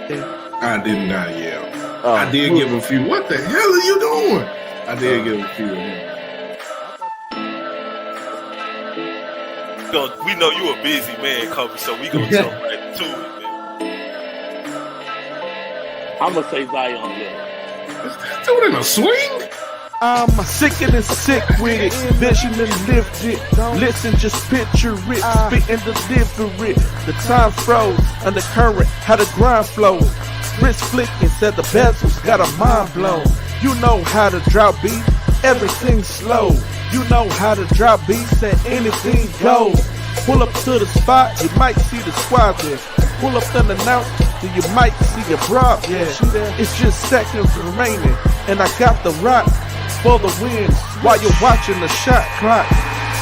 I did not yell. I did give a few. What the hell are you doing? I did give a few of them. We know you a busy man, Kobe, so we gonna jump right to it, man. I'm gonna say Zion Lillard. Is that dude in a swing? I'm sick and sick with it, vision and lift it. Listen, just picture it, spit and deliver it. The time froze, undercurrent, how the grind flows. Wrist flicking, said the bezels, got a mind blown. You know how to drop beat, everything's slow. You know how to drop beats and anything goes. Pull up to the spot, you might see the squad there. Pull up unannounced, then you might see your broad there. It's just seconds remaining, and I got the rock for the win while you're watching the shot clock.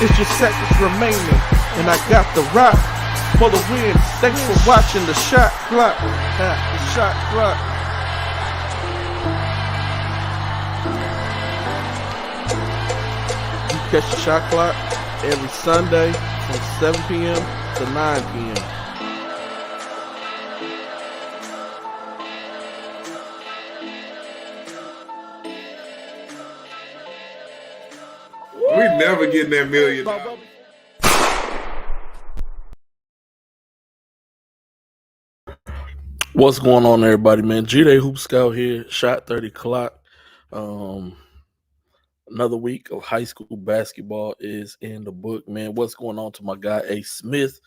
It's just seconds remaining, and I got the rock for the win. Thanks for watching the shot clock. The shot clock. You catch the shot clock every Sunday from 7 p.m. to 9 p.m. We never getting that $1 million. What's going on, everybody, man? G-Day Hoop Scout here, Shot30Clock. Another week of high school basketball is in the book, man. What's going on to my guy, A. Smith?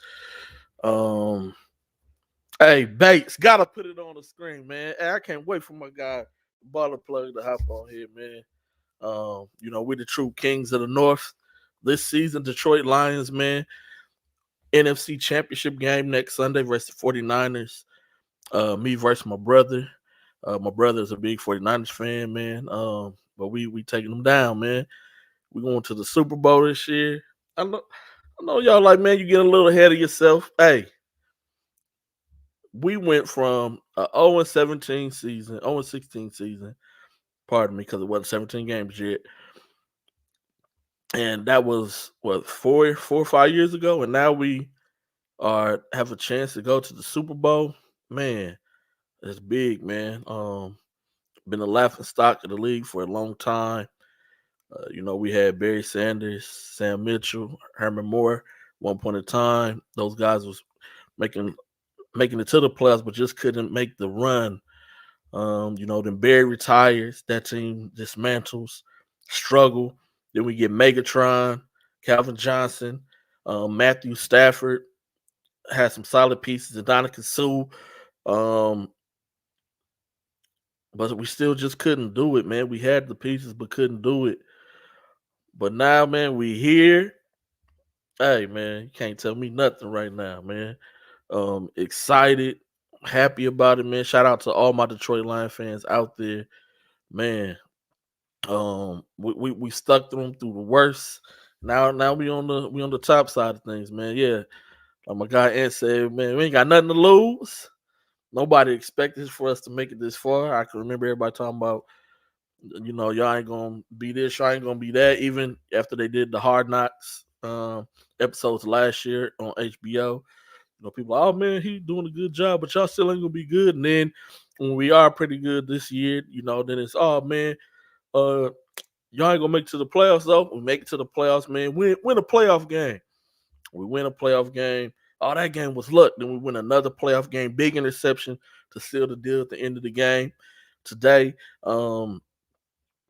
Hey, Bates, gotta put it on the screen, man. Hey, I can't wait for my guy, Baller Plug, to hop on here, man. You know, we're the true kings of the North. This season, Detroit Lions, man. NFC Championship game next Sunday versus the 49ers. Me versus my brother. My brother is a big 49ers fan, man. But we taking them down, man. We going to the Super Bowl this year. I know y'all like, man, you get a little ahead of yourself. Hey, we went from an 0-17 season, 0-16 season, pardon me, because it wasn't 17 games yet. And that was, what, 4 or 5 years ago? And now we have a chance to go to the Super Bowl. Man, it's big, man. Been a laughing stock of the league for a long time. You know, we had Barry Sanders, Sam Mitchell, Herman Moore. One point in time, those guys was making it to the playoffs, but just couldn't make the run. You know, then Barry retires, that team dismantles, struggle. Then we get Megatron, Calvin Johnson, Matthew Stafford had some solid pieces, Adonica Sue. But we still just couldn't do it, man. We had the pieces, but couldn't do it. But now, man, we here. Hey, man, you can't tell me nothing right now, man. Excited, happy about it, man. Shout out to all my Detroit Lions fans out there, man. We stuck through the worst. Now we on the top side of things, man. Yeah, like my guy Ant said, man, we ain't got nothing to lose. Nobody expected for us to make it this far. I can remember everybody talking about, you know, y'all ain't gonna be this, y'all ain't gonna be that. Even after they did the Hard Knocks episodes last year on HBO, you know, people, oh man, he doing a good job, but y'all still ain't gonna be good. And then when we are pretty good this year, you know, then it's, oh man, y'all ain't gonna make it to the playoffs though. We make it to the playoffs, man. Win a playoff game. We win a playoff game. Oh, that game was luck. Then we win another playoff game, big interception to seal the deal at the end of the game today. So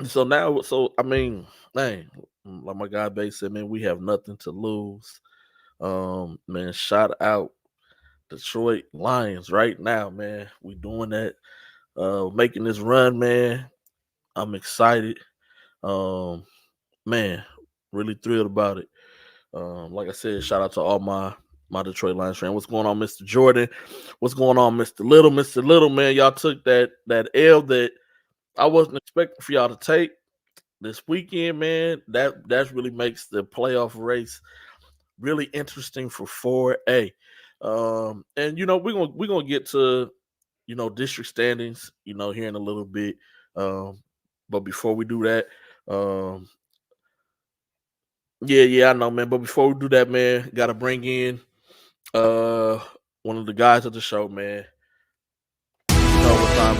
I mean, man, like my guy Bates said, man, we have nothing to lose. Man, shout out Detroit Lions right now, man. We doing that, making this run, man. I'm excited. Man, really thrilled about it. Like I said, shout out to all my Detroit Lions fans. What's going on, Mr. Jordan? What's going on, Mr. Little? Mr. Little, man, y'all took that L that I wasn't expecting for y'all to take this weekend, man. That really makes the playoff race really interesting for 4A. And you know, we're gonna get to, you know, district standings, you know, here in a little bit. But before we do that, yeah, I know, man. But before we do that, man, gotta bring in one of the guys of the show, man. overtime.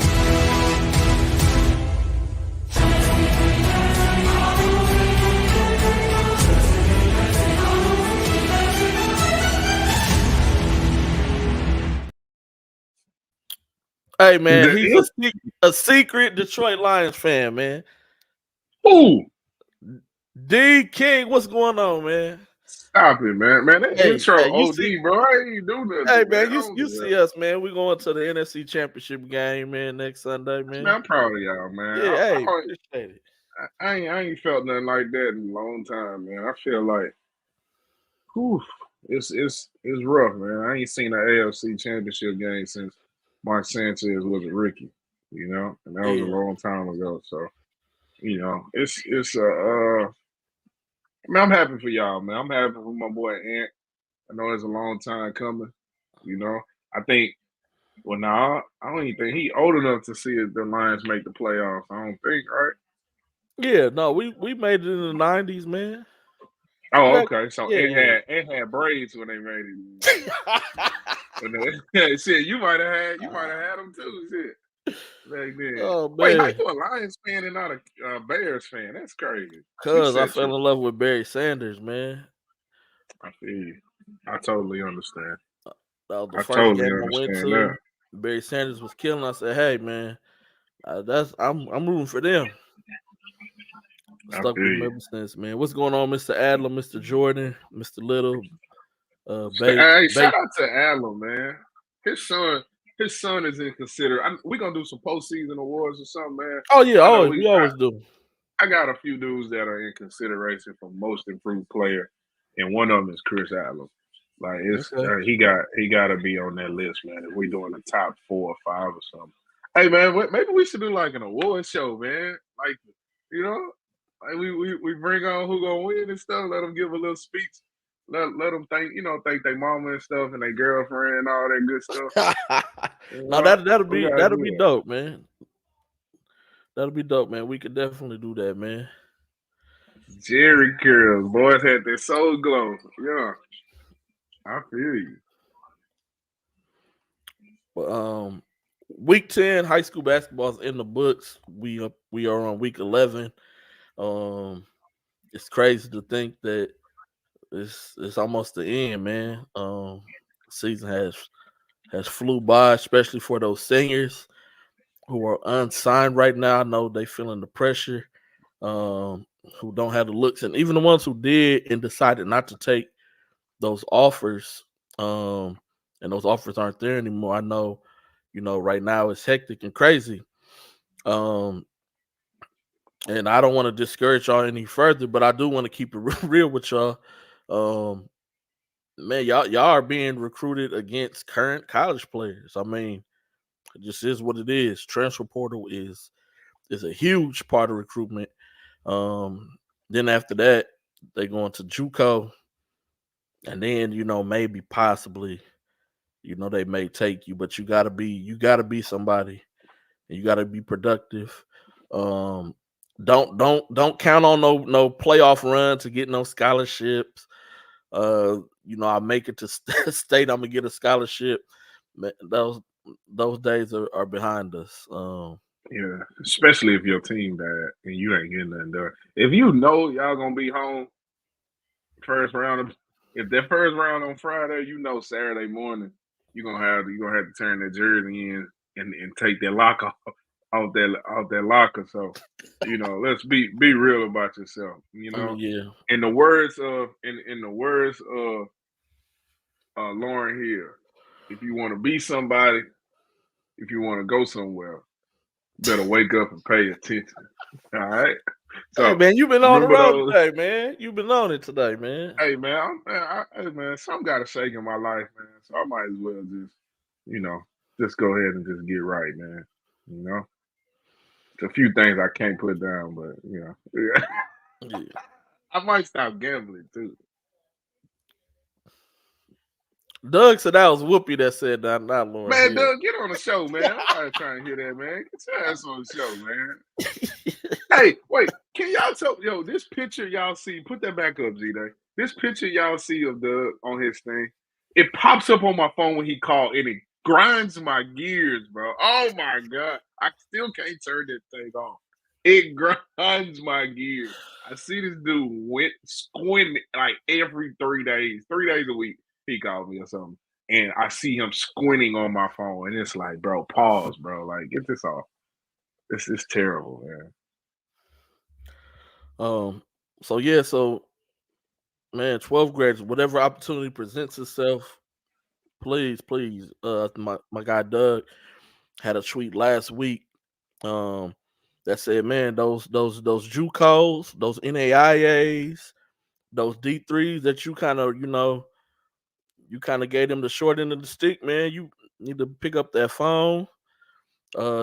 Hey man, he's a secret Detroit Lions fan, man. Ooh, D King, what's going on, man? stop it, man. Man, that intro OD, bro. I ain't do nothing. Hey man, you see us, man. We going to the NFC Championship game, man, next Sunday, man. I'm proud of y'all, man. Yeah, appreciate it. I ain't felt nothing like that in a long time, man. I feel like, whew, it's rough, man. I ain't seen an AFC Championship game since Mark Sanchez was a rookie, you know, and that was a long time ago. So, you know, man, I'm happy for y'all, man. I'm happy for my boy Ant. I know it's a long time coming, you know. I think, well, nah, I don't even think he old enough to see if the Lions make the playoffs. I don't think, right? Yeah, no, we made it in the 90s, man. Oh, okay. So it had braids when they made it. Shit, you might have had them too. Shit, back then. Oh man, wait, how you a Lions fan and not a Bears fan? That's crazy. Cause I fell in love with Barry Sanders, man. I feel you. I totally understand. That was the first game I went to. Barry Sanders was killing. I said, "Hey, man, I'm rooting for them." Stuck with him ever since, man. What's going on, Mr. Adler, Mr. Jordan, Mr. Little? Hey, shout out to Adler, man. His son is in consideration. We're gonna do some postseason awards or something, man. Oh yeah, we always do. I got a few dudes that are in consideration for most improved player, and one of them is Chris Adler. Like he got to be on that list, man. If we doing the top 4 or 5 or something. Hey man, maybe we should do like an award show, man. Like, you know, like we bring on who gonna win and stuff. Let them give a little speech. Let them thank their mama and stuff and their girlfriend and all that good stuff. No, that'll be dope, man. That'll be dope, man. We could definitely do that, man. Jerry curls, boys had their soul glow. Yeah, I feel you. But week 10 high school basketball is in the books. We are on week 11. It's crazy to think that it's almost the end, man. Season has flew by, especially for those seniors who are unsigned right now. I know they feeling the pressure. Who don't have the looks, and even the ones who did and decided not to take those offers, and those offers aren't there anymore. I know, you know, right now it's hectic and crazy. And I don't want to discourage y'all any further, but I do want to keep it real with y'all. Man, y'all are being recruited against current college players. I mean, it just is what it is. Transfer portal is a huge part of recruitment. Then after that, they go into JUCO, and then, you know, maybe possibly, you know, they may take you, but you gotta be somebody, and you gotta be productive. Don't count on no playoff run to get no scholarships. You know, I make it to state, I'm gonna get a scholarship. Those days are behind us. Yeah, especially if your team bad and you ain't getting nothing done. If you know y'all gonna be home first round, if that first round on Friday, you know Saturday morning you're gonna have to turn that jersey in and take that lock off that locker. So, you know, let's be real about yourself. You know, In the words of Lauren Hill, if you want to be somebody, if you want to go somewhere, better wake up and pay attention. All right. So, hey man, you've been on the road today, man. You've been on it today, man. Hey man, something got to shake in my life, man. So I might as well just go ahead and just get right, man. You know, it's a few things I can't put down, but yeah. I might stop gambling too. Doug said that was Whoopi that said that, not Lauren. Man, Hill. Doug, get on the show, man. I'm not trying to hear that, man. Get your ass on the show, man. Hey, wait, can y'all tell this picture y'all see? Put that back up, Z-Day. This picture y'all see of Doug on his thing, it pops up on my phone when he called, and grinds my gears, bro. Oh my god, I still can't turn that thing off. It grinds my gears. I see this dude squinting like every 3 days, 3 days a week. He called me or something, and I see him squinting on my phone, and it's like, bro, pause, bro. Like, get this off. This is terrible, man. So yeah, so man, 12th graders, whatever opportunity presents itself, please. My guy Doug had a tweet last week. That said, man, those JUCOs, those NAIAs, those D3s that you kind of, you kind of gave them the short end of the stick, man. You need to pick up that phone,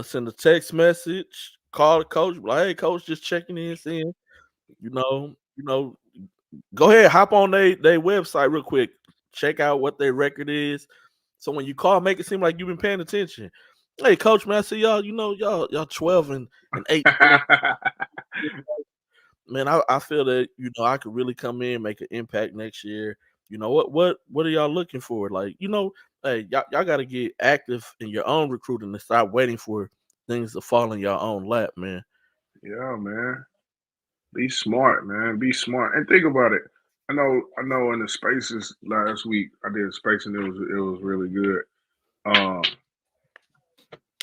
send a text message, call the coach, like, hey, coach, just checking in, seeing, go ahead, hop on their website real quick, check out what their record is. So when you call, make it seem like you've been paying attention. Hey, coach, man, I see y'all, y'all 12 and 8. Man, I feel that, I could really come in, make an impact next year. What are y'all looking for? Like, hey, y'all got to get active in your own recruiting and stop waiting for things to fall in your own lap, man. Yeah, man. Be smart, man. Be smart. And think about it. I know in the spaces last week, I did a space and it was really good.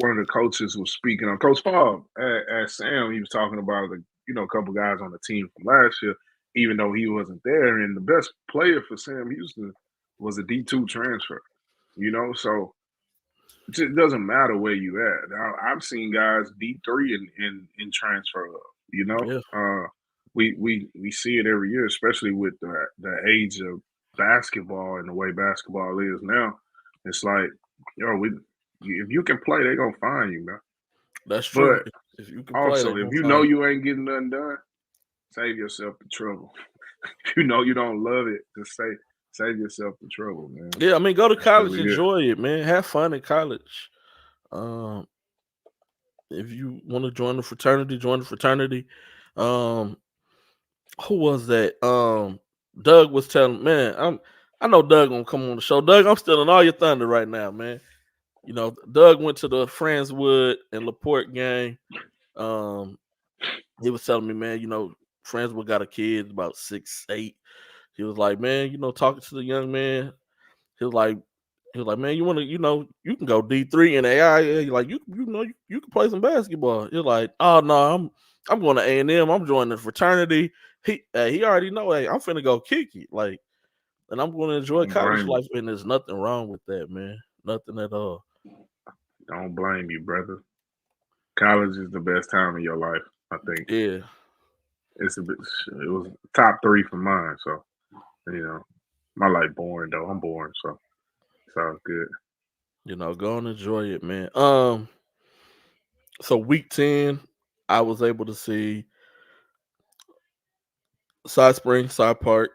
One of the coaches was speaking on Coach Paul at Sam. He was talking about a couple guys on the team from last year, even though he wasn't there. And the best player for Sam Houston was a D2 transfer. So it doesn't matter where you at. Now, I've seen guys D3 in transfer. Yeah. We see it every year, especially with the age of basketball and the way basketball is now. It's like, if you can play, they're gonna find you, man. That's true. But if you can also, play, if you know you ain't getting nothing done, save yourself the trouble. If you know you don't love it, just save yourself the trouble, man. Yeah, I mean, go to college, really enjoy it, man. Have fun in college. If you want to join the fraternity, join the fraternity. Who was that? Doug was telling, man, I know Doug gonna come on the show. Doug, I'm stealing all your thunder right now, man. Doug went to the Friendswood and LaPorte game. He was telling me, man, Friendswood got a kid about 6'8". He was like, man, talking to the young man, he was like, man, you want to, you can go D3 in AI. Like, you can play some basketball. You're like, oh no, I'm going to A&M. I'm joining the fraternity. He already know, hey, I'm finna go kick it. Like, and I'm going to enjoy college life. And there's nothing wrong with that, man. Nothing at all. Don't blame you, brother. College is the best time of your life, I think. Yeah. It was top 3 for mine. So, my life boring though. I'm boring, so it's all good. Go and enjoy it, man. So week 10, I was able to see Side Spring, Side Park.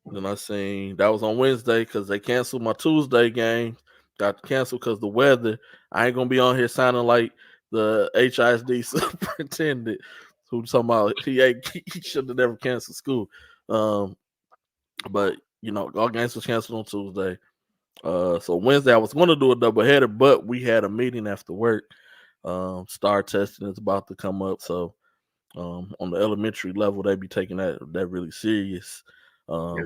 Then I seen that was on Wednesday because they canceled my Tuesday game. Got canceled because the weather. I ain't gonna be on here sounding like the HISD superintendent who talking about he should have never canceled school. But all games was canceled on Tuesday. So Wednesday I was going to do a doubleheader, but we had a meeting after work. STAR testing is about to come up, so on the elementary level they be taking that really serious. So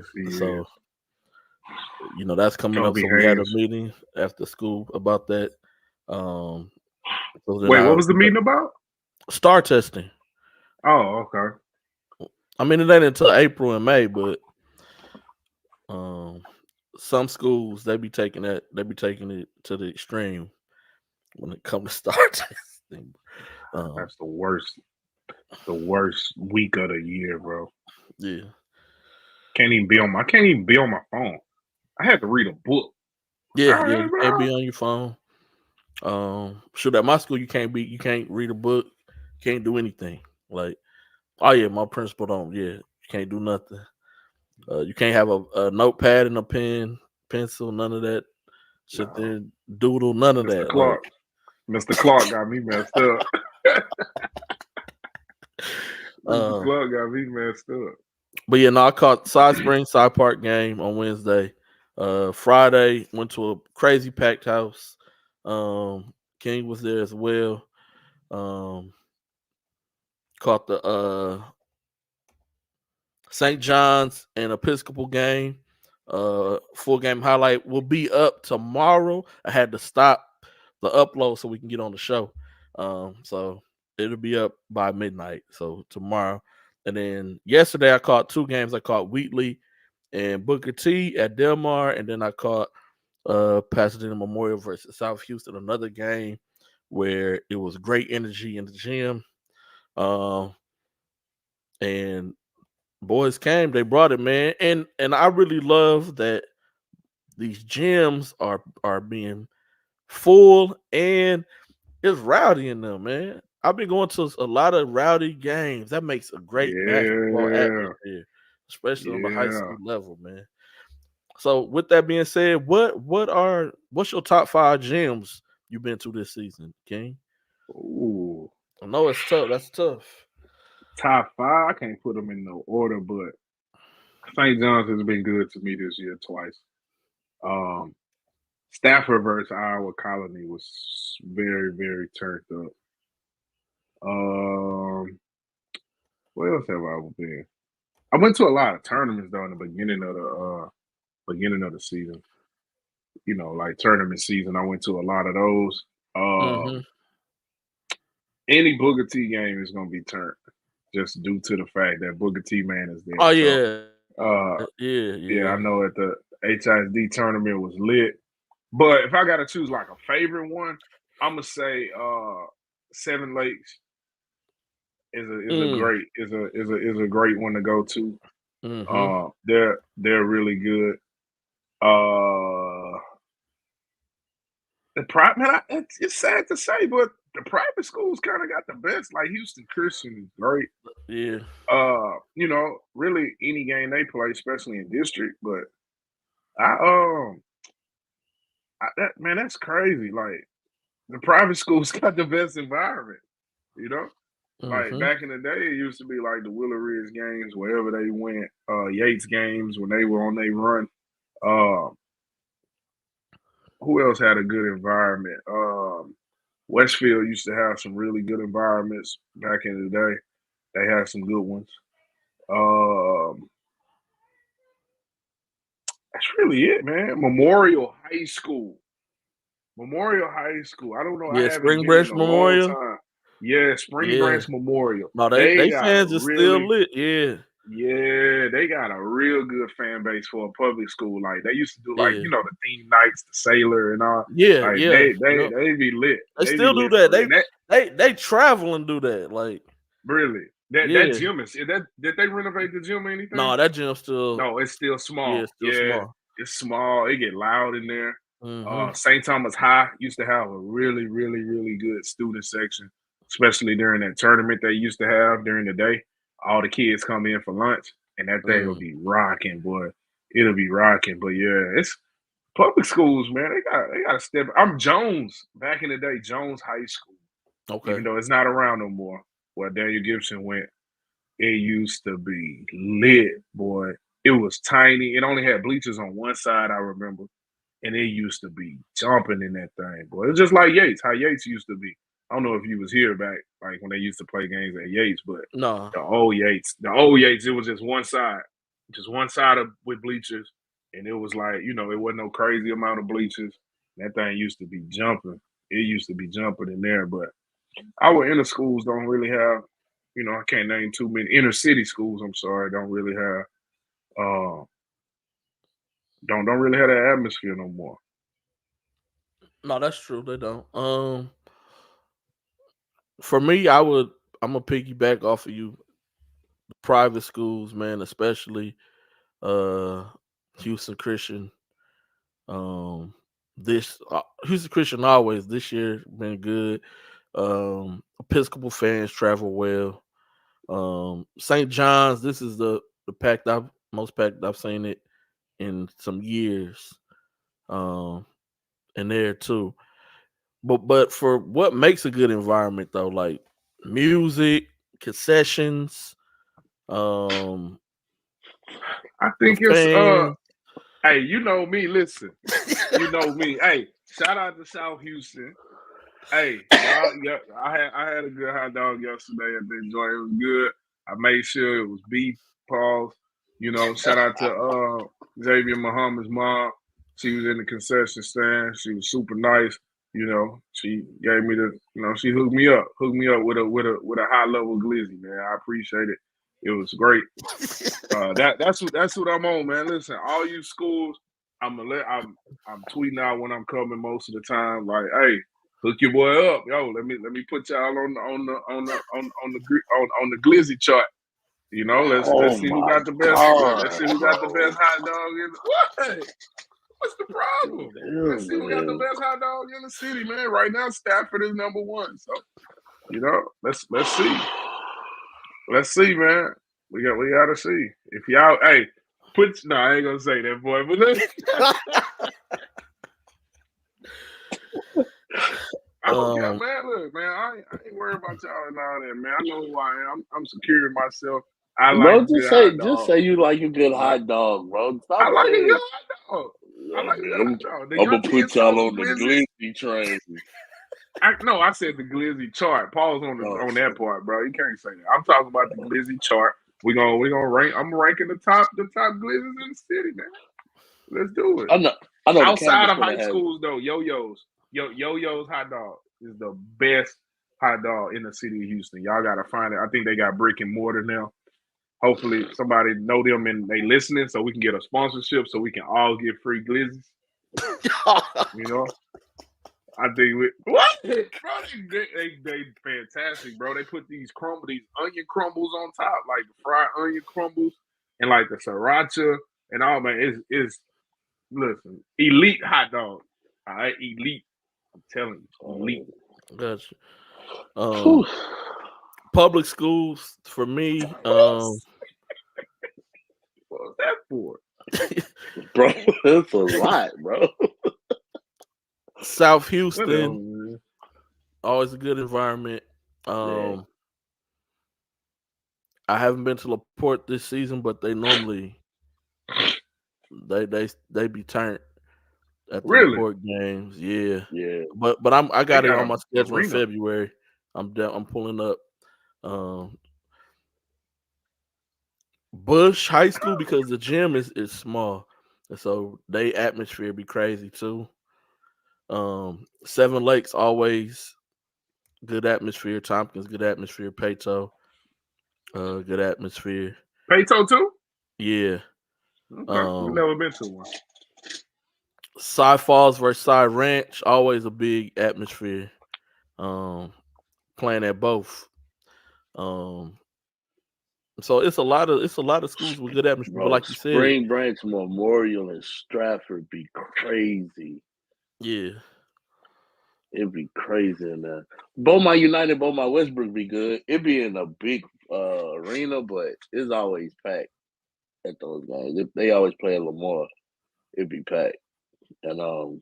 that's coming up. So we had a meeting after school about that. Wait, what was the meeting about? STAR testing. Oh, okay. I mean, it ain't until April and May, but some schools they be taking it to the extreme when it comes to STAR testing. That's the worst week of the year, bro. Yeah. Can't even be on my phone. I had to read a book. Yeah, you can't be on your phone. Shoot, at my school you can't read a book, can't do anything. Like, oh yeah, my principal you can't do nothing. You can't have a notepad and a pen, pencil, none of that. Sit there and doodle, none of that. Clark. Mr. Clark got me messed up. Mr. Clark got me messed up. But I caught Side Spring, Side Park game on Wednesday. Friday went to a crazy packed house. King was there as well. Caught the St. John's and Episcopal game. Full game highlight will be up tomorrow. I had to stop the upload so we can get on the show. So it'll be up by midnight. So tomorrow. And then yesterday I caught 2 games. I caught Wheatley and Booker T at Del Mar, and then I caught Pasadena Memorial versus South Houston, another game where it was great energy in the gym. And boys came, they brought it, man. And I really love that these gyms are being full and it's rowdy in them, man. I've been going to a lot of rowdy games. That makes a great basketball atmosphere, especially on the high school level, man. So with that being said, what's your top 5 gyms you've been to this season, King? Ooh, I know it's tough. That's tough. top 5. I can't put them in no order, but St. John's has been good to me this year twice. Stafford versus Iowa Colony was very, very turned up. Where else have I been? I went to a lot of tournaments though in the beginning of the season. You know, like tournament season. I went to a lot of those. Any Booker T game is gonna be turned, just due to the fact that Booker T man is there. Oh yeah. So, yeah. I know at the HISD tournament was lit. But if I gotta choose like a favorite one, I'm gonna say Seven Lakes is a great one to go to. They're really good. The private, it's sad to say, but the private schools kind of got the best. Like Houston Christian is great. Yeah. You know, really any game they play, especially in district. But that's crazy. Like the private schools got the best environment. You know, like back in the day, it used to be like the Willow Ridge games, wherever they went. Yates games when they were on their run. Who else had a good environment? Westfield used to have some really good environments back in the day. They had some good ones. That's really it, man. Memorial High School. I don't know. Yeah, I haven't Spring been Branch in a Memorial. long time. Yeah, Spring Branch Memorial. No, they fans are still lit. Yeah. Yeah, they got a real good fan base for a public school. Like they used to do, like the theme nights, the Sailor, and all. Yeah, like, yeah. They be lit. They still do that. They travel and do that. Like really, that gym is that. Did they renovate the gym or anything? No, that gym's still. No, it's still small. Yeah, it's still small. It's small. It get loud in there. St. Thomas High used to have a really, really, really good student section, especially during that tournament they used to have during the day. All the kids come in for lunch, and that thing will be rocking, boy. It'll be rocking. But yeah, it's public schools, man. They got to step. I'm Jones back in the day, Jones High School. Okay. Even though it's not around no more, where Daniel Gibson went, it used to be lit, boy. It was tiny. It only had bleachers on one side, I remember. And it used to be jumping in that thing, boy. It's just like Yates, how Yates used to be. I don't know if you was here back, like when they used to play games at Yates, but no, the old Yates, it was just one side with bleachers, and it was like, it wasn't no crazy amount of bleachers. That thing used to be jumping. It used to be jumping in there, but our inner schools don't really have, I can't name too many inner city schools. I'm sorry, don't really have, don't really have that atmosphere no more. No, that's true. They don't. For me, I'm gonna piggyback off of you. The private schools, man, especially Houston Christian. Houston Christian always this year been good. Episcopal fans travel well. St. John's, this is the most packed I've seen it in some years. And there too. But for what makes a good environment though, like music, concessions, I think it's Hey, you know me. Listen, you know me. Hey, shout out to South Houston. Hey, y'all, yeah, I had a good hot dog yesterday at the joint. It was good. I made sure it was beef, pause. You know, shout out to Xavier Muhammad's mom. She was in the concession stand. She was super nice. You know, she gave me she hooked me up with a high level glizzy, man. I appreciate it. It was great. That's what I'm on, man. Listen, all you schools, I'm tweeting out when I'm coming most of the time. Like, hey, hook your boy up, yo. Let me put y'all on the glizzy chart. You know, let's see who got the best. Let's see who got the best hot dog in what? What's the problem? Let's see who got the best hot dog in the city, man. Right now, Stafford is number one. So, you know, let's see. Let's see, man. We gotta see. If y'all I ain't gonna say that, boy, but listen. Man, look, man, I ain't worried about y'all and all that, man. I know who I am. I'm secure in myself. I like just say you like a good hot dog, bro. I like a good hot dog. I like a good hot dog. I'm gonna put y'all on the glizzy train. I said the glizzy chart. Pause on that part, bro. You can't say that. I'm talking about the glizzy chart. We're gonna rank. I'm ranking the top glizzies in the city, man. Let's do it. I know. Outside of high schools, though, Yo-Yo's hot dog is the best hot dog in the city of Houston. Y'all gotta find it. I think they got brick and mortar now. Hopefully, somebody know them and they listening, so we can get a sponsorship, so we can all get free glizzies. You know. I think what, bro? They fantastic, bro. They put these onion crumbles on top, like the fried onion crumbles, and like the sriracha and all. Man, it's listen, elite hot dog. All right, elite. I'm telling you, elite. Gotcha. Public schools for me. What was that for, bro? That's a lot, bro. South Houston, always a good environment. I haven't been to LaPorte this season, but they normally they be turned at the LaPorte games. Yeah. But I got it on my schedule in February. I'm pulling up Bush High School because the gym is small, and so they atmosphere be crazy too. Seven Lakes always good atmosphere. Tompkins good atmosphere. Peyto good atmosphere. Peyto too? Yeah. We've never been to one. Cy Falls versus Cy Ranch always a big atmosphere. Playing at both. So it's a lot of schools with good atmosphere. Bro, but like you said, Spring Branch Memorial and Stratford be crazy. Yeah. It'd be crazy in there. Beaumont United, Beaumont Westbrook be good. It'd be in a big arena, but it's always packed at those games. They always play at Lamar. It'd be packed. And out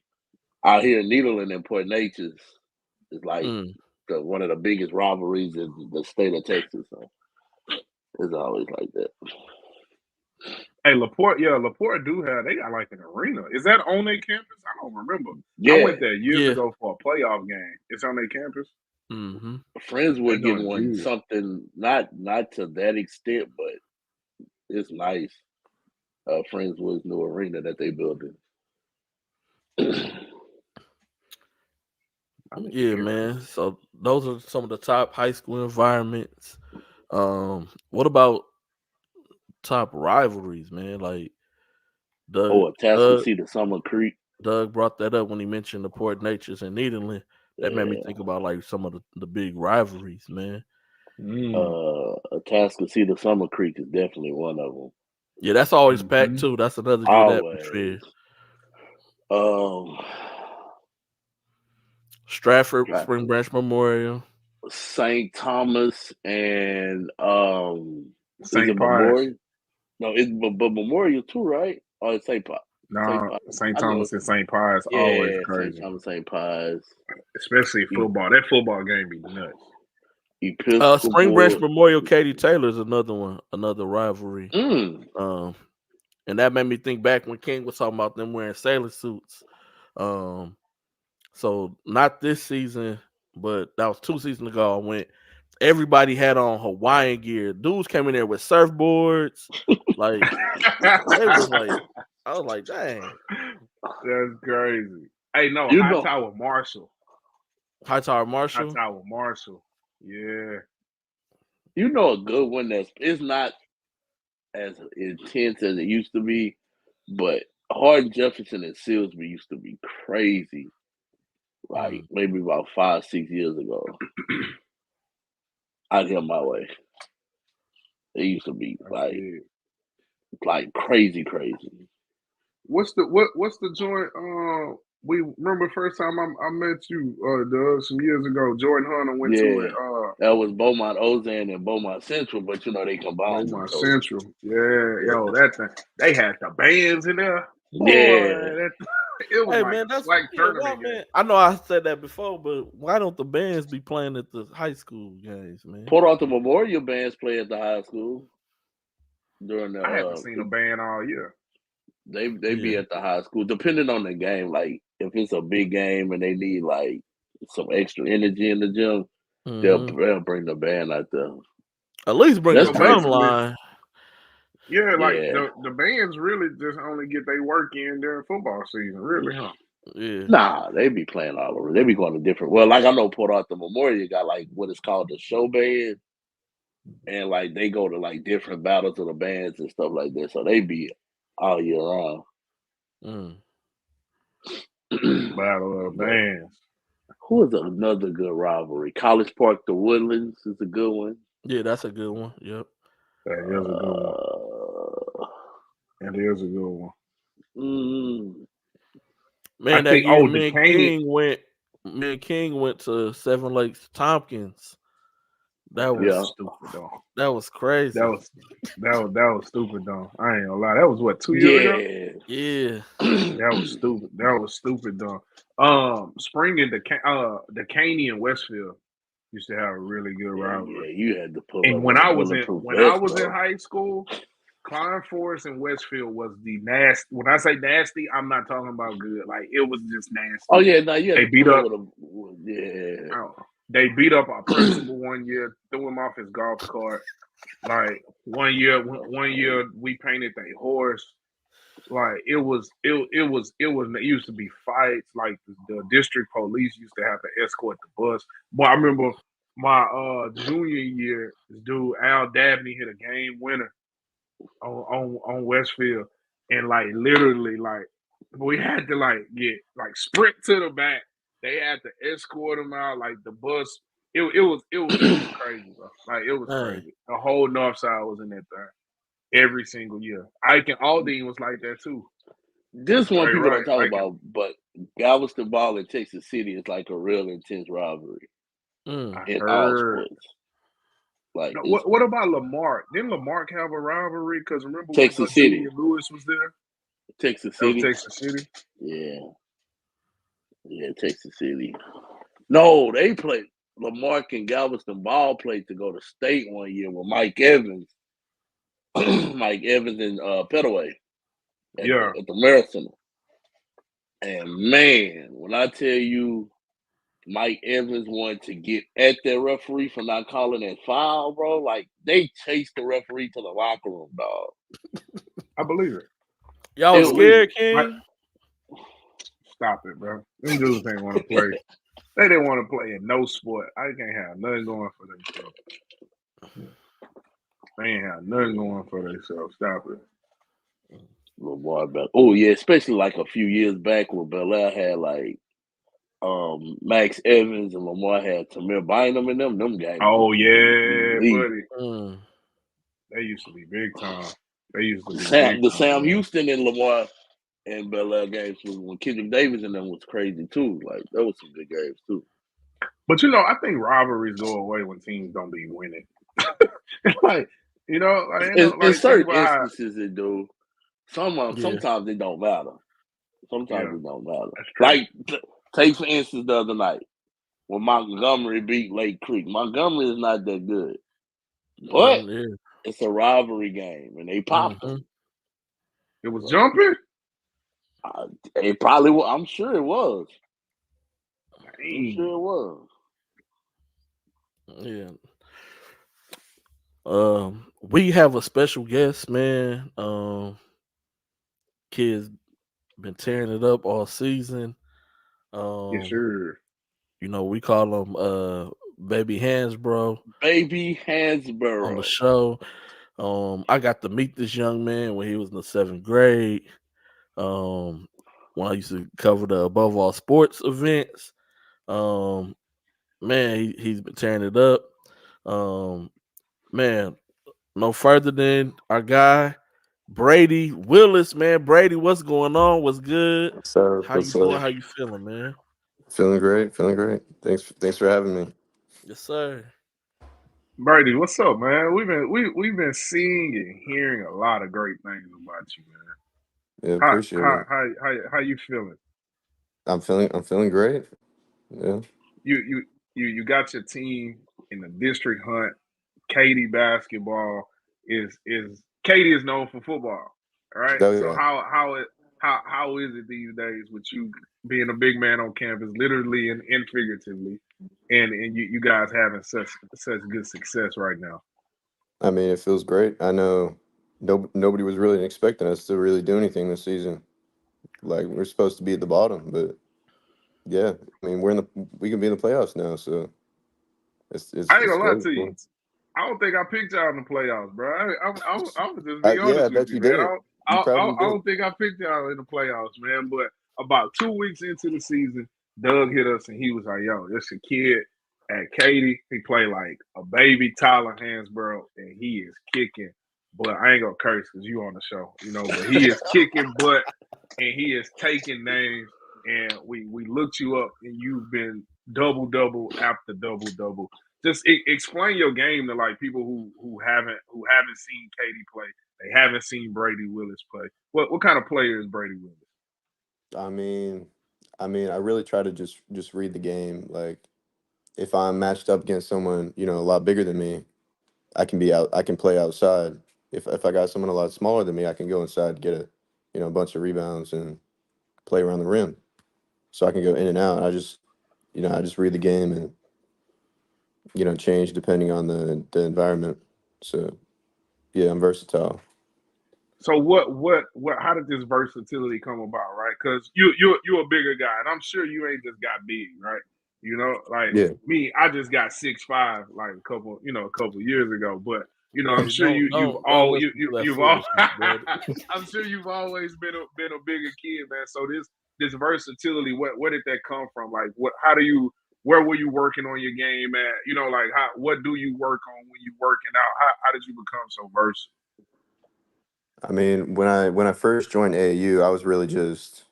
here in Needland and Port Neches is like one of the biggest rivalries in the state of Texas. So it's always like that. Hey, LaPorte do have, they got like an arena. Is that on their campus? I don't remember. Yeah. I went there years ago for a playoff game. It's on their campus. Mm-hmm. Friends would get one, something not to that extent, but it's nice. Friendswood's new arena that they building. Yeah, man. So those are some of the top high school environments. What about top rivalries, man? Like Atascocita Summer Creek. Doug brought that up when he mentioned the Port Neches and Needland. That made me think about like some of the big rivalries, man. Atascocita Summer Creek is definitely one of them. Yeah, that's always packed too. That's another good atmosphere. Stratford Spring Branch Memorial, St. Thomas, and St. Pius. No, it's but Memorial too, right? Or it's St. Pius. No, St. Thomas and St. Pius always crazy. St. Thomas, St. Pius, especially football. That football game be nuts. Spring Branch Memorial, Katie Taylor is another one, another rivalry. And that made me think back when King was talking about them wearing sailor suits. So not this season, but that was 2 seasons ago. I went. Everybody had on Hawaiian gear. Dudes came in there with surfboards. Like they was like, I was like, dang. That's crazy. Hey, no, You High know- Tower Marshall. Hightower High Marshall. Tower Marshall. Yeah. You know a good one it's not as intense as it used to be, but Hardin Jefferson and Silsby used to be crazy. Like maybe about 5-6 years ago. Out here my way. It used to be like crazy. What's the joint? We remember first time I met you, Doug, some years ago. Jordan Hunter went to it. That was Beaumont Ozan and Beaumont Central, but they combined. Beaumont Central. Yo, that thing. They had the bands in there. Boy, it was Hey, like man, a that's swag tournament game. man. I know I said that before, but why don't the bands be playing at the high school games, man? Port Arthur Memorial bands play at the high school during the. I haven't seen a band all year. They be at the high school, depending on the game. Like if it's a big game and they need like some extra energy in the gym, they'll bring the band out there. At least bring the drum line. Yeah, like the bands really just only get their work in during football season, really, huh? Yeah. Nah, they be playing all over. They be going to different. Well, like I know Port Arthur Memorial got like what is called the show band, and like they go to like different battles of the bands and stuff like that. So they be all year round. Battle of bands. Who is another good rivalry? College Park, the Woodlands is a good one. Yeah, that's a good one. Yep. That is a good one. That is a good one. Man, that year me and King went to Seven Lakes Tompkins. That was stupid though. That was crazy. That was stupid though. I ain't gonna lie. That was what, 2 years ago? Yeah. That was stupid. That was stupid though. Spring and the Caney and Westfield used to have a really good rivalry. Yeah, you had to pull and up when I was in high school, Klein Forest and Westfield was the nasty. When I say nasty, I'm not talking about good. Like it was just nasty. Oh yeah, no, yeah. They beat up. They beat up our principal one year, threw him off his golf cart. Like one year we painted a horse. Like it used to be fights. Like the district police used to have to escort the bus. But I remember my junior year, this dude Al Dabney hit a game winner on Westfield, and like literally like we had to get sprint to the back. They had to escort him out. Like the bus, it was crazy, bro. Like it was crazy. The whole north side was in that thing every single year. Ike and Aldine was like that too. This one people don't talk about, but Galveston Ball and Texas City is like a real intense rivalry in all sports. Like what about Lamar? Didn't Lamar have a rivalry? Because remember Texas City, Julian Lewis was there. Texas City. Texas City. Yeah, Texas City. No, they played. Lamar and Galveston Ball played to go to state one year with Mike Evans. Mike Evans and Petaway. At the marathon. And man, when I tell you Mike Evans wanted to get at that referee for not calling that foul, bro, like they chased the referee to the locker room, dog. I believe it. Y'all was scared, King? Stop it, bro. Them dudes ain't want to play. They didn't want to play in no sport. I can't have nothing going for themselves. They ain't have nothing going for themselves. Stop it. Lamar back. Oh yeah, especially like a few years back where Bel Air had like Max Evans and Lamar had Tamir Bynum in them games. Oh yeah, buddy. They used to be big time. They used to be the Sam Houston and Lamar and Bel Air games when Kendrick Davis and them was crazy too. Like that was some good games too. But I think rivalries go away when teams don't be winning. Like in certain instances it do. Sometimes it don't matter. Sometimes it don't matter. Like take for instance the other night when Montgomery beat Lake Creek. Montgomery is not that good, but it's a rivalry game and they popped them. It was jumping? It probably was. I'm sure it was. I'm Dang. sure it was. Yeah. We have a special guest, man. Kid's been tearing it up all season. Yes, sir. You know, we call him Baby Hansbro Baby on the Hansborough. show. I got to meet this young man when he was in the 7th grade. When I used to cover the Above All Sports events. Man, he's been tearing it up. Man, no further than our guy Brady Willis, man. Brady, what's going on? What's good? What's up? How you What's doing? up? How you feeling, man? Feeling great. Feeling great. Thanks for having me. Yes, sir. Brady, what's up, man? We've been seeing and hearing a lot of great things about you, man. Yeah, How appreciate how it. how you feeling? I'm feeling great. Yeah. You got your team in the district hunt. Katy basketball is Katy is known for football. All right. Oh So yeah. how is it these days with you being a big man on campus, literally and figuratively, and you guys having such good success right now? I mean, it feels great. I know nobody was really expecting us to really do anything this season. Like we're supposed to be at the bottom, but yeah, I mean we can be in the playoffs now, so I ain't it's gonna lie great. to you. I don't think I picked y'all in the playoffs, bro. I'm gonna just be Yeah, I honest with bet you, you man. didn't. You probably I did. don't think I picked y'all in the playoffs, man. But about 2 weeks into the season, Doug hit us and he was like, "Yo, this a kid at Katy. He played like a baby Tyler Hansborough, and he is kicking. But I ain't gonna curse because you on the show, you know. But he is kicking butt, and he is taking names. And we looked you up, and you've been double after double. Just explain your game to like people who haven't seen Katy play. They haven't seen Brady Willis play. What kind of player is Brady Willis? I mean, I really try to just read the game. Like if I'm matched up against someone, a lot bigger than me, I can play outside. If I got someone a lot smaller than me, I can go inside, get a bunch of rebounds and play around the rim. So I can go in and out. I just read the game and change depending on the environment. So yeah, I'm versatile. So what? How did this versatility come about, right? Because you're a bigger guy, and I'm sure you ain't just got big, right? You know, like Yeah. me, I just got 6'5" like a couple years ago. But I'm Hey, sure don't listen to that you've all foolishness, brother. I'm sure you've always been a bigger kid, man. So this versatility, where did that come from? Like where were you working on your game at? Like what do you work on when you working out? How did you become so versatile? I mean, when I first joined AAU, I was really just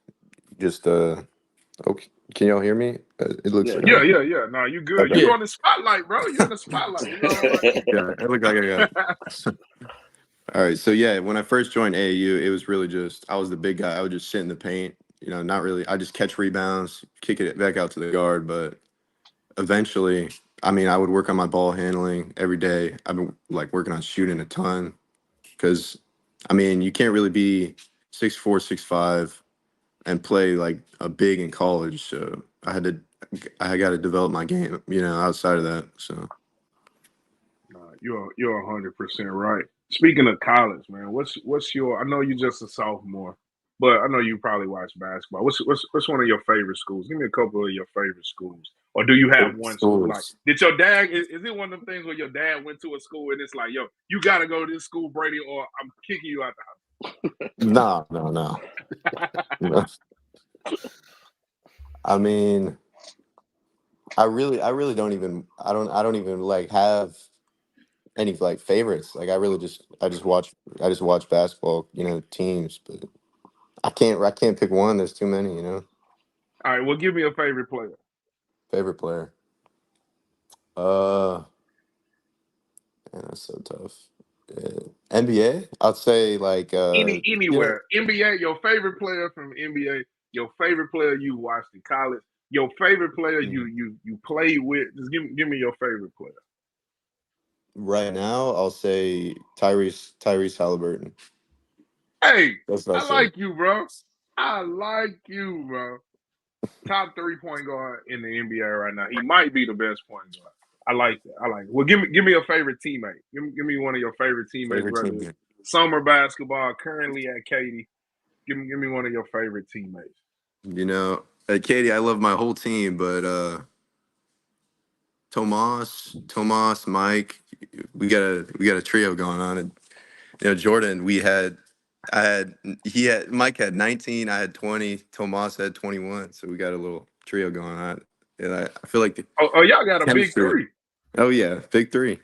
okay. Can y'all hear me? It looks Yeah. like Yeah. No, you good. okay. You Yeah. on the spotlight, bro. You in the spotlight. You know what Yeah, it looked like I got. All right, so yeah, when I first joined AAU, it was really just I was the big guy. I would just sit in the paint, not really. I just catch rebounds, kick it back out to the guard. But eventually, I mean, I would work on my ball handling every day. I've been like working on shooting a ton because, I mean, you can't really be 6'4", 6'5", and play like a big in college. So I got to develop my game, outside of that. So. No, you're 100% right. Speaking of college, man, what's your? I know you're just a sophomore, but I know you probably watch basketball. What's one of your favorite schools? Give me a couple of your favorite schools, or do you have Favorite one school? Like, schools. did your dad? Is it one of them things where your dad went to a school and it's like, yo, you got to go to this school, Brady, or I'm kicking you out No, no, no. No. I mean, I really don't even I don't even like have any like favorites. Like I just watch basketball, teams, but I can't pick one. There's too many. All right, well, give me a favorite player. Favorite player. Uh Man, that's so tough. NBA? I'd say like Anywhere. NBA, your favorite player from NBA, your favorite player you watched in college, your favorite player mm, you played with. Just give me your favorite player. right now I'll say Tyrese Halliburton. Hey, That's what I I said. like you, bro. I like you, bro. Top 3-point guard in the NBA right now. He might be the best point guard. I like that. I like it. Well, give me a favorite teammate. Give me one of your favorite teammates, Favorite brother. team. Summer basketball, currently at Katy. Give me one of your favorite teammates. You know, at Katy, I love my whole team, but Tomas, Mike, we got a trio going on. And Jordan, Mike had 19, I had 20, Tomas had 21, so we got a little trio going on. And I feel like the Oh, y'all got a big chemistry. three. Oh yeah, big three.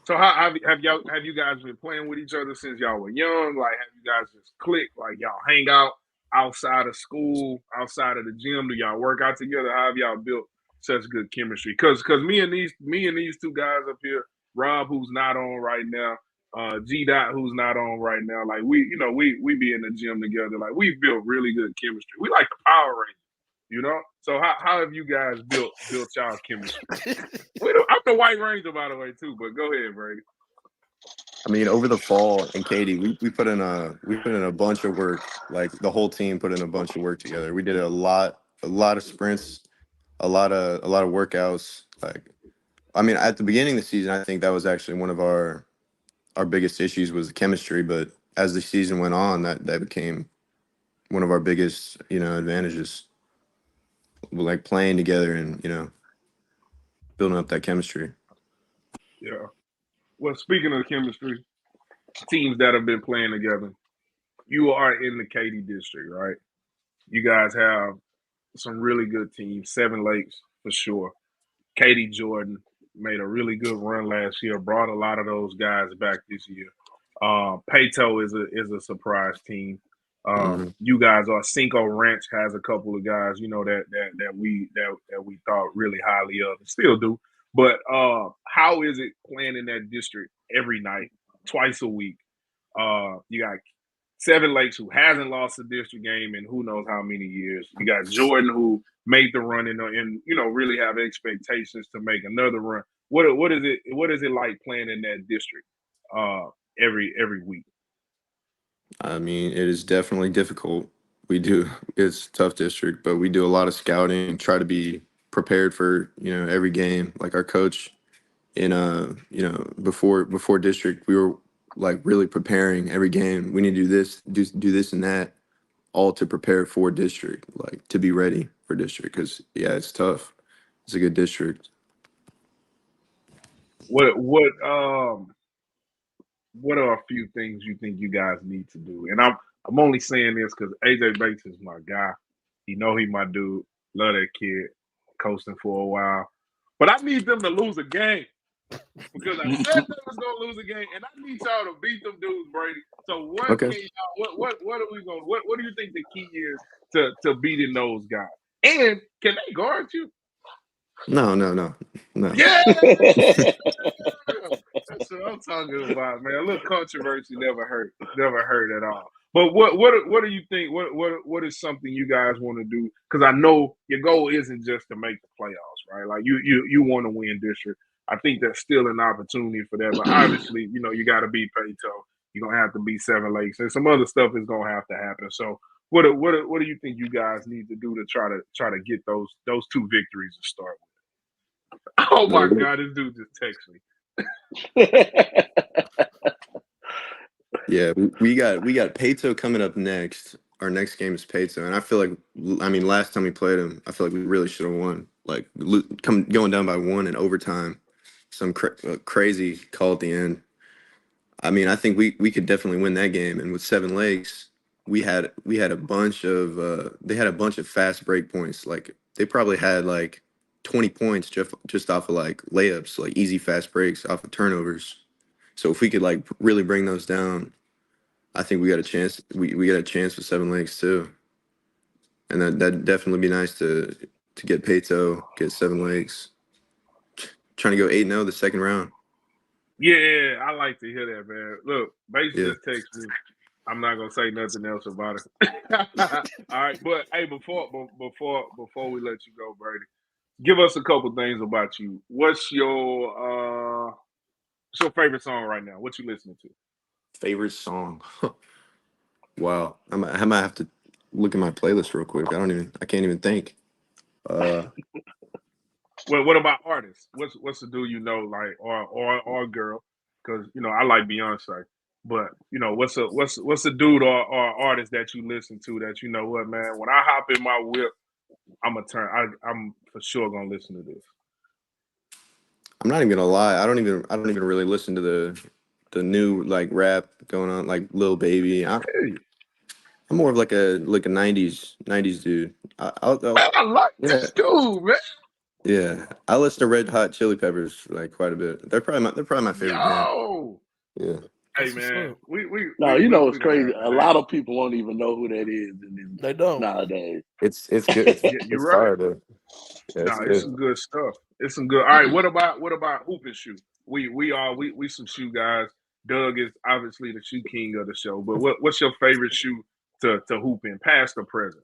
So how have you guys been playing with each other since y'all were young? Like, have you guys just clicked? Like, y'all hang out outside of school, outside of the gym? Do y'all work out together? How have y'all built such good chemistry? Because me and these two guys up here, Rob, who's not on right now, G Dot, who's not on right now, like we be in the gym together. Like, we've built really good chemistry. We like the Power Rangers. So how have you guys built y'all chemistry? I'm the White Ranger, by the way, too. But go ahead, Brady. I mean, over the fall in Katy, we put in a bunch of work. Like the whole team put in a bunch of work together. We did a lot of sprints, a lot of workouts. Like, I mean, at the beginning of the season, I think that was actually one of our biggest issues was the chemistry. But as the season went on, that became one of our biggest, advantages. Like playing together and building up that chemistry. Yeah. Well, speaking of chemistry, teams that have been playing together, you are in the Katy district, right? You guys have some really good teams. Seven Lakes for sure. Katy Jordan made a really good run last year. Brought a lot of those guys back this year. Peyto is a surprise team. You guys are Cinco Ranch has a couple of guys, that we thought really highly of and still do. But how is it playing in that district every night, twice a week? You got Seven Lakes, who hasn't lost a district game in who knows how many years. You got Jordan, who made the run and really have expectations to make another run. What is it like playing in that district every week? I mean, it is definitely difficult. It's a tough district, but we do a lot of scouting, try to be prepared for, every game. Like our coach in before district, we were like really preparing every game. We need to do this, do this and that, all to prepare for district, like to be ready for district. Because yeah, it's tough. It's a good district. What are a few things you think you guys need to do? And I'm only saying this because AJ Bates is my guy. He my dude. Love that kid. Coasting for a while. But I need them to lose a game. Because I said they was gonna lose a game, and I need y'all to beat them dudes, Brady. So what can y'all what are we gonna what do you think the key is to beating those guys? And can they guard you? No. Yeah, that's what I'm talking about, man. A little controversy never hurt at all. But what do you think? What is something you guys want to do? Because I know your goal isn't just to make the playoffs, right? Like you want to win district. I think there's still an opportunity for that, but obviously, you got to beat Peyto. You're gonna have to beat Seven Lakes, and some other stuff is gonna have to happen. So, what do you think you guys need to do to try to get those two victories to start with? Oh my God, this dude just texted me. Yeah, we got Peyto coming up next. Our next game is Peyto, and I feel like, last time we played him, I feel like we really should have won. Like going down by one in overtime, some crazy call at the end. I mean, I think we could definitely win that game. And with Seven Lakes, we had a bunch of they had a bunch of fast break points. Like they probably had like 20 points just off of like layups, like easy fast breaks off of turnovers. So if we could like really bring those down, I think we got a chance. We got a chance with Seven Lakes too, and that'd definitely be nice to get Peyto, get Seven Lakes, trying to go 8-0 the second round. Yeah, I like to hear that, man. Look, Bates just texted me. I'm not gonna say nothing else about it. All right, but hey, before we let you go, Brady, give us a couple things about you. What's your favorite song right now? What you listening to? Favorite song? Wow. I might have to look at my playlist real quick. I can't even think. Well, what about artists? What's the dude like, or girl? Because I like Beyonce, but what's a dude or artist that you listen to that what, man? When I hop in my whip, I'm for sure gonna listen to this. I'm not even gonna lie. I don't even really listen to the new like rap going on, like Lil Baby. I'm more of like a '90s dude. I like this dude, man. Yeah, I listen to Red Hot Chili Peppers like quite a bit. They're probably my favorite band. Yeah. Hey man, we what's crazy? gonna A lot of people won't even know who that is They don't. nowadays. It's good. You're It's right. fire though. Yeah, It's some good stuff. It's some good. All right, what about hoop and shoe? We some shoe guys. Doug is obviously the shoe king of the show. But what's your favorite shoe to hoop in, past or present?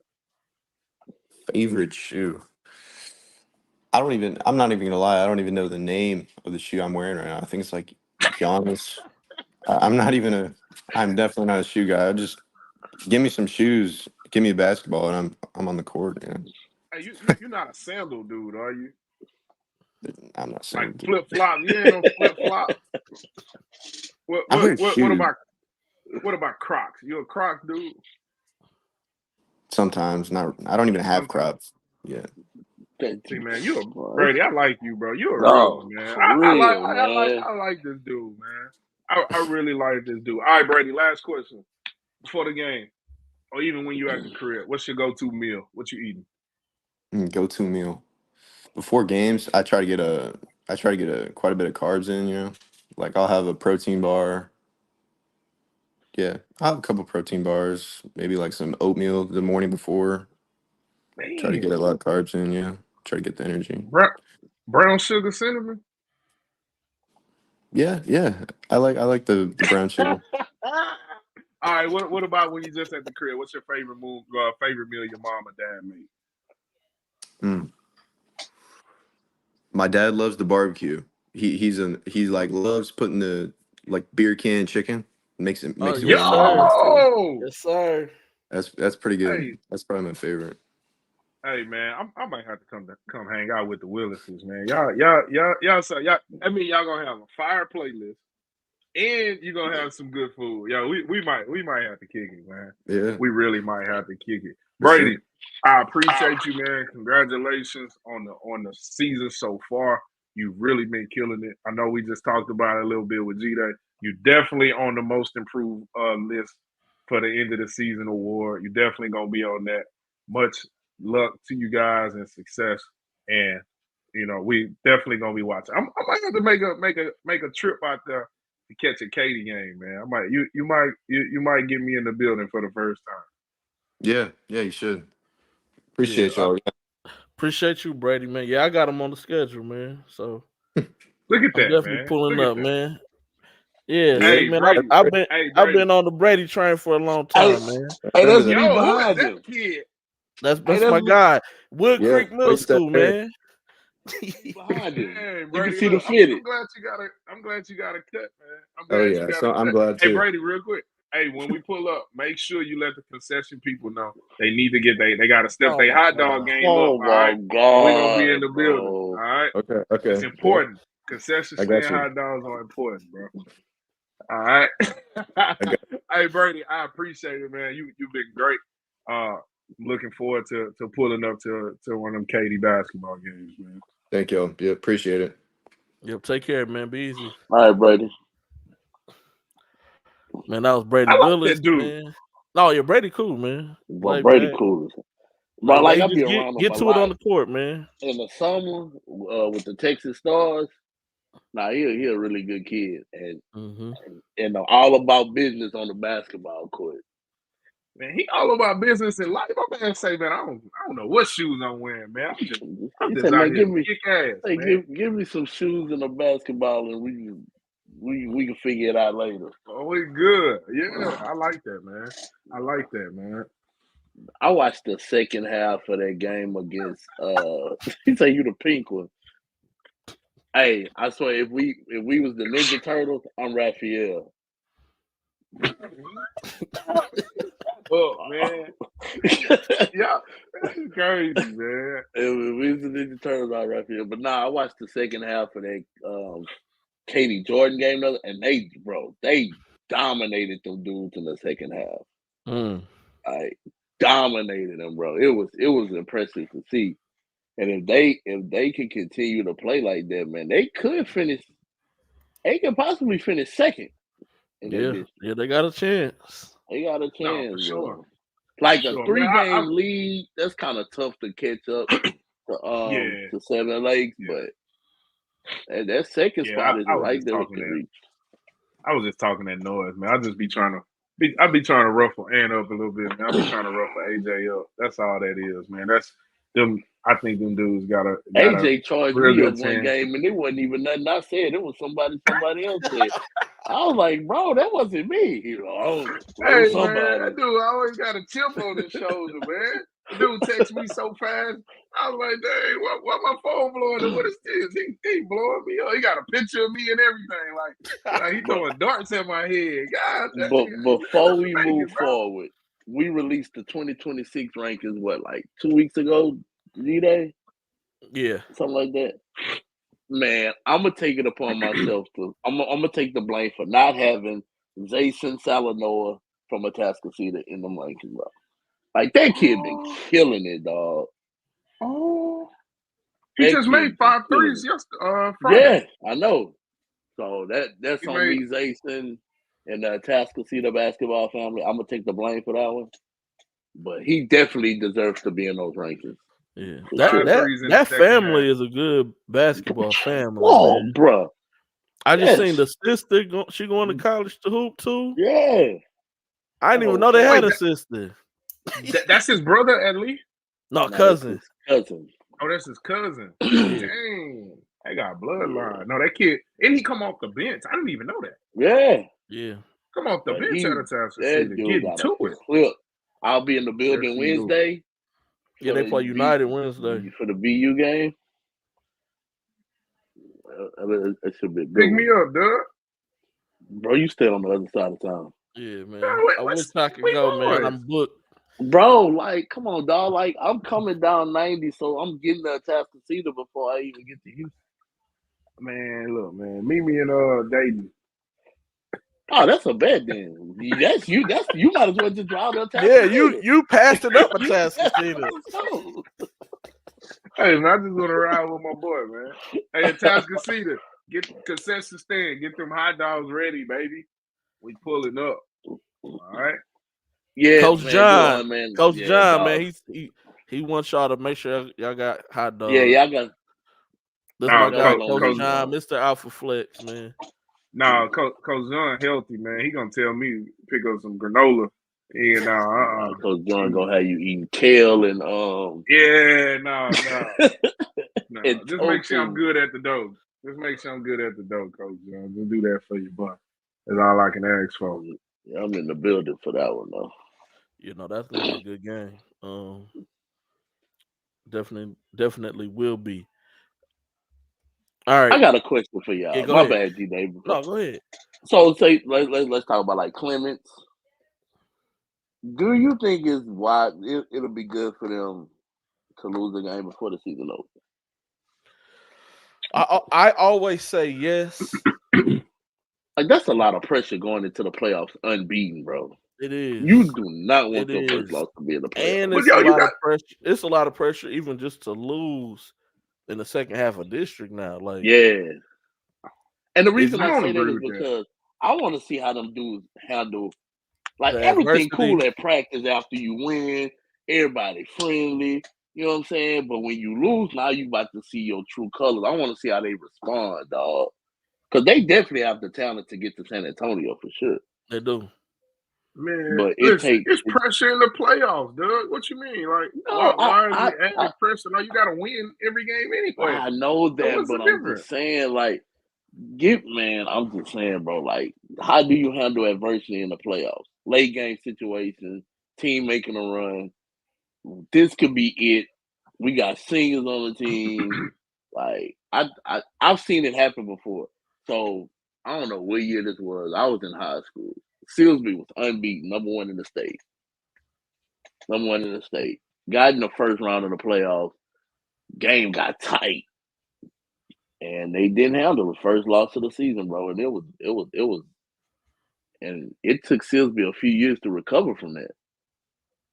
Favorite shoe? I'm not even gonna lie. I don't even know the name of the shoe I'm wearing right now. I think it's like Giannis. I'm definitely not a shoe guy. Just give me some shoes, give me a basketball, and I'm on the court. Hey, you're not a sandal dude, are you? I'm not saying like flip flop. You ain't no flip flop. What about Crocs? You a Croc dude? Sometimes not. I don't even have Crocs. Yeah. See, man, Brady. I like you, bro. You're a real one, man. I like this dude, man. I really like this dude. All right, Brady. Last question before the game, or even when you at the crib. What's your go-to meal? What you eating? Go-to meal before games. I try to get quite a bit of carbs in. Like I'll have a protein bar. Yeah, I'll have a couple protein bars. Maybe like some oatmeal the morning before. Man. Try to get a lot of carbs in. Yeah, try to get the energy. Brown sugar cinnamon. Yeah. I like the brown sugar. All right. What about when you just at the crib? What's your favorite meal your mom or dad made? My dad loves the barbecue. He loves putting the like beer can chicken. Makes it yes, sir. That's pretty good. Hey. That's probably my favorite. Hey man, I might have to come hang out with the Willises, man. Y'all. I mean, y'all gonna have a fire playlist, and you're gonna have some good food. Yeah, we might have to kick it, man. Yeah, we really might have to kick it. Brady, sure. I appreciate you, man. Congratulations on the season so far. You've really been killing it. I know we just talked about it a little bit with G-Day. You're definitely on the most improved list for the end of the season award. You're definitely gonna be on that. Much luck to you guys and success. And we definitely gonna be watching. I might have to make a trip out there to catch a Katy game, man. I might. You might get me in the building for the first time. Yeah, you should. Appreciate y'all. Appreciate you, Brady, man. Yeah, I got him on the schedule, man. So look at that, definitely man. Pulling up, man. Yeah, hey, man. Brady, I've been on the Brady train for a long time, man. Hey, that's me behind you. Kid? That's my guy. Wood Creek Middle School, man. Behind you. Hey, Brady, you can see the fitted. I'm glad you got a cut, man. I'm glad too. Hey, Brady, real quick. Hey, when we pull up, make sure you let the concession people know they need to get they got to step their hot dog game up. All right, God, we're gonna be in the building. All right. Okay. It's important. Yeah. Concession stand hot dogs are important, bro. All right. Hey, Brady, I appreciate it, man. You've been great. Looking forward to pulling up to one of them Katy basketball games, man. Thank you. Yeah, appreciate it. Yep, take care, man. Be easy. All right, Brady. Man, that was Brady Willis, man. No, yeah, Brady cool, man. Well, Brady cool. Bro, like I be around get to it on the court, man. In the summer, with the Texas Stars, he a really good kid, and all about business on the basketball court. Man, he all about business in life. My man say, man, I don't know what shoes I'm wearing, man. I'm just out here kick ass, man. Give me some shoes and a basketball, and we can figure it out later. Oh, we good. Yeah, I like that, man. I watched the second half of that game against he say you the pink one. Hey, I swear if we was the Ninja Turtles, I'm Raphael. Oh man, yeah, that's crazy, man. We was the Ninja Turtles all right here, but I watched the second half of that Katie Jordan game, and they dominated them dudes in the second half. Like dominated them, bro. It was impressive to see. And if they can continue to play like that, man, they could finish. They could possibly finish second. Yeah, they got a chance. They got a chance, no, for sure. bro. Like for a sure. 3-game lead, that's kind of tough to catch up to 7 Lakes, but that second spot is right there within reach. I was just talking that noise, man. I just be trying to ruffle Ant up a little bit, man. I be trying to ruffle AJ up. That's all that is, man. That's them. I think them dudes got AJ charged me up one chance. game, and it wasn't even nothing I said. It was somebody else said. I was like, bro, that wasn't me. He was like, hey, man, that dude always got a chip on his shoulder, man. The dude texts me so fast. I was like, dang, why my phone blowing up? What is this? He blowing me up. He got a picture of me and everything. Like he throwing darts at my head. God, but before we move forward, we released the 2026 rankings, like 2 weeks ago, G-Day? Yeah. Something like that. Man, I'm going to take it upon myself to – I'm going to take the blame for not having Jason Salanoa from Atascocita in the rankings, bro. Like, that kid been killing it, dog. Oh. He just made 5 threes yesterday. Yeah, I know. So that's on me, Jason, and the Atascocita basketball family. I'm going to take the blame for that one. But he definitely deserves to be in those rankings. Yeah, that family is a good basketball family. Oh, bro! I just seen the sister. She going to college to hoop too. Yeah, I didn't even know they had a sister. That's his brother, at least. No, cousin. Cousin. Oh, that's his cousin. Dang, they got bloodline. No, that kid, and he come off the bench. I didn't even know that. Yeah. Come off the bench at a time. Getting to it. Flip. I'll be in the building Wednesday. Yeah, they play United Wednesday for the BU game. That should be good. Pick me up, Doug. Bro, you stay on the other side of town. Yeah, man. I wish I could go, man. I'm booked. Bro, like, come on, dog. Like, I'm coming down 90, so I'm getting the Atascocita before I even get to Houston. Man, look, man. Meet me in Dayton. Oh, that's a bet then. That's you. You might as well just drive to Atascocita. Yeah, you passed it up Atascocita. Hey, man, I just want to ride with my boy, man. Hey, Atascocita, get the concession stand. Get them hot dogs ready, baby. We pulling up. All right? Yeah, Coach man, John. man. Coach John, man, he wants y'all to make sure y'all got hot dogs. Yeah, y'all got. This is my guy, Coach John, Mr. Alpha Flex, man. No, Coach John healthy, man. He gonna tell me pick up some granola. And Coach John gonna have you eating kale and Yeah, no. Just make sure I'm good at the dough. Just make sure I'm good at the dough, Coach John. Just do that for you, but that's all I can ask for. Yeah, I'm in the building for that one though. You know, that's gonna be a good game. Definitely will be. All right. I got a question for y'all. Yeah, My bad, G Dave. No, go ahead. So say let's talk about like Clements. Do you think it'll be good for them to lose the game before the season opens? I always say yes. Like that's a lot of pressure going into the playoffs unbeaten, bro. It is. You do not want your first loss to be in the playoffs. And it's a lot of pressure. It's a lot of pressure even just to lose in the second half of district now. Like and the reason I say that is because I want to see how them dudes handle like everything cool at practice after you win, everybody friendly, you know what I'm saying? But when you lose, now you about to see your true colors. I want to see how they respond, dog. Because they definitely have the talent to get to San Antonio for sure. They do. Man, but it's pressure in the playoffs, Doug. What you mean? Like, why are you adding pressure? No, you got to win every game anyway. I know that, but I'm just saying, like, I'm just saying, bro, like, how do you handle adversity in the playoffs? Late game situations, team making a run. This could be it. We got seniors on the team. Like, I've seen it happen before. So, I don't know what year this was. I was in high school. Silsby was unbeaten, number one in the state. Got in the first round of the playoffs. Game got tight. And they didn't handle the first loss of the season, bro. And it was and it took Silsby a few years to recover from that.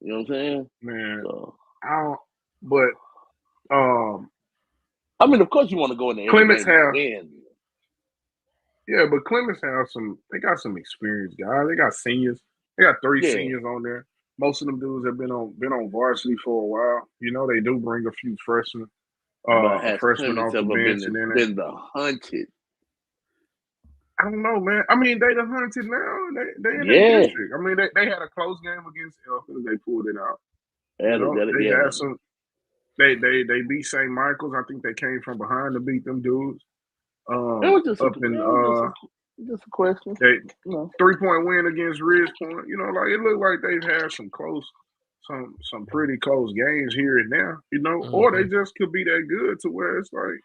You know what I'm saying? Man, So, I don't. But I mean, of course, you want to go in the Clemens game have. win. Yeah, but Clemens have some. They got some experienced guys. They got seniors. They got 3 seniors on there. Most of them dudes have been on varsity for a while. You know, they do bring a few freshmen. But has Freshmen Clemens off the ever bench, been the hunted? I don't know, man. I mean, they the hunted now. They in their district. I mean, they had a close game against Elkins. They pulled it out. They had some. They beat St. Michael's. I think they came from behind to beat them dudes. It was just a question. 3-point win against Ridgepoint. You know, like it looked like they've had some pretty close games here and there. You know, or they just could be that good to where it's like,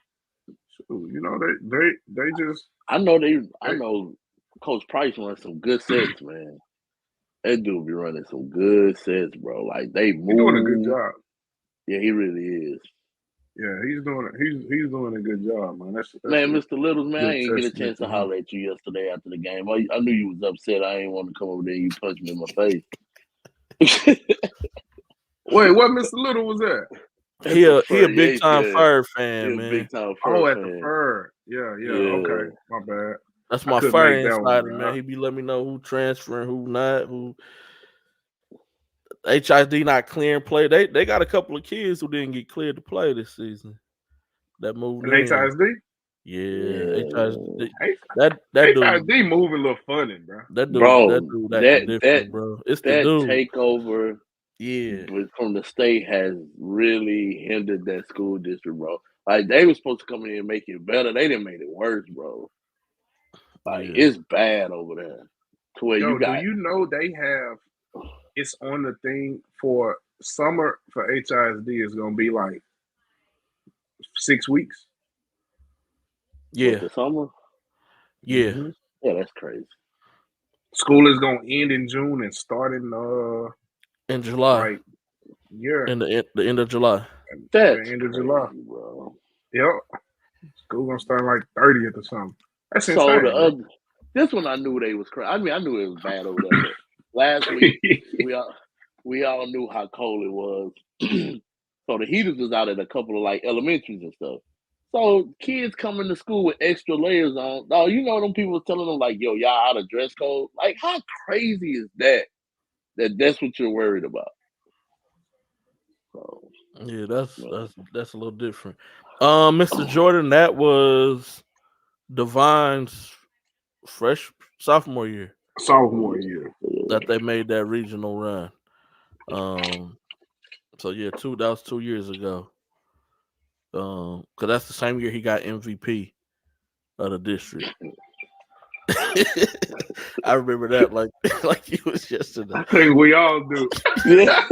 you know, they just. I know Coach Price runs some good sets, man. That dude be running some good sets, bro. Like they move. He's doing a good job. Yeah, he really is. Yeah, he's doing a good job, man. That's man, Mr. Littles, man, I didn't get a chance to holler at you yesterday after the game. I knew you was upset. I didn't want to come over there and you punch me in my face. Wait, what Mr. Little was that? He a big time Fur fan, man. Big time Fur at the Fur. Yeah. Okay, my bad. That's my Fur insider, man. He be letting me know who transferring, who not, who. HID not clearing play. They got a couple of kids who didn't get cleared to play this season. That moved in. HID? Yeah. HID. That HID dude moving a little funny, bro. That dude, different, bro. It's the dude. Takeover, from the state has really hindered that school district, bro. Like they were supposed to come in and make it better. They didn't make it worse, bro. Like it's bad over there. To where do you know they have? It's on the thing for summer for HISD is gonna be like 6 weeks. Yeah, the summer. Yeah, yeah, that's crazy. School is gonna end in June and start in July. Right. Yeah. In the end of July. That's the end of July, bro. Yep. School gonna start like 30th or something. That's so insane. This one I knew they was crazy. I mean, I knew it was bad over there. Last week, we all knew how cold it was. So the heaters was out at a couple of like elementaries and stuff. So kids coming to school with extra layers on. Oh, you know them people was telling them like, "Yo, y'all out of dress code." Like, how crazy is that? That's what you're worried about. So, yeah, that's a little different. Mr. Jordan, that was Divine's sophomore year. That they made that regional run. So yeah, that was 2 years ago. Cause that's the same year he got MVP of the district. I remember that like it was yesterday. I think we all do. Yeah.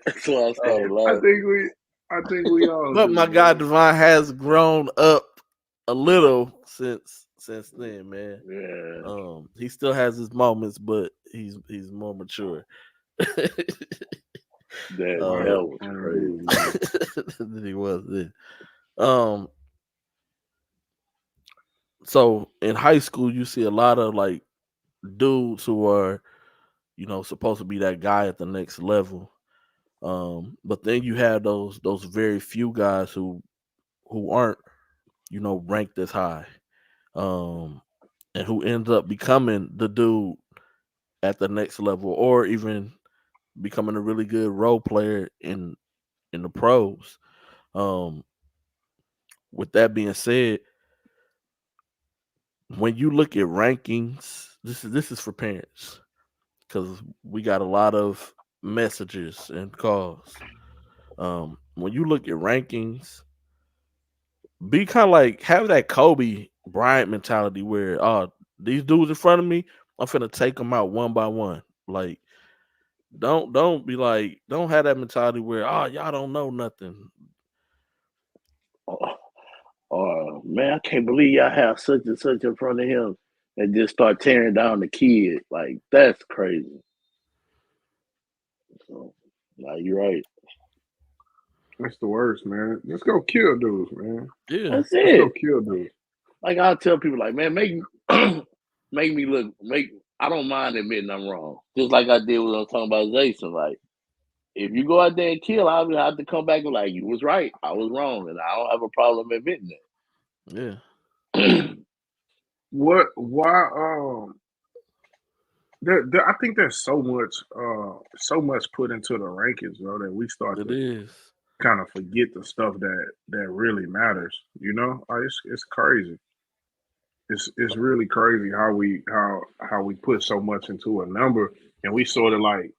That's why I started laughing. I think we all but do. My guy Divine has grown up a little since then, man. Yeah. He still has his moments, but he's more mature. That was crazy. Than he was then. So in high school, you see a lot of like dudes who are, supposed to be that guy at the next level. But then you have those very few guys who aren't, ranked as high. And who ends up becoming the dude at the next level, or even becoming a really good role player in the pros. With that being said, when you look at rankings, this is for parents because we got a lot of messages and calls. When you look at rankings, be kind of like have that Kobe Bryant mentality where these dudes in front of me, I'm finna take them out one by one. Like, don't be like, don't have that mentality where y'all don't know nothing. Man, I can't believe y'all have such and such in front of him. and just start tearing down the kid. Like, that's crazy. So, nah, you're right. That's the worst, man. Let's go kill dudes, man. Yeah. That's Let's go it. kill dudes. Like, I tell people, like, man, make me look. I don't mind admitting I'm wrong. Just like I did when I was talking about Jason. Like, if you go out there and kill, I'll have to come back and like, you was right, I was wrong, and I don't have a problem admitting Yeah. that. Why I think there's so much put into the rankings, bro, that we start It to is. kind of forget the stuff that really matters. You know, it's crazy. It's really crazy how we put so much into a number, and we sort of like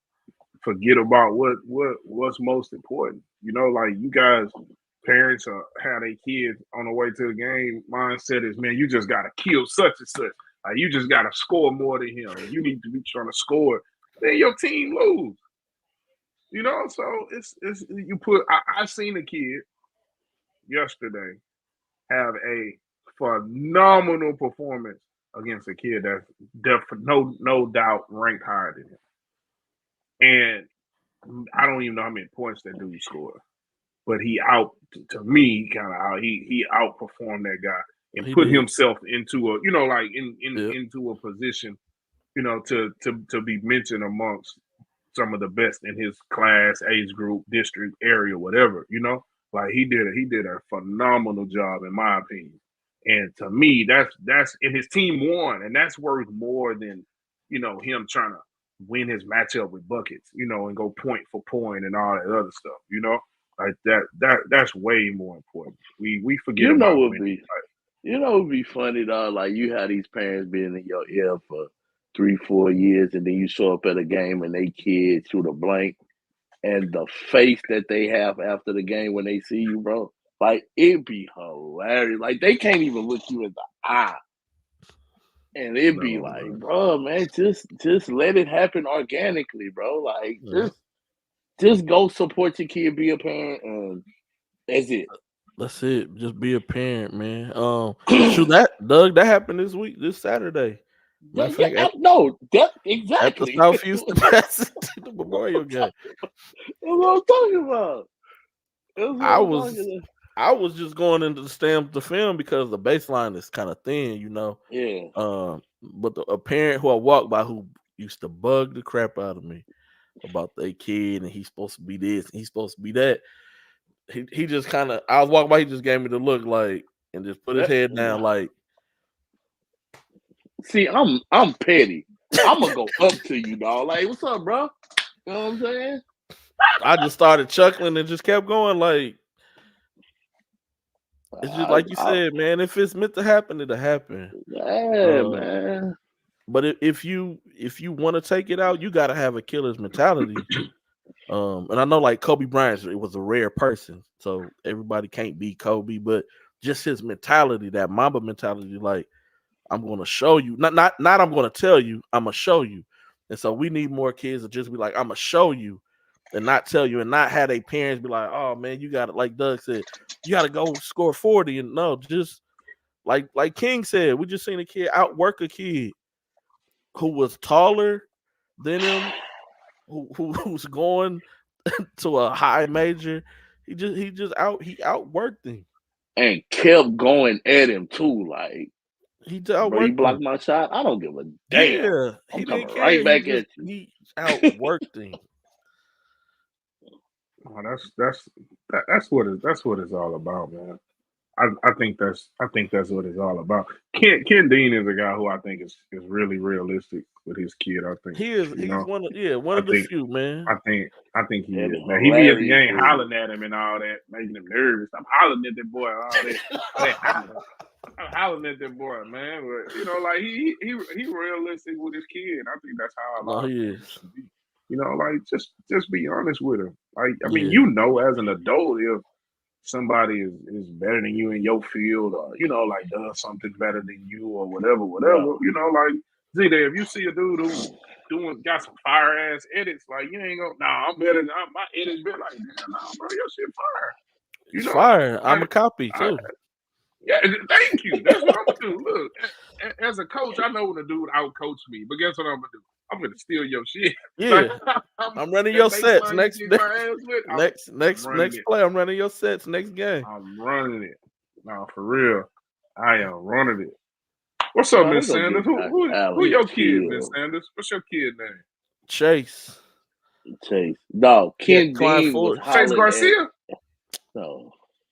forget about what's most important. You know, like you guys, parents have their kids on the way to the game. Mindset is, man, you just gotta kill such and such. Like you just gotta score more than him, and you need to be trying to score. Then your team lose. You know, so it's you put. I seen a kid yesterday have a phenomenal performance against a kid that's no doubt ranked higher than him, and I don't even know how many points that dude scored, but he to me kind of how he outperformed that guy and put himself into a like into a position to be mentioned amongst some of the best in his class, age group, district, area, whatever. Like he did a phenomenal job in my opinion. And to me, that's and his team won, and that's worth more than him trying to win his matchup with buckets, and go point for point and all that other stuff, like that's way more important. We forget about winning. It would be funny though, like you had these parents being in your ear for 3-4 years, and then you show up at a game and they kids shoot a blank, and the face that they have after the game when they see you, bro, like it'd be hilarious. Like they can't even look you in the eye. And it'd be like, bro, man, just let it happen organically, bro. Like just go support your kid, be a parent, and that's it. That's it. Just be a parent, man. Shoot, that happened this Saturday. Exactly. At the South Houston Memorial game. That's what I'm talking about. I was just going into the stand the film because the baseline is kind of thin, Yeah. But a parent who I walked by who used to bug the crap out of me about their kid and he's supposed to be this and he's supposed to be that. He just kind of, I was walking by, he just gave me the look like, and just put his head down like. See, I'm petty. I'm gonna go up to you, dog. Like, what's up, bro? You know what I'm saying? I just started chuckling and just kept going. Like, it's just like you said, man. If it's meant to happen, it'll happen. Yeah, man. But if you want to take it out, you got to have a killer's mentality. And I know like Kobe Bryant, it was a rare person, so everybody can't be Kobe, but just his mentality, that Mamba mentality, like I'm going to show you, not I'm going to tell you, I'm going to show you. And so we need more kids to just be like, I'm going to show you and not tell you, and not have their parents be like, oh man, you got to, like Doug said, you got to go score 40. And no, just like King said, we just seen a kid outwork a kid who was taller than him, who's going to a high major. He outworked him and kept going at him too. Like he blocked my shot. I don't give a damn. Yeah, I'm coming right back at you. He outworked him. Oh, that's what it's all about, man. I think that's what it's all about. Ken Dean is a guy who I think is really realistic with his kid. I think he is. He's one of the few, man. I think he is. Man, he be at the game hollering at him and all that, making him nervous. I'm hollering at that boy. All that. I'm hollering at that boy, man. But like he realistic with his kid. I think that's how he is. Like just be honest with him. Like I mean, as an adult, if somebody is better than you in your field, or like does something better than you, or whatever. Like Z-Day, if you see a dude who got some fire ass edits, like you ain't gonna, I'm better than my edits better. Like, nah, bro, your shit fire. It's fire. I'm a copy too. Yeah, thank you. That's what I'm gonna do. Look, as a coach, I know when a dude outcoach me, but guess what I'm gonna do? I'm gonna steal your shit. Yeah, I'm running your sets next play. I'm running your sets next game. I'm running it. No, for real. I am running it. What's up, Miss Sanders? Who your kid, Miss Sanders? What's your kid name? Chase. No, Ken Dean was Chase Garcia?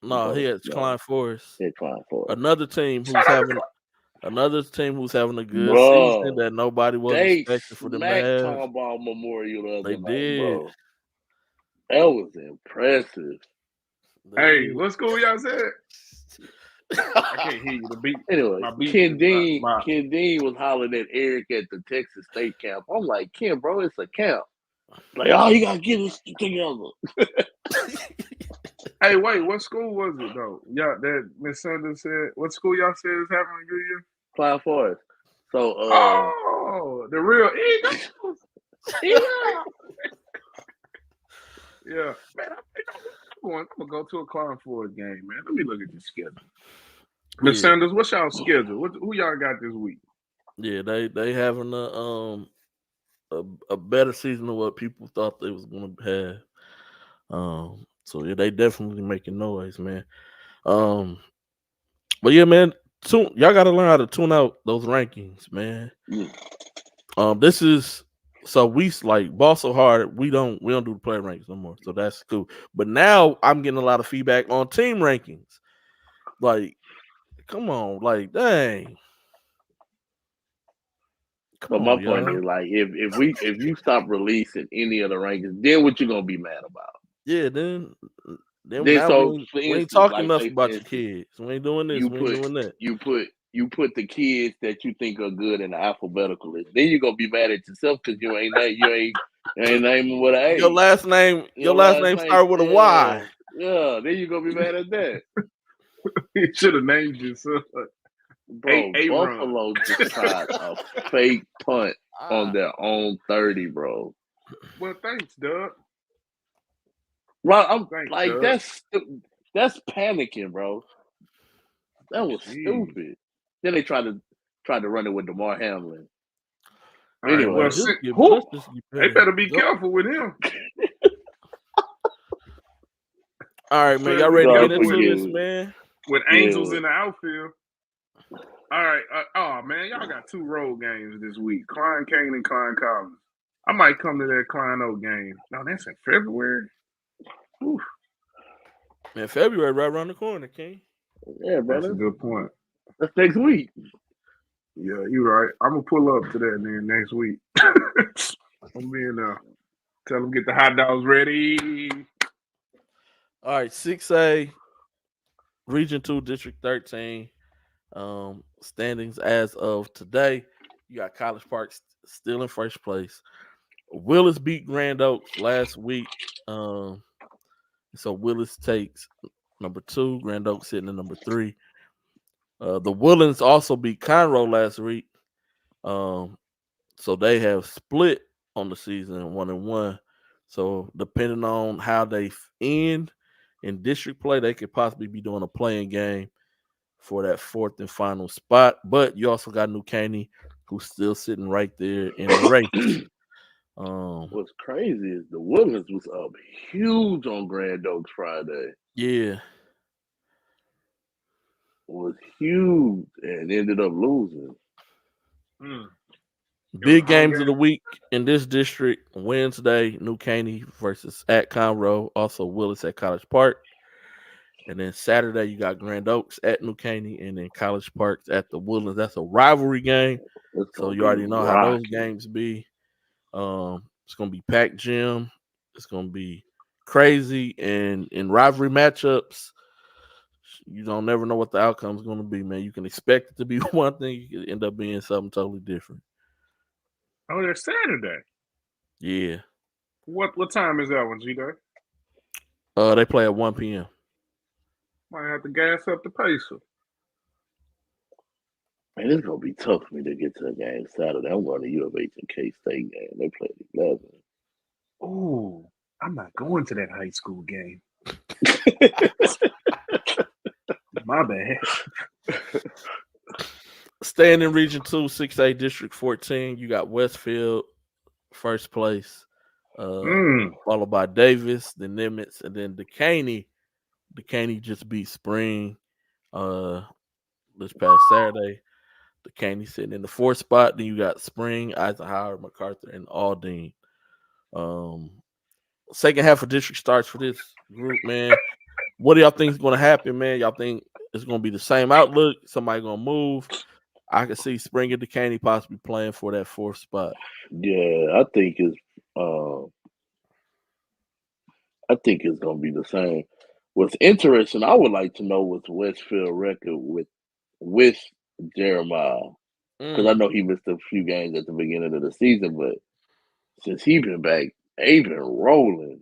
No, he had Klein Forest. Yeah, Klein Forest. Another team who's having a good season that nobody was expecting for them to have. Tomball Memorial the other They night, did. Bro. That was impressive. Hey, what school y'all said? I can't hear you. The beat. Anyway, Ken Dean was hollering at Eric at the Texas State camp. I'm like, Ken, bro, it's a camp. Like, oh, you gotta get this together. Hey, wait, what school was it though? Yeah, that Miss Sanders said. What school y'all said is having a good year? Klein Forest. So, the real Eagles. Yeah, man. I'm gonna go to a Klein Forest game, man. Let me look at the schedule. Miss Sanders, what's y'all schedule? Who y'all got this week? Yeah, they having a better season than what people thought they was gonna have. So yeah, they definitely making noise, man. But yeah, man, y'all gotta learn how to tune out those rankings, man. This is so we like ball so hard we don't do the player rankings no more. So that's cool. But now I'm getting a lot of feedback on team rankings. Like, come on, like dang. But my point is, like, if you stop releasing any of the rankings, then what you gonna be mad about? Yeah, then we ain't talking enough about your kids. We ain't doing this. We ain't doing that. You put the kids that you think are good in the alphabetical list. Then you're gonna be mad at yourself because you ain't naming with an A. Your last name start with a Y. Yeah, then you're gonna be mad at that. You should have named yourself. Bro, Buffalo just tried a fake punt on their own 30, bro. Well, thanks, Doug. Right, I'm like, Doug. That's panicking, bro. That was stupid. Then they tried to run it with DeMar Hamlin. Anyway, they better be careful with him. All right, man. Y'all ready to get into this, man? With Angels in the outfield. All right. Oh, man, y'all got 2 road games this week. Klein Kane and Klein Collins. I might come to that Klein Oak game. No, that's in February. Oof. Man, February right around the corner, King. Yeah, brother. That's a good point. That's next week. Yeah, you're right. I'm going to pull up to that then next week. I'm being tell them get the hot dogs ready. All right, 6A, Region 2, District 13. Standings as of today. You got College Park still in first place. Willis beat Grand Oaks last week. So Willis takes number 2. Grand Oaks sitting at number 3. The Woodlands also beat Conroe last week. So they have split on the season 1-1. So depending on how they end in district play, they could possibly be doing a playing game for that 4th and final spot. But you also got New Caney, who's still sitting right there in the race. What's crazy is the Woodlands was up huge on Grand Oaks Friday. Yeah. Was huge and ended up losing. Big games of the week in this district. Wednesday, New Caney versus at Conroe. Also Willis at College Park. And then Saturday, you got Grand Oaks at New Caney, and then College Park at the Woodlands. That's a rivalry game. So you already know how those games be. It's going to be packed gym. It's going to be crazy. And in rivalry matchups, you don't never know what the outcome is going to be, man. You can expect it to be one thing. You can end up being something totally different. Oh, they're Saturday. Yeah. What time is that one, G-Day? They play at 1 p.m. Might have to gas up the pacer. Man, it's gonna be tough for me to get to a game Saturday. I'm going to U of H and K-State game. They play at 11. Oh, I'm not going to that high school game. My bad. Staying in Region 2, 6A District 14, you got Westfield first place, followed by Davis, then Nimitz, and then Decaney. Decaney just beat Spring this past Saturday. Decaney sitting in the 4th spot. Then you got Spring, Eisenhower, MacArthur, and Aldine. Second half of district starts for this group, man. What do y'all think is going to happen, man? Y'all think it's going to be the same outlook? Somebody going to move? I can see Spring and Decaney possibly playing for that 4th spot. Yeah, I think it's gonna be the same. What's interesting, I would like to know what's Westfield record with Jeremiah, because I know he missed a few games at the beginning of the season, but since he been back, they been rolling.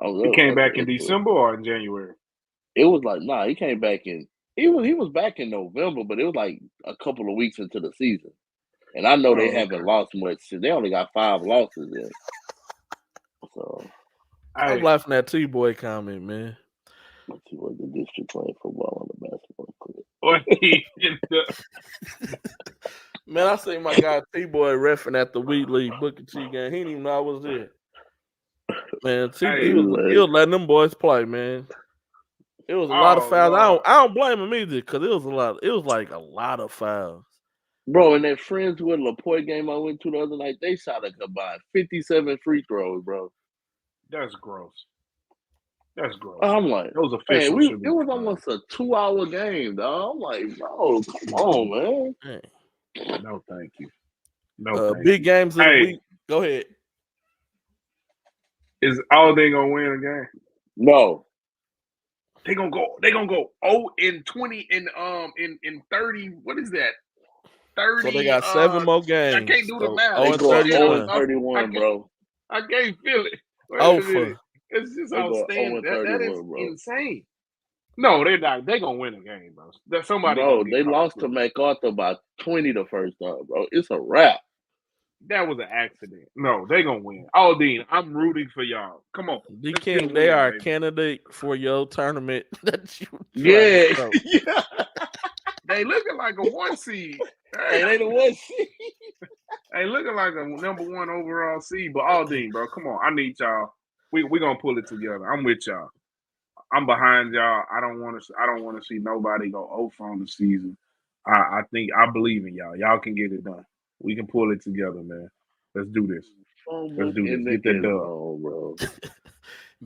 He came back in December or in January? It was like he came back in. He was back in November, but it was like a couple of weeks into the season. And I know they haven't lost much since. They only got 5 losses in. So I'm laughing at T-Boy comment, man. Let's see what the district playing football on the basketball court. Man, I seen my guy T-Boy reffing at the Wheat League Booker T game. He didn't even know I was there. Man, he was letting them boys play, man. It was a lot of fouls. I don't blame him either, because it was a lot. It was like a lot of fouls. Bro, and that Friends with LaPointe game I went to the other night, they shot a combined 57 free throws, bro. That's gross. That's gross. I'm like, those officials. Man, it was almost a 2-hour game, dog. I'm like, bro, come on, man. No, thank you. No, thank big you. games of the week. Go ahead. Is Aldine gonna win a game? No. They gonna go 0-20 in 30. What is that? 30. So they got 7 more games. I can't do the math. 0-31, bro. I can't feel it. It's just outstanding. That is insane. No, they're not. They're gonna win a game, bro. There's somebody. Bro, they lost to MacArthur by 20 the first time, bro. It's a wrap. That was an accident. No, they're gonna win. Aldine, I'm rooting for y'all. Come on. D King, they are a candidate for your tournament that you yeah. They looking like a 1 seed. Hey, they the 1 seed. They looking like a number 1 overall seed. But Aldine, bro, come on. I need y'all. We gonna pull it together. I'm with y'all. I'm behind y'all. I don't want to see nobody go 0 on the season. I believe in y'all. Y'all can get it done. We can pull it together, man. Let's do this. Let's do this. Get that done, bro.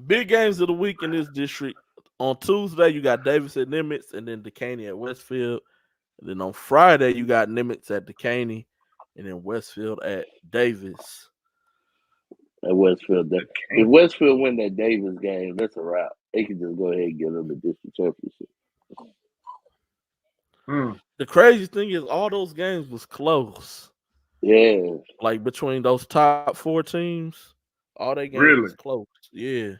Big games of the week in this district. On Tuesday, you got Davis at Nimitz, and then Decaney at Westfield. And then on Friday, you got Nimitz at Decaney, and then Westfield at Davis. At Westfield, if Westfield win that Davis game, that's a wrap. They can just go ahead and get them the district championship. The crazy thing is, all those games was close. Yeah, like between those top 4 teams, all they games was close. Yeah.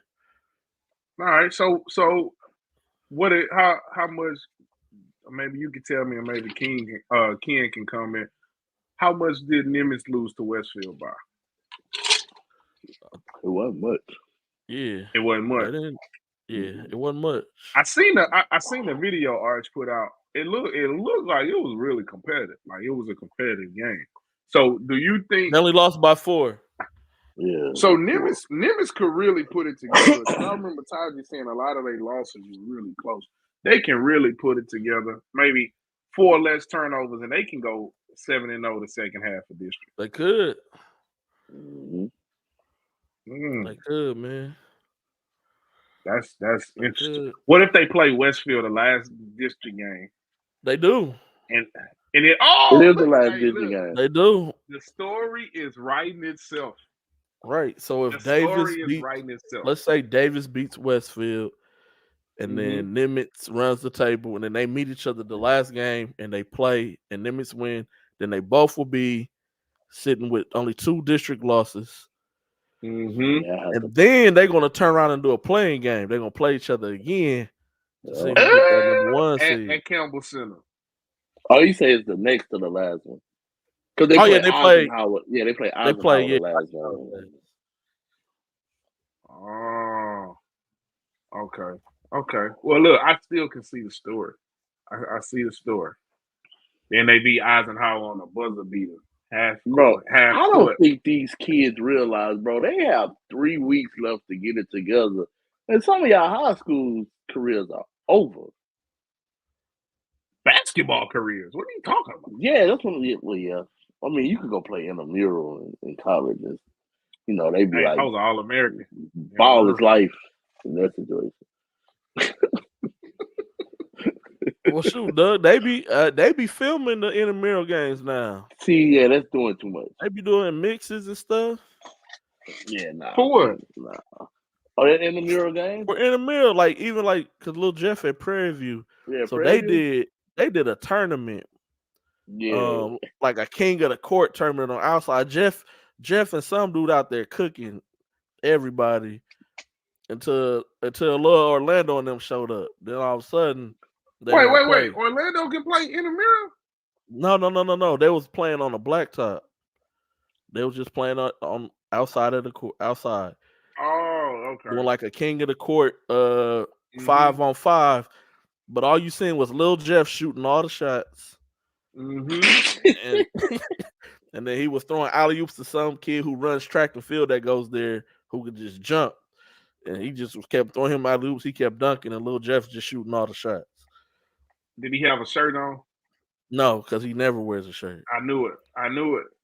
All right. So what? How much? Maybe you can tell me, or maybe Ken can comment. How much did Nimitz lose to Westfield by? It wasn't much. Yeah, it wasn't much. It wasn't much. I seen the video Arch put out. It looked like it was really competitive. Like it was a competitive game. So do you think they only lost by 4? Yeah. So Nimitz could really put it together. I remember Taji saying a lot of their losses were really close. They can really put it together. Maybe 4 less turnovers, and they can go 7-0 the second half of district. They could. Mm-hmm. They could, man. That's interesting. What if they play Westfield the last district game? They do. And it is the last district game. They do. The story is writing itself. Right. So if Davis beats, let's say Davis beats Westfield, and then Nimitz runs the table, and then they meet each other the last game, and they play, and Nimitz win, then they both will be sitting with only 2 district losses. And then they're going to turn around and do a playing game. They're going to play each other again to see who gets that number 1 seed. At Campbell Center. Oh, you say it's the next to the last one. Because they play Eisenhower. Yeah, they play Eisenhower the last one. Oh, okay. Well, look, I still can see the story. I see the story. Then they beat Eisenhower on a buzzer beater. Half Bro, half I don't court. think these kids realize, bro, they have 3 weeks left to get it together. And some of y'all high school careers are over. Basketball careers. What are you talking about? Yeah, that's what yeah. I mean, you could go play intramural in college. You know, they be like, I was an All-American. Ball is life in that situation. Well, shoot, Doug, they be filming the intramural games now. See, yeah, that's doing too much. They be doing mixes and stuff. Yeah, nah. For what? Nah. Oh, that intramural game? For intramural, like even like because Lil Jeff at Prairie View, Yeah, so Prairie View? they did a tournament. Yeah. Like a king of the court tournament on outside. Jeff and some dude out there cooking everybody until little Orlando and them showed up. Then all of a sudden, Wait. Orlando can play intramural? No. They was playing on the blacktop. They was just playing on outside of the court, outside. Oh, okay. Doing like a king of the court, 5-on-5. But all you seen was Lil Jeff shooting all the shots. Mm-hmm. And then he was throwing alley-oops to some kid who runs track and field that goes there who could just jump. And he just kept throwing him alley-oops. He kept dunking, and Lil Jeff just shooting all the shots. Did he have a shirt on? No, because he never wears a shirt. I knew it.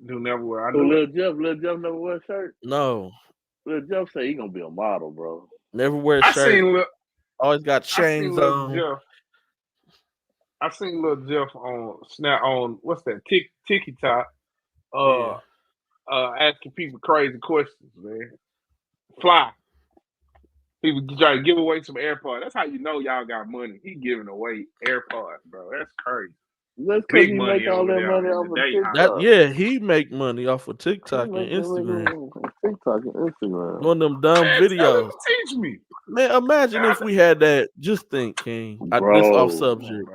He'll never wear. Lil Jeff never wear a shirt? No. Lil Jeff say he gonna be a model, bro. Never wear a shirt. Always got chains on. I seen Lil Jeff on Snap on what's that TikTok? Asking people crazy questions, man. Fly. People try to give away some AirPods. That's how you know y'all got money. He giving away AirPods, bro. That's crazy. That's because he make all that money off of TikTok. He make money off of TikTok and Instagram. TikTok and Instagram. One of them dumb videos. Teach me. Man, imagine if we had that. Just think, King. This off subject.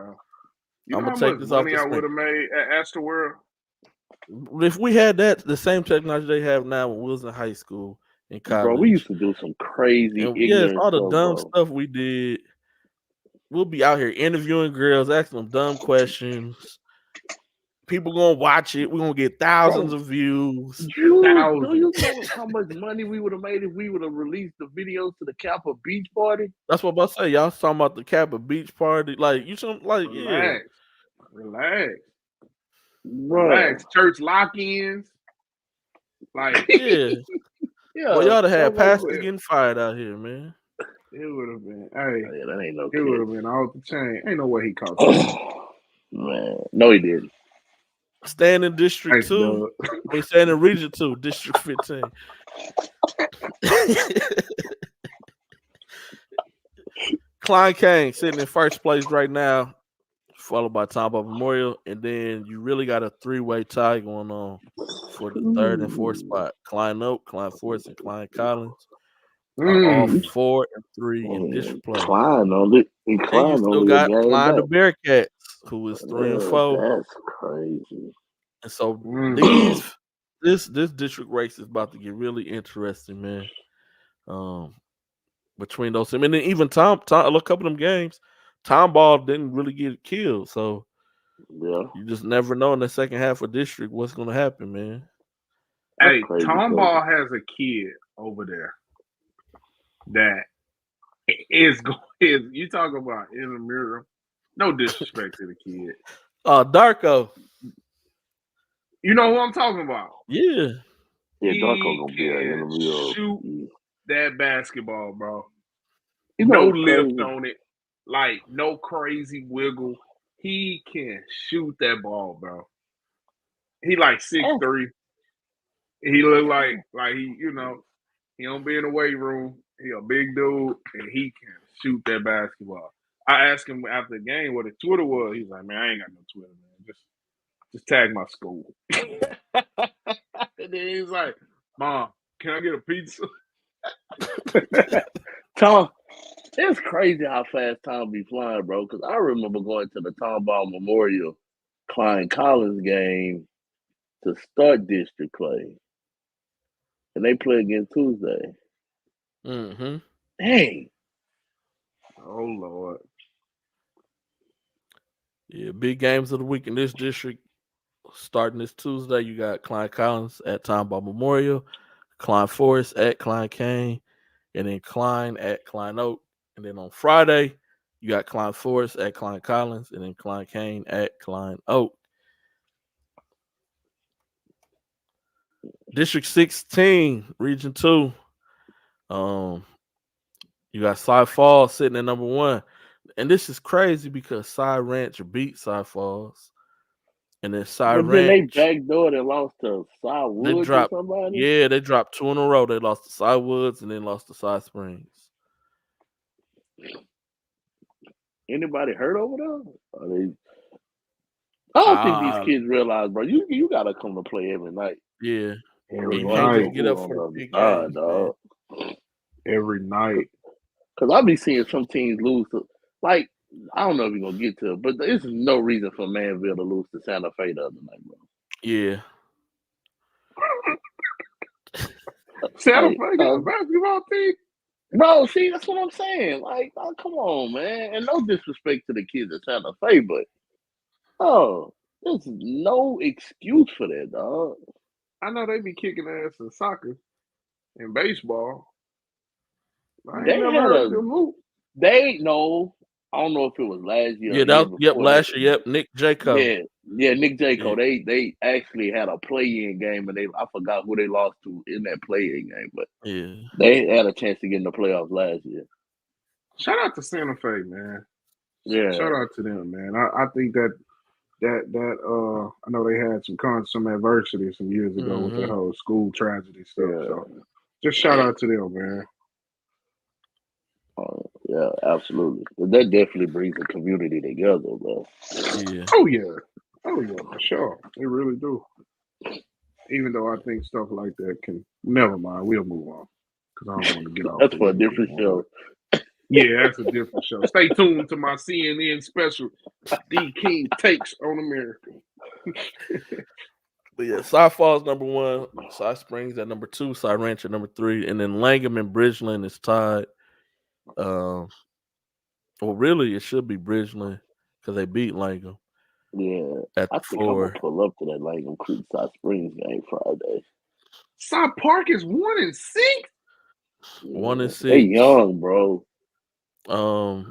I'm gonna take this off the I would have made at Astroworld. If we had that, the same technology they have now when we was in high school and college. Bro, we used to do some crazy all the dumb stuff we did. We'll be out here interviewing girls, asking them dumb questions. People gonna watch it. We're gonna get thousands of views. Do you know how much money we would have made if we would have released the videos to the Kappa Beach Party? That's what I'm about to say. Y'all talking about the Kappa Beach Party. Like, you should, like, Relax. Church lock-ins. Like, yeah. Well, y'all to have pastors getting fired out here, man. It would have been. Hey, that ain't no. It would have been off the chain. Ain't no way he caught that. Man, no, he didn't. Staying in District 2. He's staying in Region 2, District 15. Klein Kane sitting in first place right now, followed by Tombaugh Memorial, and then you really got a 3-way tie going on for the 3rd and 4th spot. Klein Oak, Klein Forest, and Klein Collins. All 4 and 3 in district play. Klein on it. And you still got Klein the Bearcats, who is 3 and 4. That's crazy. And so this district race is about to get really interesting, man. Between those teams, and then even Tom, a couple of them games, Tomball didn't really get killed. So you just never know in the second half of district what's going to happen, man. Hey, Tomball has a kid over there that is you talk about intramural. No disrespect to the kid. Darko. You know who I'm talking about? Yeah. Yeah, Darko gonna be an intramural. Shoot that basketball, bro. You no know lift on it. Like no crazy wiggle. He can shoot that ball, bro. He like 6'3". He look like he, he don't be in the weight room. He a big dude, and he can shoot that basketball. I asked him after the game what his Twitter was. He's like, man, I ain't got no Twitter, man. Just tag my school. And then he's like, Mom, can I get a pizza? Tom, it's crazy how fast time be flying, bro. Because I remember going to the Tomball Memorial Klein Collins game to start district play. And they play again Tuesday. Mm-hmm. Dang. Oh, Lord. Yeah, big games of the week in this district. Starting this Tuesday, you got Klein Collins at Tomball Memorial, Klein Forest at Klein Kane, and then Klein at Klein Oak. And then on Friday, you got Klein Forest at Klein Collins, and then Klein Kane at Klein Oak. District 16, Region 2. You got Cy Falls sitting at number 1. And this is crazy because Cy Ranch beat Cy Falls. And then Cy But then they Ranch, backdoored and lost to Cy they Woods or dropped, somebody. yeah, they dropped 2 in a row. They lost to Cy Woods and then lost to Cy Springs. Anybody hurt over there? I don't think these kids realize, bro. You gotta come to play every night. Yeah. Every You can't night. just get up for the big games, dog. Every night. Because I be seeing some teams lose to, like, I don't know if you're gonna get to it, but there's no reason for Manville to lose to Santa Fe the other night, bro. Yeah. Santa Fe got a basketball team? Bro, see, that's what I'm saying. Like, oh, come on, man. And no disrespect to the kids at Santa Fe, but there's no excuse for that, dog. I know they be kicking ass in soccer and baseball. I They ain't never heard them move. I don't know if it was last year. Yeah, last year. Yep, Nick Jaco. Yeah, Nick Jaco. Yeah. They actually had a play-in game, and I forgot who they lost to in that play-in game, but yeah, they had a chance to get in the playoffs last year. Shout out to Santa Fe, man. Yeah, shout out to them, man. I think that I know they had some adversity some years ago with that whole school tragedy stuff. Yeah. So just shout out to them, man. Yeah, absolutely. That definitely brings the community together, bro. Yeah. Oh yeah, for sure. They really do. Even though I think stuff like that can never mind. We'll move on because I don't want to get off. That's for a different show. Yeah, that's a different show. Stay tuned to my CNN special, D King Takes on America. But yeah, Cy Falls number 1, Cy Springs at number 2, Cy Ranch at number 3, and then Langham and Bridgeland is tied. Well, really, it should be Bridgeland because they beat Langham. Yeah, at I think 4. I'm gonna pull up to that Langham Creek South Springs game Friday. South Park is 1-6. 1-6. They young, bro. A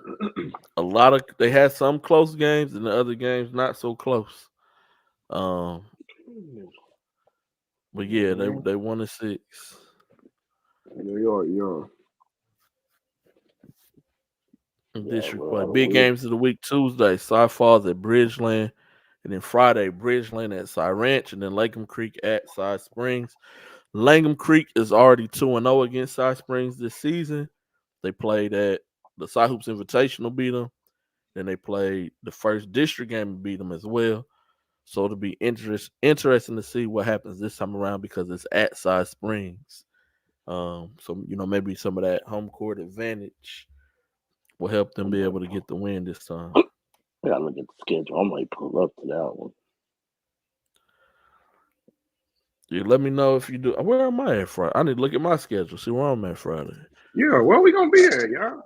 lot of they had some close games and the other games not so close. But yeah, they 1-6. They are young. District play. Big games of the week Tuesday, Cy Falls at Bridgeland, and then Friday, Bridgeland at Cy Ranch, and then Langham Creek at Cy Springs. Langham Creek is already 2-0 against Cy Springs this season. They played at the Cy Hoops Invitational, beat them. Then they played the first district game and beat them as well. So it'll be interesting to see what happens this time around because it's at Cy Springs. So maybe some of that home court advantage will help them be able to get the win this time. I gotta look at the schedule. I might pull up to that one. Yeah, let me know if you do. Where am I at Friday? I need to look at my schedule, see where I'm at Friday. Yeah, where we gonna be at, y'all?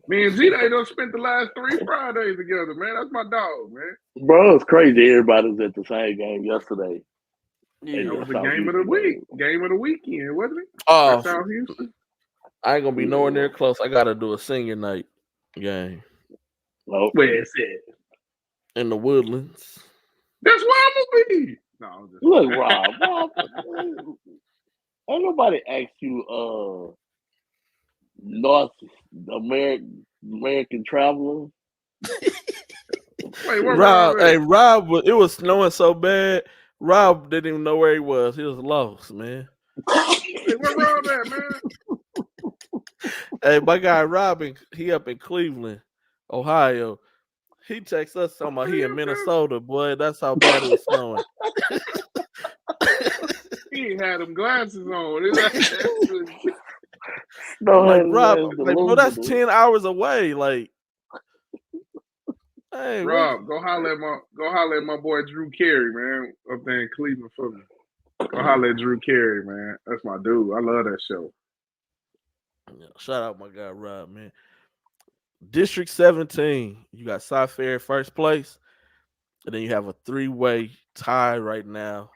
Me and G-Day done spent the last 3 Fridays together, man. That's my dog, man. Bro, it's crazy. Everybody was at the same game yesterday. Yeah, it was the game of the week. Game of the weekend, wasn't it? Oh, South Houston. I ain't gonna be nowhere near close. I gotta do a senior night game. Oh, where it's at? In the Woodlands. That's where I'm gonna be. No, I'm just look, Rob. Ain't nobody asked you North American traveler. Wait, where Rob, it was snowing so bad. Rob didn't even know where he was. He was lost, man. Hey, where Rob at, man? Hey, my guy Robin, he up in Cleveland, Ohio. He texts us talking about he in Minnesota, boy. That's how bad it was snowing. He ain't had them glasses on. No, like Rob, bro, that's 10 hours away. Like, hey, Rob, go holler at my boy Drew Carey, man, up there in Cleveland for me. Go holler at Drew Carey, man. That's my dude. I love that show. Yeah, shout out my guy Rob, man. District 17, you got Cy-Fair first place, and then you have a 3-way tie right now.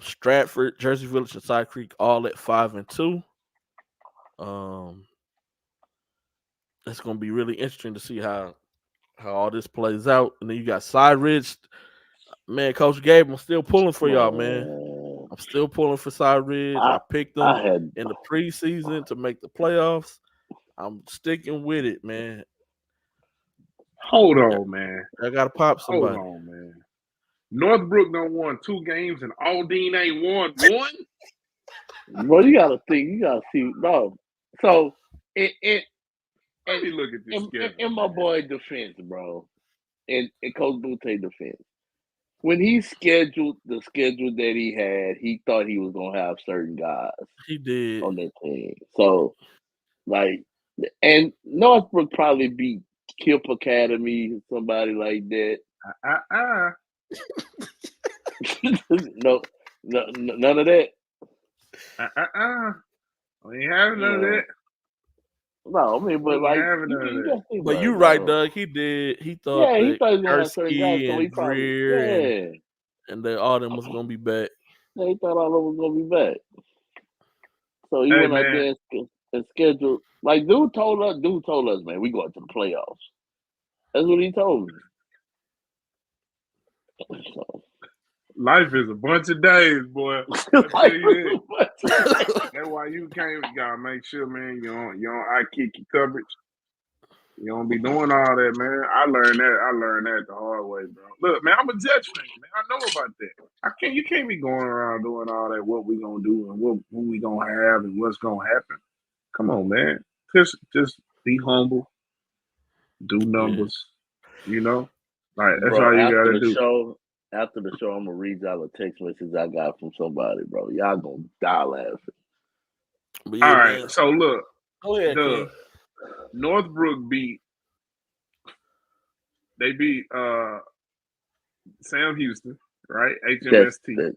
Stratford, Jersey Village, and Side Creek all at 5-2. It's gonna be really interesting to see how all this plays out. And then you got Side Ridge. Man, Coach Gabe, I'm still pulling for y'all, man. I'm still pulling for Side Ridge. I picked them in the preseason to make the playoffs. I'm sticking with it, man. Hold on, man. I gotta pop somebody. Hold on, man. Northbrook done won 2 games and Aldine ain't won 1. Bro, you gotta think. You gotta see, bro. So Let me look at this schedule. In my boy defense, bro, in Coach Butte defense, when he scheduled the schedule that he had, he thought he was gonna have certain guys. He did on that team. So, like, and Northbrook probably beat Kip Academy, somebody like that. No, none of that. We ain't having none of that. No, I mean, but like, but you right, Doug. He did. He thought he thought he was gonna have certain guys, so he and probably, Greer and they all them was gonna be back. Yeah, he thought all of them was gonna be back. So he went out there and scheduled. Like, dude told us, man, we going to the playoffs. That's what he told me. So. Life is a bunch of days, boy. That's why you gotta make sure, man, you don't eye-kick your coverage. You don't be doing all that, man. I learned that the hard way, bro. Look, man, I'm a Jets fan, man. I know about that. You can't be going around doing all that, what we gonna do and what we gonna have and what's gonna happen. Come on, man. Just be humble. Do numbers. You know? Like, that's all you gotta do. After the show, I'm gonna read y'all a text message I got from somebody, bro. Y'all gonna die laughing. All right, man. So look, ahead, Northbrook beat Sam Houston, right? HMST.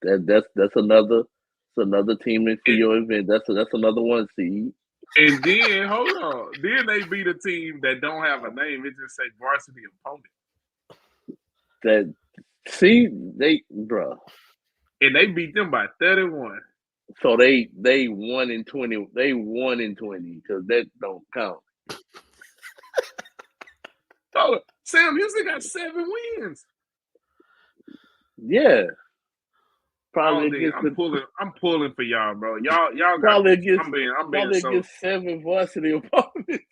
That's another team for your event. That's another 1 seed. And then hold on, then they beat a team that don't have a name. It just say varsity opponent. Bro. And they beat them by 31. So they 1-20. They 1-20 because that don't count. Oh, Sam Houston got 7 wins. Yeah. Probably I'm pulling for y'all, bro. Y'all probably got. I'm being 7 varsity opponents.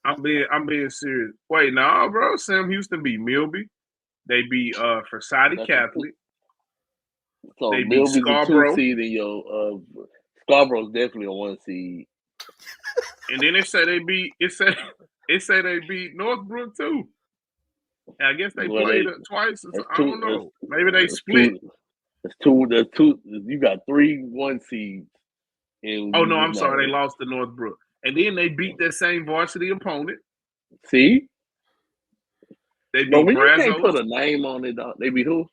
I'm being serious. Wait, nah, bro. Sam Houston beat Milby. They beat Forsythie Catholic. So they beat Scarborough. A 2 seed in your Scarborough's definitely a 1 seed. And then it say they beat Northbrook too. And I guess they played twice. I don't know. Maybe they split. There's two. You got 3 1 seeds. Oh no, I'm sorry. They lost to Northbrook, and then they beat that same varsity opponent. See, they beat Brazos. You can't put a name on it. They beat who?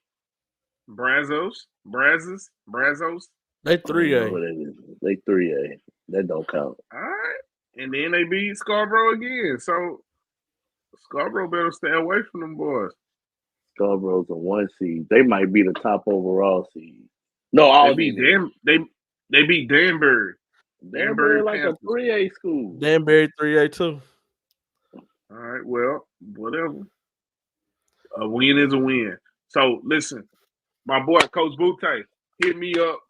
Brazos. They 3A. They 3A. That don't count. All right, and then they beat Scarborough again. So Scarborough better stay away from them boys. Scarborough's a 1 seed. They might be the top overall seed. No, they beat Danbury. Danbury like a 3A school. Danbury 3A too. All right, well, whatever. A win is a win. So listen, my boy Coach Butte, hit me up.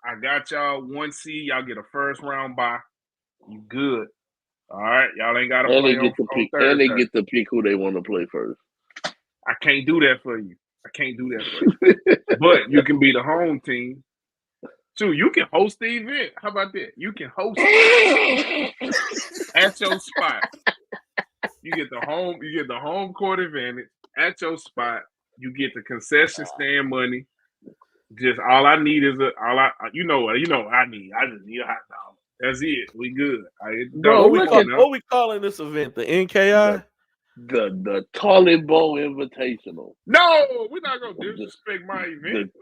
I got y'all 1 seed. Y'all get a first round bye. You good? All right, y'all ain't got to play on Thursday. And they get to pick who they want to play first. I can't do that for you. But you can be the home team. So you can host the event. How about that? You can host at your spot. You get the home court advantage at your spot. You get the concession stand money. Just all I need is you know what I need. I just need a hot dog. That's it. We good. Bro, what we calling this event? The NKI? The Toilet Bowl Invitational. No, we're not gonna disrespect my event.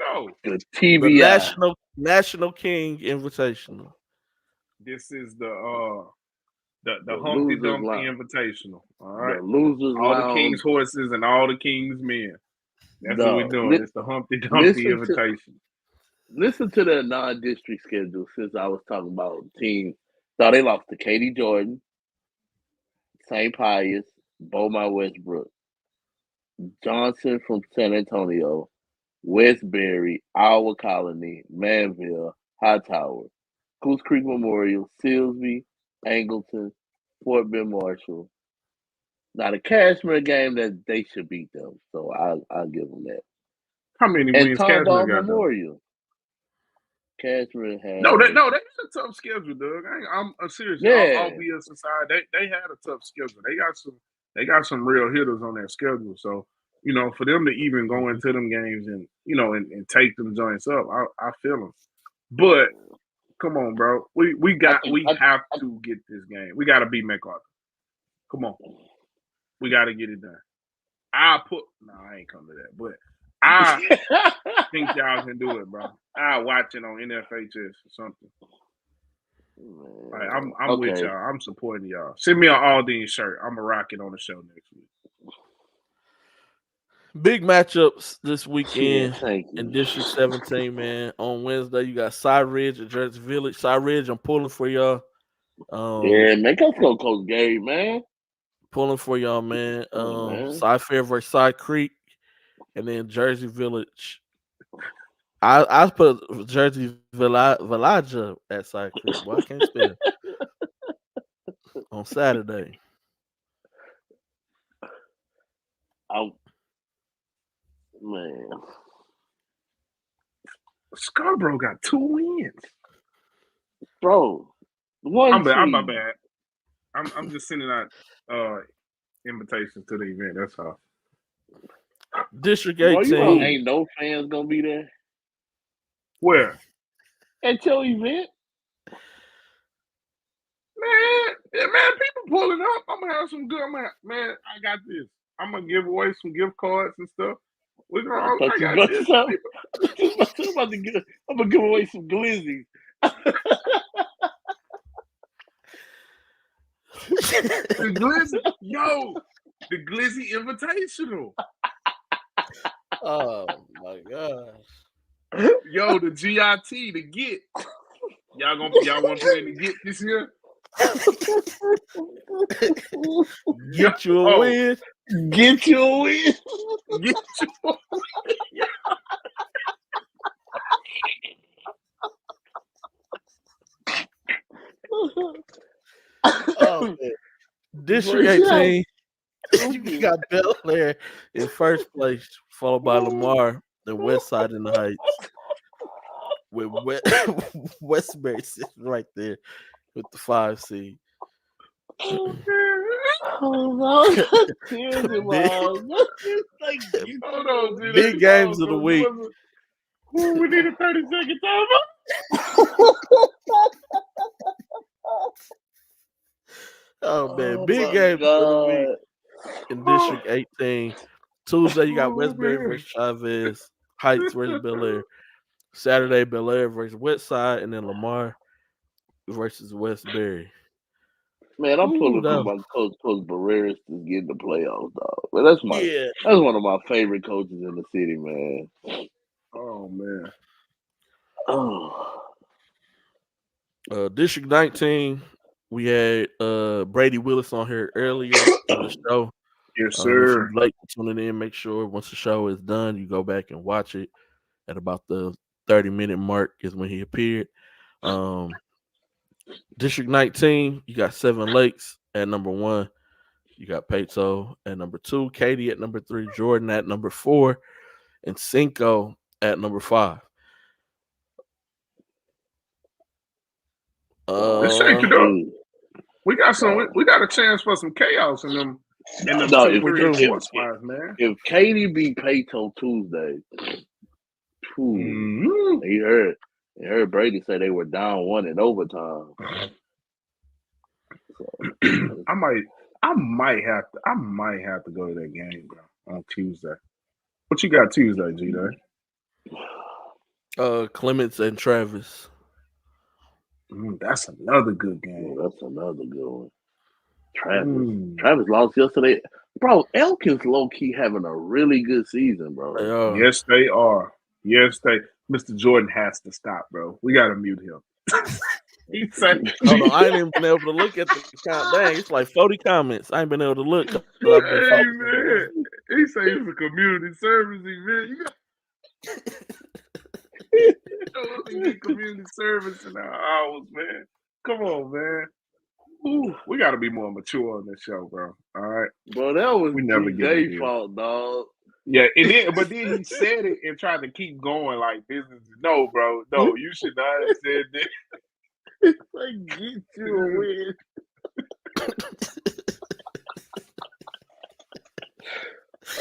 The TBI. The National King Invitational. This is the The Humpty Dumpty Invitational. All right. The losers all lounge. the King's horses and all the King's men. That's what we're doing. It's the Humpty Dumpty Invitation. Listen to the non-district schedule since I was talking about teams. So they lost to Katie Jordan, St. Pius, Beaumont Westbrook, Johnson from San Antonio, Westbury, Iowa Colony, Manville, Hightower, Goose Creek Memorial, Silsbee, Angleton, Fort Bend Marshall. Now the Cashmere game that they should beat them, so I'll give them that. How many and wins Tomball Cashmere got? Memorial. Cashmere had no, that's a tough schedule, Doug. I'm serious. Yeah. All BS aside, they had a tough schedule. They got some real hitters on their schedule. So for them to even go into them games and and take them joints up, I feel them. But come on, bro, we have to get this game. We got to beat MacArthur. Come on, we got to get it done. I ain't come to that, but I think y'all can do it, bro. I'll watch it on NFHS or something. Like, I'm with y'all. I'm supporting y'all. Send me an Aldine shirt. I'm gonna rock it on the show next week. Big matchups this weekend in District 17, man. On Wednesday, you got Cy Ridge at Jersey Village. Cy Ridge, I'm pulling for y'all. Man, let's go, Coach Gary, man. Pulling for y'all, man. Cy Fair versus Cy Creek, and then Jersey Village. I put Jersey Village at Cy Creek. Well, I can't spell on Saturday. Man, Scarborough got 2 wins, bro. I'm my bad. I'm just sending out invitations to the event. That's all. District 18. Ain't no fans gonna be there. Where? At your event, man. People pulling up. I'm gonna have some good. Man, I got this. I'm gonna give away some gift cards and stuff. We're gonna. I'm gonna give away some glizzies. The Glizzy Invitational. Oh my gosh. Yo, the GIT, the get. Y'all want to play the get this year? Get you a win. Get you a win. Get you a win. Oh, man. District 18, you got Bel Air in first place, followed by Lamar, the West Side in the Heights, with Westbury sitting right there with the 5 seed. Big games of the week. We need a 30-second timeout. Oh man, big games of the week in District 18. Tuesday, you got Westbury versus Chavez, Heights versus Bel Air. Saturday, Bel Air versus Westside, and then Lamar versus Westbury. Man, I'm pulling for my coach Barreras to get in the playoffs, dog. But that's one of my favorite coaches in the city, man. Oh man. Oh. District 19, we had Brady Willis on here earlier in the show. Yes, sir. If you're late tuning in, make sure once the show is done, you go back and watch it. At about the 30-minute mark is when he appeared. District 19, you got Seven Lakes at number 1. You got Pato at number 2, Katie at number 3, Jordan at number 4, and Cinco at number 5. Let's shake it up. We got a chance for some chaos in them. If Katie beat Pato Tuesday, he heard Brady say they were down 1 in overtime. So, I might have to go to that game, bro, on Tuesday. What you got Tuesday, G-Day? Clements and Travis. That's another good game. That's another good one. Travis lost yesterday. Bro, Elkins low-key having a really good season, bro. Yes, they are. Mr. Jordan has to stop, bro. We got to mute him. He said, hold on, I ain't even been able to look at the count. Dang, it's like 40 comments. I ain't been able to look. I've been man. He said it's a community service event. You got community service in our hours, man. Come on, man. Ooh, we got to be more mature on this show, bro. All right, bro. That was we never get TJ's fault, dog. Yeah, but then he said it and tried to keep going like business. No, bro, no, you should not have said that. It's like get you a win.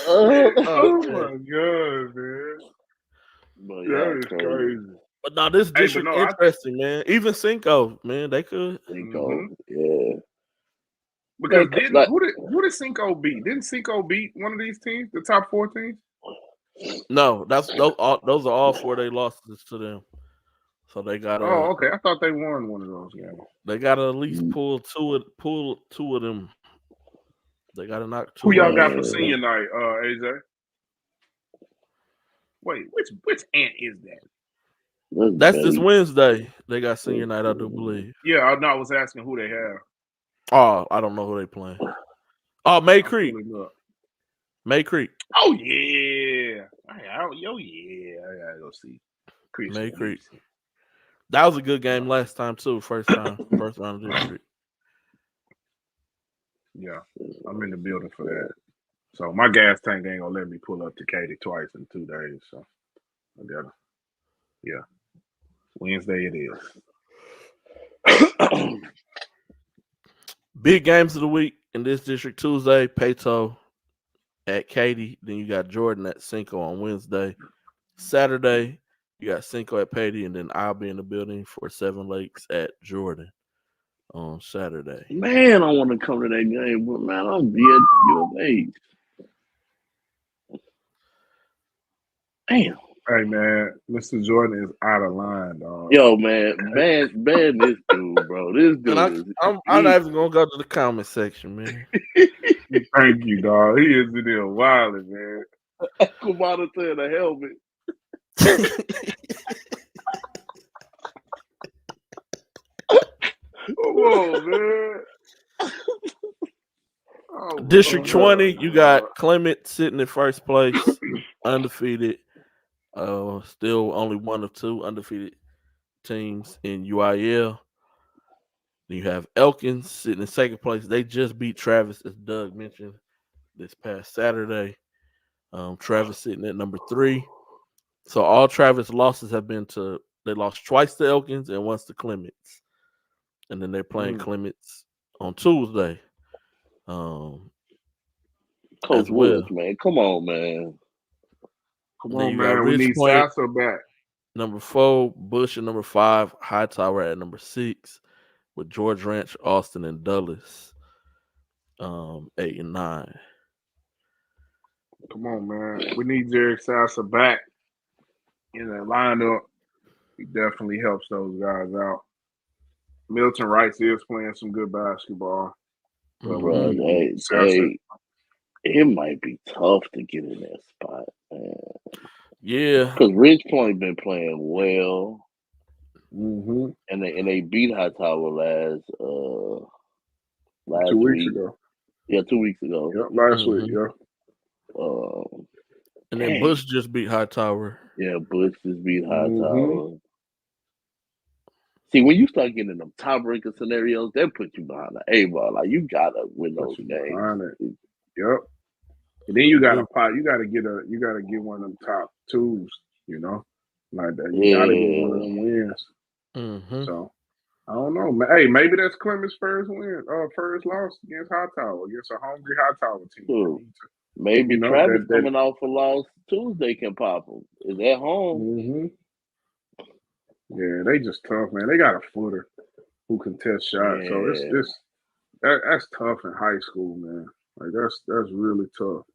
Oh my god, man! But that is crazy. But no, this district interesting, man. Even Cinco, man, they could. Cinco, yeah. Because who did Cinco beat? Didn't Cinco beat one of these teams, the top 4 teams? No, those are all 4-day losses to them. So they got. Oh, okay. I thought they won one of those games. They got to at least pull two of them. They got to knock 2. Who y'all got for senior night, AJ? Wait, which ant is that? That's this Wednesday. They got senior night, I do believe. Yeah, I was asking who they have. Oh, I don't know who they playing. Oh, May Creek. May Creek. Oh yeah. I gotta go see. May Creek. That was a good game last time too. First round of district. Yeah, I'm in the building for that. So my gas tank ain't gonna let me pull up to Katy twice in 2 days. So I gotta. Yeah, Wednesday it is. Big games of the week in this district: Tuesday, Pato at Katy. Then you got Jordan at Cinco on Wednesday. Saturday, you got Cinco at Patey, and then I'll be in the building for Seven Lakes at Jordan on Saturday. Man, I want to come to that game, but man, I'll be at U of H. Damn. Hey man, Mr. Jordan is out of line, dog. Yo, man, ban this dude, bro. This dude. I'm not even gonna go to the comment section, man. Thank you, dog. He is in there wilding, man. Come out into the helmet. Come on, man. Oh, District 20, you got Clement sitting in first place, undefeated. Still only one of 2 undefeated teams in UIL. Then you have Elkins sitting in second place. They just beat Travis, as Doug mentioned, this past Saturday. Travis sitting at number 3. So all Travis losses have been they lost twice to Elkins and once to Clements. And then they're playing Clements on Tuesday. Coach Willis, man. Come on, man. Come on, man. We need Sasser back. Number 4, Bush at number 5, Hightower at number 6, with George Ranch, Austin, and Dulles 8 and 9. Come on, man. We need Jerry Sasser back in that lineup. He definitely helps those guys out. Milton Rice is playing some good basketball. Bro, it might be tough to get in that spot, man. Yeah, because Ridge Point been playing well, and they beat Hightower last 2 weeks ago. Yeah, 2 weeks ago. Yep, last week. Yeah. And then Bush just beat Hightower. Yeah, Bush just beat Hightower. See, when you start getting in them tiebreaker scenarios, that puts you behind the A-ball. Like, you gotta win those games. Yep. And then you gotta get one of them top 2s, you know, like that. You gotta get one of them wins. So I don't know. Hey, maybe that's Clemens' first win, first loss against Hightower, against a hungry Hightower team. Maybe Travis coming off a loss Tuesday can pop them. Is at home. Yeah, they just tough, man. They got a footer who can test shots. So that's tough in high school, man. Like that's really tough.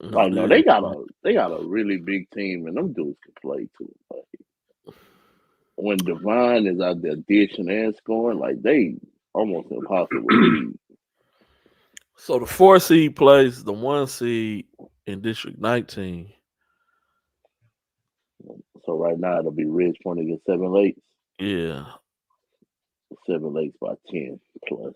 Like no, they got a really big team, and them dudes can play too. Like. when Devon is out there dishing and scoring, like they almost impossible to beat. So the 4 seed plays the 1 seed in District 19. So right now it'll be Ridge Point against Seven Lakes. Yeah. 7 Lakes by 10 plus.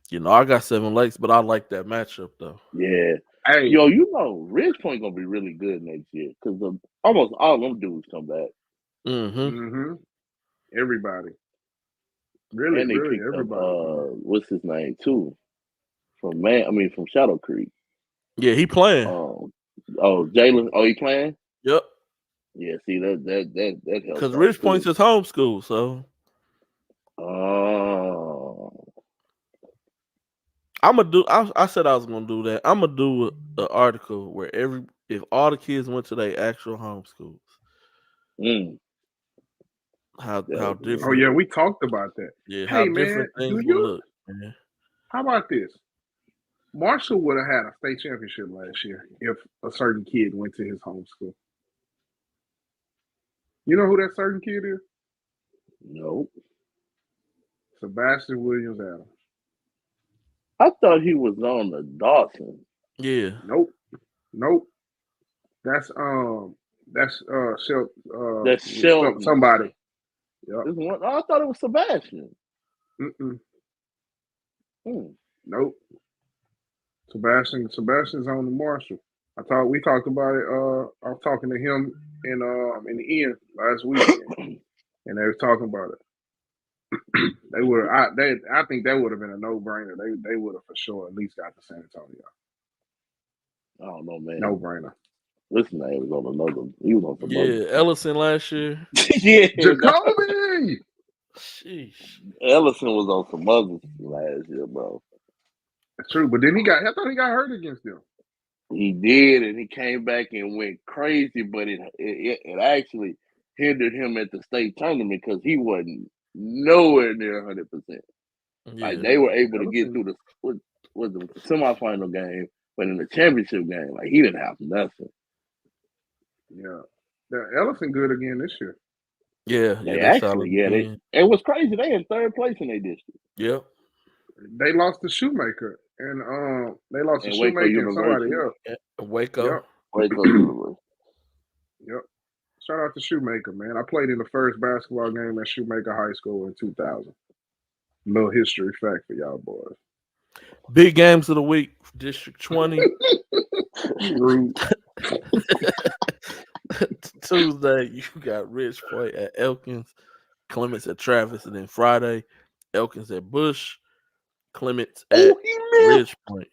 You know, I got 7 Lakes, but I like that matchup though. Yeah. Hey, Yo, you know, Ridge Point gonna be really good next year because almost all them dudes come back. Mm-hmm. Everybody. Really, And they really picked up everybody. what's his name too? From Shadow Creek. Yeah, he playing. Jalen. Oh, he playing? Yep. Yeah, see that helps. Because Ridge Point's his home school, so I'm gonna do. I said I was gonna do that. I'm gonna do an article where if all the kids went to their actual home schools, how different. Oh yeah, we talked about that. Yeah, hey how man, different things will look. Man. How about this? Marshall would have had a state championship last year if a certain kid went to his home school. You know who that certain kid is? Nope. Sebastian Williams Adams. I thought he was on the Dawson. Yeah. Nope. That's Shelton. Somebody. Yep. I thought it was Sebastian. Nope. Sebastian's on the Marshall. We talked about it. I was talking to him in the end last week, and they were talking about it. They would. I think that would have been a no-brainer. They would have for sure at least got to San Antonio. I don't know, man. No-brainer. Listen, he was on another. He was on some. Yeah, Ellison last year. Yeah, Jacoby. Sheesh. Ellison was on some others last year, bro. That's true, but then I thought he got hurt against them. He did, and he came back and went crazy, but it actually hindered him at the state tournament because he wasn't nowhere near 100%. Like they were able to get through the semifinal game, but in the championship game, like he didn't have nothing. Yeah, Ellison good again this year. Yeah, it was crazy. They in third place in their district. Yep. They lost to Shoemaker, and they lost to Shoemaker and somebody else. Waco. Waco University. Yep. Shout out to Shoemaker, man. I played in the first basketball game at Shoemaker High School in 2000. Little history fact for y'all boys. Big games of the week, District 20. Tuesday, you got Ridge Point at Elkins, Clements at Travis, and then Friday, Elkins at Bush, Clements at Ridge Point.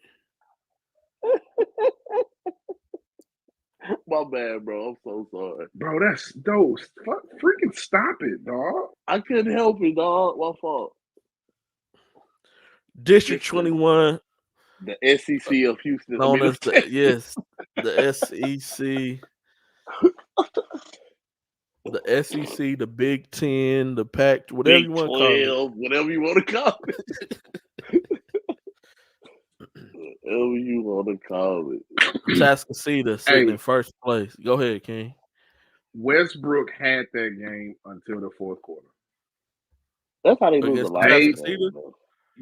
My bad, bro. I'm so sorry. Bro, that's those. Freaking stop it, dog. I couldn't help it, dog. My fault. District 21. The SEC of Houston. Known as the SEC. The SEC, the Big Ten, the Pac, whatever you want to call it. Whatever you want to call it. Whatever you want to call it. Tascasita sitting in first place. Go ahead, King. Westbrook had that game until the fourth quarter. That's how they lose a lot.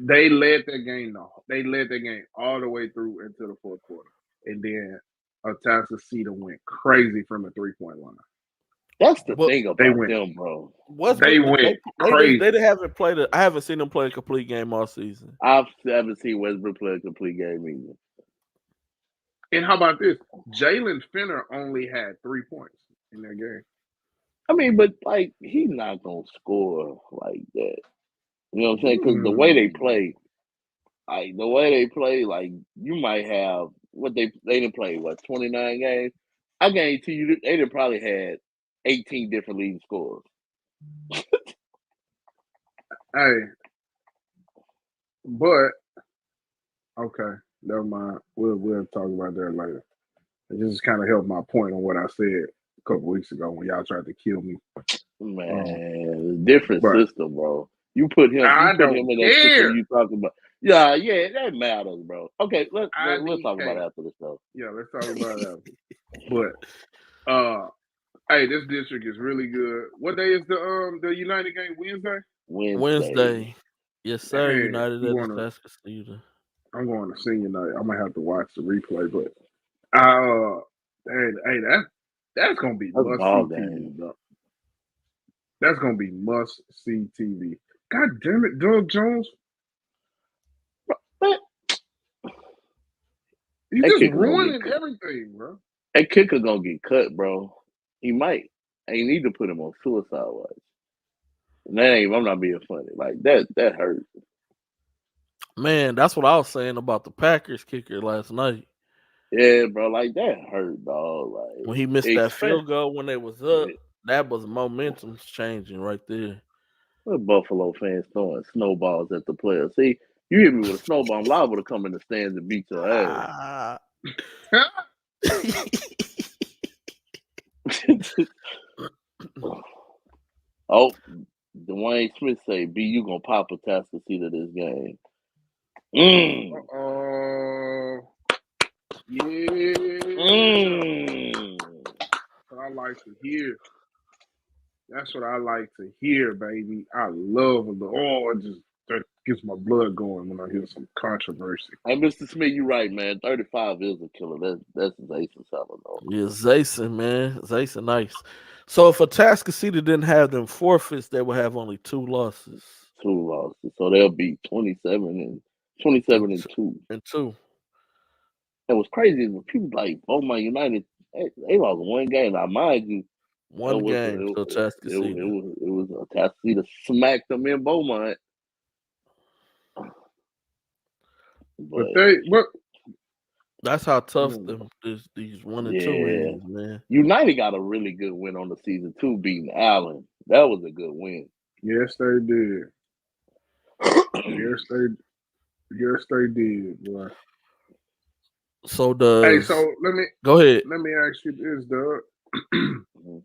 They led that game. They led that game all the way through into the fourth quarter, and then Tascasita went crazy from the 3-point line. That's the thing about them, bro. They went crazy. They haven't played I haven't seen them play a complete game all season. I haven't seen Westbrook play a complete game either. And how about this? Jalen Finner only had 3 points in that game. I mean, but like he's not gonna score like that. You know what I'm saying? Because the way they play, like you might have they didn't play 29 games. I guarantee you they done probably had 18 different leading scorers. Hey, but okay, never mind. We'll talk about that later. It just kind of helped my point on what I said a couple weeks ago when y'all tried to kill me. Man, different system, bro. You put him in that system you talking about. Yeah, that matters, bro. Okay, let's talk about it after the show. Yeah, let's talk about it after. But Hey, this district is really good. What day is the United game? Wednesday? Wednesday. Yes, sir. Hey, United at the Tuscaloosa. I'm going to senior night. I might have to watch the replay, but hey, that's gonna be must see TV, bro. That's gonna be must see TV. God damn it, Doug Jones. You just ruining everything, bro. That kicker gonna get cut, bro. He might. They need to put him on suicide watch. I'm not being funny. Like that hurt. Man, that's what I was saying about the Packers kicker last night. Yeah, bro, like that hurt, dog. Like when he missed that field goal when they was up, that was momentum changing right there. The Buffalo fans throwing snowballs at the players. See, you hit me with a snowball, I'm liable to come in the stands and beat your ass. Oh, Dwayne Smith say, "B, you gonna pop a Tuscaloosa this game?" Yeah. That's what I like to hear. That's what I like to hear, baby. I love it. That gets my blood going when I hear some controversy. Hey, Mr. Smith, you're right, man. 35 is a killer. That's Zason selling though. Yeah, Zason, man. Zason nice. So if a Tuscaloosa didn't have them forfeits, they would have only 2 losses. 2 losses. So they'll be 27 and 2. And 2. And what's crazy is when people like Beaumont United, they lost 1 game. Now, mind you, one game to Tuscaloosa. It was a Tuscaloosa smacked them in Beaumont. But that's how tough these 1 and 2 is, man. United got a really good win on the season too, beating Allen. That was a good win. Yes, they did. Yes, they did, boy. So let me go ahead. Let me ask you this, Doug.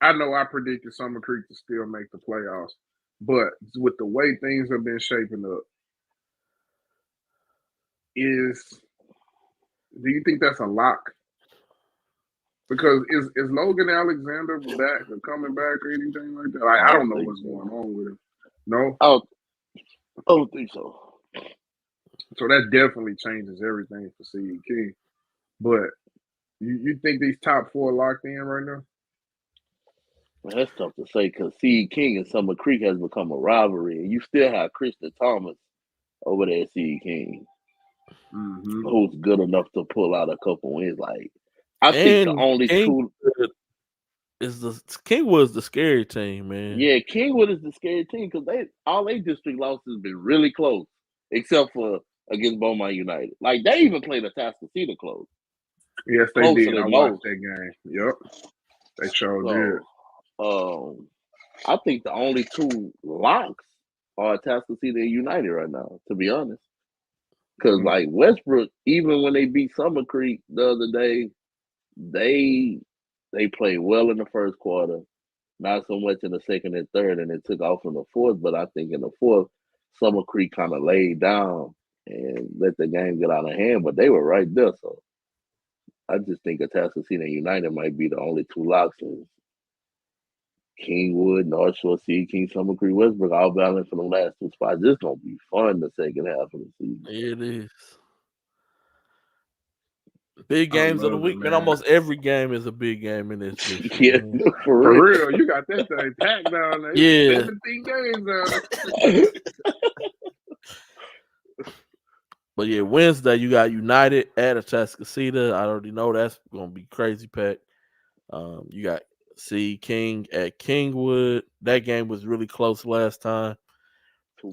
I know I predicted Summer Creek to still make the playoffs, but with the way things have been shaping up, do you think that's a lock? Because is Logan Alexander back or coming back or anything like that? I don't know what's going on with him. No? I don't think so. So that definitely changes everything for C.E. King. But you think these top 4 locked in right now? Man, that's tough to say because C.E. King and Summer Creek has become a rivalry, and you still have Christian Thomas over there at C.E. King, who's good enough to pull out a couple wins. Like I think the only two is the Kingwood's the scary team, man. Yeah, Kingwood is the scary team because all their district losses been really close, except for against Beaumont United. Like they even played a Tuscaloosa close. Yes, they did. I watched that game. Yep, they sure did. I think the only 2 locks are Tuscaloosa and United right now, to be honest. Because like Westbrook, even when they beat Summer Creek the other day, they played well in the first quarter, not so much in the second and third, and it took off in the fourth. But I think in the fourth, Summer Creek kind of laid down and let the game get out of hand. But they were right there, so I just think Tuscaloosa and United might be the only 2 locks. Kingwood, North Shore, C.E. King, Summer Creek, Westbrook, all battling for the last 2 spots. This gonna be fun the second half of the season. It is. Big games of the week, man. Almost every game is a big game in this district. Yeah, for real. You got that thing packed down there. Yeah. 17 games But yeah, Wednesday you got United at Tuscaloosa. I already know that's gonna be crazy packed. You got C. King at Kingwood. That game was really close last time.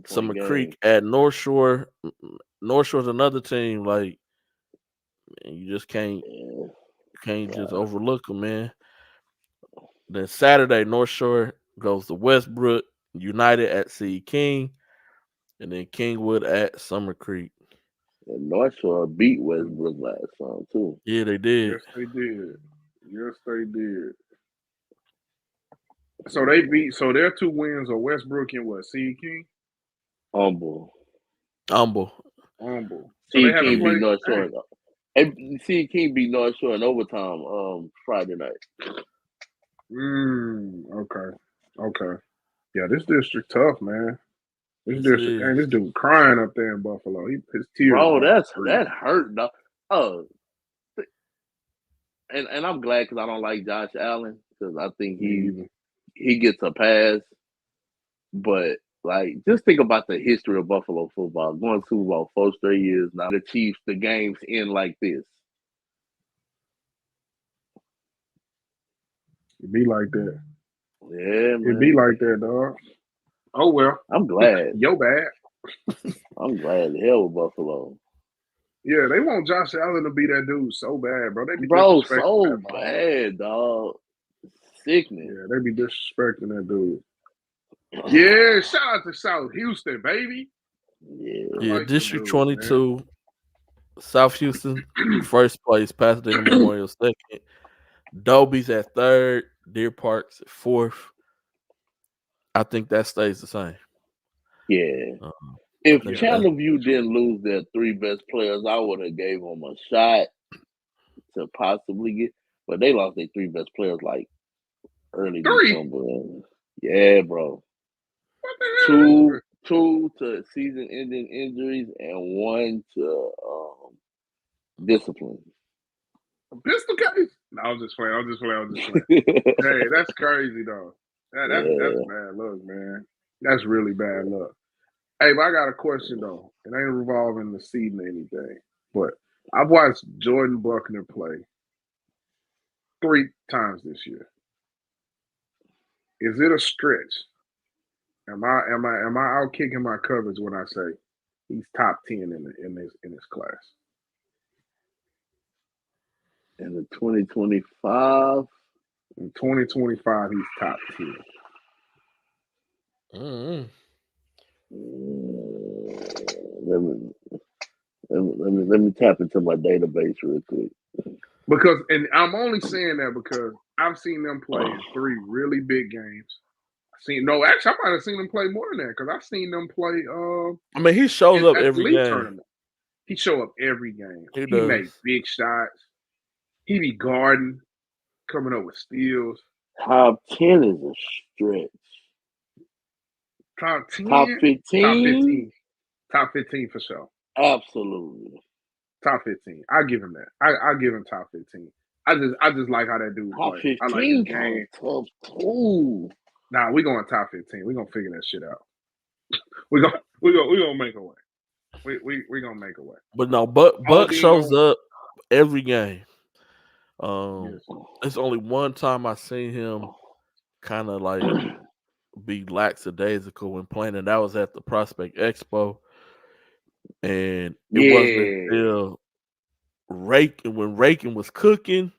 Summer Creek at North Shore. North Shore's another team. Like, man, you just can't just overlook them, man. Then Saturday, North Shore goes to Westbrook. United at C. King, and then Kingwood at Summer Creek. And North Shore beat Westbrook last time too. Yeah, they did. Yes, they did. Yes, they did. So they beat. So their 2 wins are Westbrook and what? C.E. King. Humble. So C.E. King beat North Shore. C.E. King beat North Shore in overtime Friday night. Okay. Yeah, this district tough, man. This district, is. this dude crying up there in Buffalo. His tears. Bro, about that hurt, though. Oh, and I'm glad because I don't like Josh Allen because I think he gets a pass. But like, just think about the history of Buffalo football. Going Super Bowl 4 straight years now. The Chiefs, the games end like this. It be like that. Yeah, man. It be like that, dog. Oh well. I'm glad. Yo bad. I'm glad the hell with Buffalo. Yeah, they want Josh Allen to be that dude so bad, bro. They be Bro, disrespecting so that ball. bad, dog. Sickening. Yeah, they be disrespecting that dude. Yeah, shout out to South Houston, baby. Yeah, like District dude, 22, man. South Houston, first place, Pasadena Memorial second, Dobie's at third, Deer Park's at fourth. I think that stays the same. Yeah. If Chandler View didn't lose their 3 best players, I would have gave them a shot to possibly get. But they lost their 3 best players like early December. Yeah, bro. 2 to season-ending injuries and 1 to discipline. A pistol case? No, I'm just playing. Hey, that's crazy though. That's bad luck, man. That's really bad luck. Hey, but I got a question though. It ain't revolving the season or anything. But I've watched Jordan Buckner play 3 times this year. Is it a stretch? Am I out kicking my covers when I say he's top 10 in this class? In the 2025? In 2025, he's top 10. Mm-hmm. Let me tap into my database real quick. Because, and I'm only saying that because I've seen them play in 3 really big games. Actually, I might have seen them play more than that because I've seen them play. I mean, he shows up every game. Tournament. He show up every game. He makes big shots. He be guarding, coming up with steals. Top 10 is a stretch. Top 10? Top 15? Top 15 for sure. Absolutely. Top 15. I give him that. I give him top 15. I just like how that dude top plays. 15 I like his game. Top 2. Nah, we going top 15. We gonna figure that shit out. we gonna make a way. We gonna make a way. But no, Buck shows up every game. It's only one time I seen him kind of like be lackadaisical when playing, and that was at the Prospect Expo. And it wasn't until when Rakin was cooking,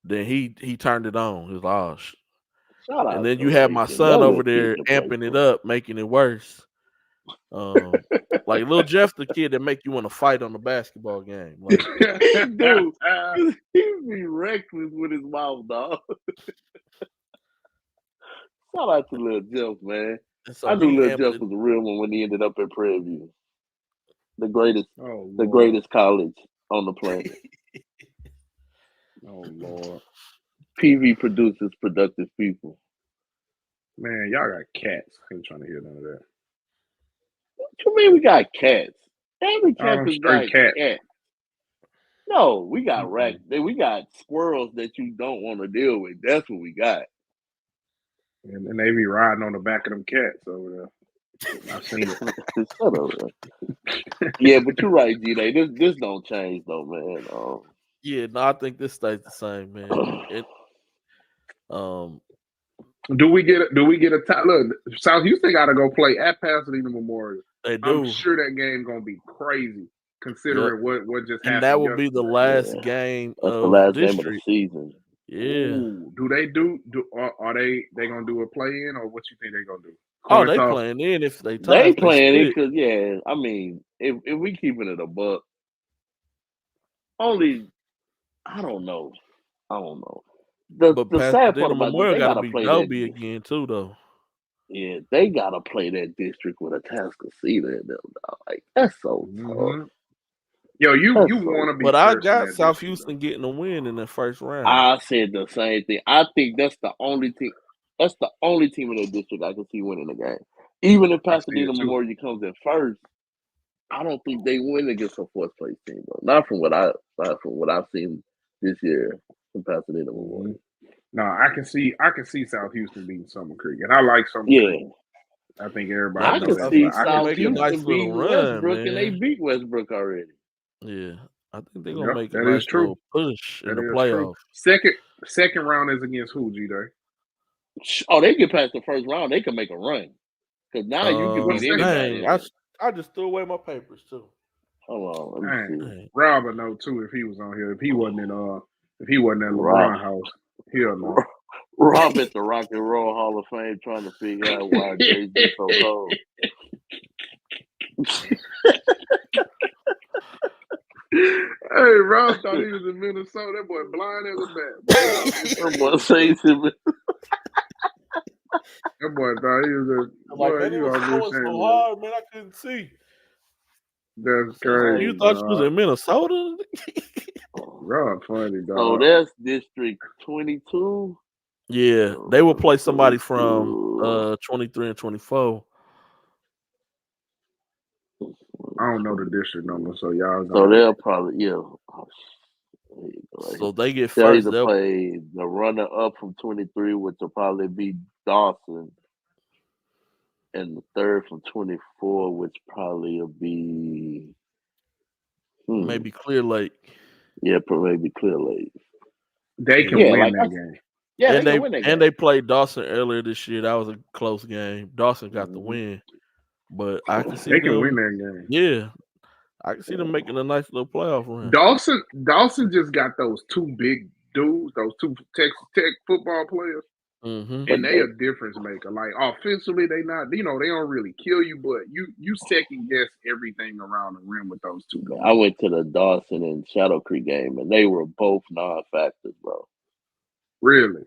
then he turned it on. He was like, oh, and then you have my son over there amping it up, making it worse. Like Lil Jeff, the kid that make you want to fight on the basketball game. Like, dude, he be reckless with his mouth, dog. Shout out to Lil Jeff, man. So I knew Lil Jeff was a real one when he ended up at Prairie View. The greatest college on the planet. Oh Lord. PV produces productive people. Man, y'all got cats. I ain't trying to hear none of that. What you mean we got cats? Every campus got cats. No, we got rats. We got squirrels that you don't want to deal with. That's what we got. And they be riding on the back of them cats over there. I've seen it. Shut up, yeah, but you're right, G-Day. This don't change though, man. Yeah, no, I think this stays the same, man. Do we get a top? Look, South Houston got to go play at Pasadena Memorial. They do. I'm sure that game gonna be crazy, considering what just happened. And that will be the last game of the last district. game of the season. Yeah. Ooh, do they are they gonna do a play in, or what you think they gonna do? Oh, they playing in if they tie. They playing in because I mean, if we keeping it a buck, only I don't know. The sad part about Memorial they gotta be play Dobie again too, though. Yeah, they gotta play that district with a Tascasita in them. Like that's so tough. Yo, you That's want to be But I first in got that South district, Houston getting a win in the first round. I said the same thing. I think that's the only team. That's the only team in that district I can see winning the game. Even if though. I see Pasadena it too. Memorial comes in first, I don't think they win against a fourth place team, bro. Not from what I've seen this year from Pasadena Memorial. No, I can see South Houston beating Summer Creek, and I like Summer Yeah, Creek. I think everybody I knows can that, see but I can South make see a them. nice Houston little beating run, Westbrook, and they man. beat Westbrook already. Yeah, I think they're gonna Yep, make a that is nice true. little push in That the is true. playoffs. Second round is against who, G-Day? Oh, they get past the first round, they can make a run. Because now you can beat anybody. Dang, I just threw away my papers too. Hold on, let me see. Dang. Rob would know too if he was on here. If he wasn't at Rob. LeBron house, he'll know. Rob at the Rock and Roll Hall of Fame trying to figure out why Jay-Z so cold. Hey, Rob thought he was in Minnesota. That boy blind as a bat. That boy says him. That boy thought he was a boy. Man, it You was always snowing saying so that. hard, man, I couldn't see. That's crazy. You thought you was in Minnesota? Rob funny, dog. So that's District 22. Yeah, they will play somebody from 23 and 24. I don't know the district number, so y'all. So they'll probably So they get they'll first. either play the runner up from 23, which will probably be Dawson, and the third from 24, which probably will be maybe Clear Lake. Yeah, maybe Clear Lake. They can win that game. Yeah, and they can win that game. And they played Dawson earlier this year. That was a close game. Dawson got the win, but I can see they them. can win that game. Yeah, I can see them making a nice little playoff run. Dawson just got those two big dudes, those two Texas Tech football players, and they a difference maker. Like offensively, they not, they don't really kill you, but you second guess everything around the rim with those two guys. I went to the Dawson and Shadow Creek game, and they were both non-factors, bro. Really?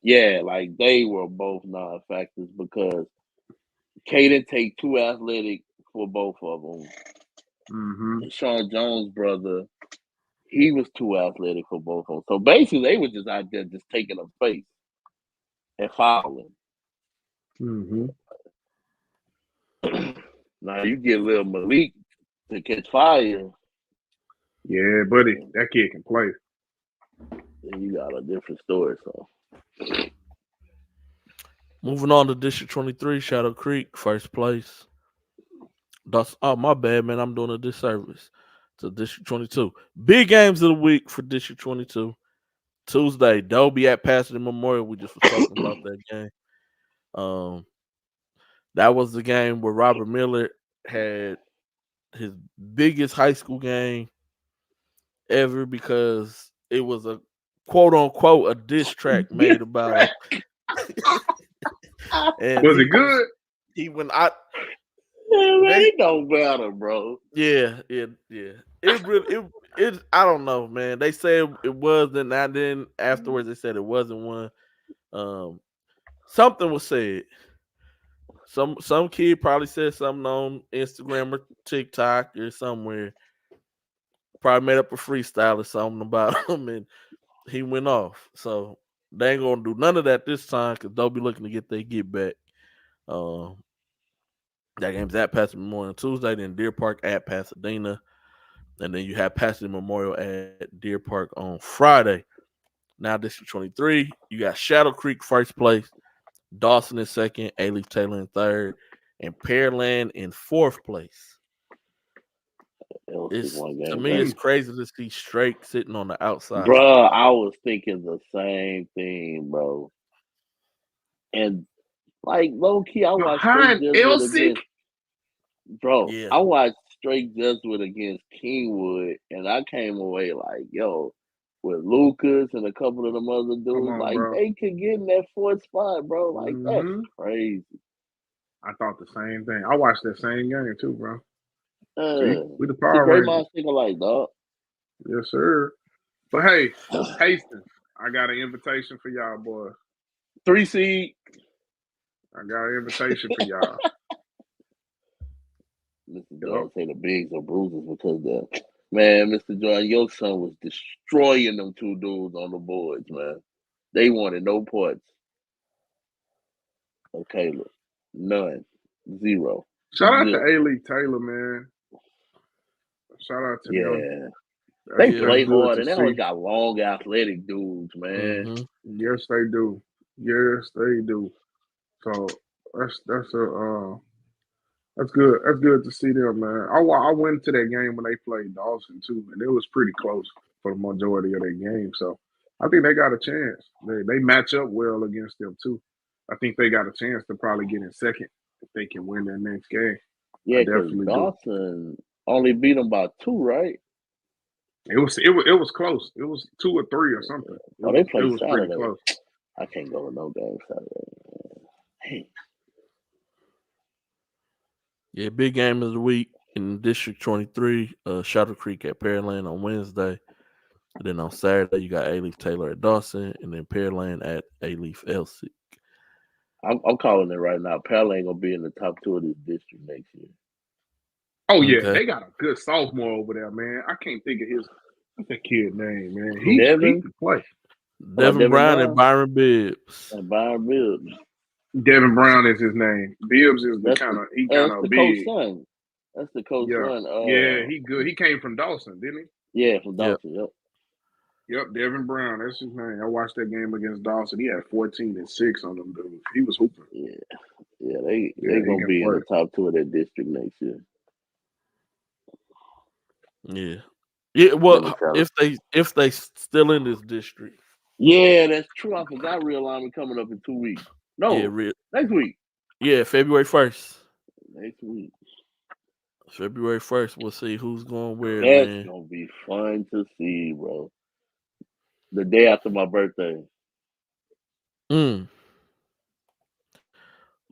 Yeah, like they were both non-factors because Caden take too athletic for both of them. And Sean Jones' brother, he was too athletic for both of them. So basically, they were just out there just taking a face and fouling. Now you get little Malik to catch fire. Yeah, buddy, that kid can play. Then you got a different story. So moving on to District 23, Shadow Creek, first place. My bad, man. I'm doing a disservice to District 22. Big games of the week for District 22. Tuesday, Dobie at Pasadena Memorial. We just were talking about that game. That was the game where Robert Miller had his biggest high school game ever because it was a quote unquote a diss track made about. Was it good? He went out. They know better, bro. Yeah. It I don't know, man. They said it was, and then afterwards they said it wasn't one. Something was said. Some kid probably said something on Instagram or TikTok or somewhere. Probably made up a freestyle or something about him, and he went off. So they ain't gonna do none of that this time because they'll be looking to get their get back. That game's at Pasadena Memorial on Tuesday, then Deer Park at Pasadena, and then you have Pasadena Memorial at Deer Park on Friday. Now District 23, you got Shadow Creek first place, Dawson in second, A-Leaf Taylor in third, and Pearland in fourth place. To me, it's crazy to see Strake sitting on the outside. Bro, I was thinking the same thing, bro. And like low key, I watched Straight Jesuit against. Bro, yeah. I watched Straight Jesuit against Kingwood, and I came away like, yo, with Lucas and a couple of them other dudes, bro. They could get in that fourth spot, bro. Like that's crazy. I thought the same thing. I watched that same game too, bro. We the power great minds think alike, dog. Yes, sir. But hey, Hastings, I got an invitation for y'all, boy. 3 seed. I got an invitation for y'all. Listen, don't say the bigs or bruises because Man, Mr. Jordan, your son was destroying them two dudes on the boards, man. They wanted no parts of Caleb. None. Zero. Shout out to Zip. A-League Taylor, man. Shout out to them. Yeah. They That's play good hard, to and they always see. got long, athletic dudes, man. Mm-hmm. Yes, they do. Yes, they do. So that's that's good. That's good to see them, man. I went to that game when they played Dawson too, and it was pretty close for the majority of that game. So I think they got a chance. They match up well against them too. I think they got a chance to probably get in second if they can win their next game. Yeah, I because definitely do. Dawson only beat them by 2, right? It was close. It was 2 or 3 or something. They play it was Saturday. pretty close. I can't go to no game Saturday. Hey. Yeah, big game of the week in District 23, Shot30 Creek at Pearland on Wednesday. And then on Saturday, you got A-Leaf Taylor at Dawson, and then Pearland at A-Leaf Elsie. I'm calling it right now. Pearland gonna be in the top 2 of this district next year. Oh yeah, Okay. they got a good sophomore over there, man. I can't think of what's that kid's name, man. He can play. Devin Brown and Byron Bibbs. And Byron Bibbs. Devin Brown is his name. Bibbs is the kind of big. Coach's son. That's the coach's son. Yeah, he good. He came from Dawson, didn't he? Yeah, from Dawson. Yep, Devin Brown. That's his name. I watched that game against Dawson. He had 14 and 6 on them dudes. He was hooping. Yeah, they gonna be in the top 2 of that district next year. Yeah. Well, if they still in this district. Yeah, that's true. I forgot Real Lineman coming up in 2 weeks. No, next week. Yeah, February 1st. Next week. February 1st. We'll see who's going where. That's gonna be fun to see, bro. The day after my birthday.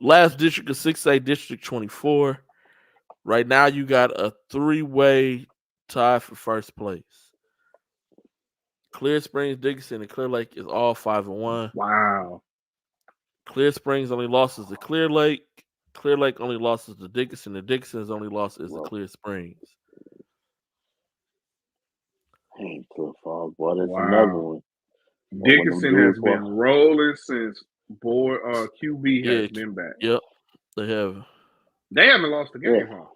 Last district is 6A District 24. Right now, you got a 3-way tie for first place. Clear Springs, Dickinson, and Clear Lake is all 5-1. Wow. Clear Springs only losses to Clear Lake. Clear Lake only losses to Dickinson. And Dickinson's only loss is to Clear Springs. Hey, Clear Falls, boy, that's another one. Dickinson has been rolling since QB has been back. Yep, they have. They haven't lost the game, huh?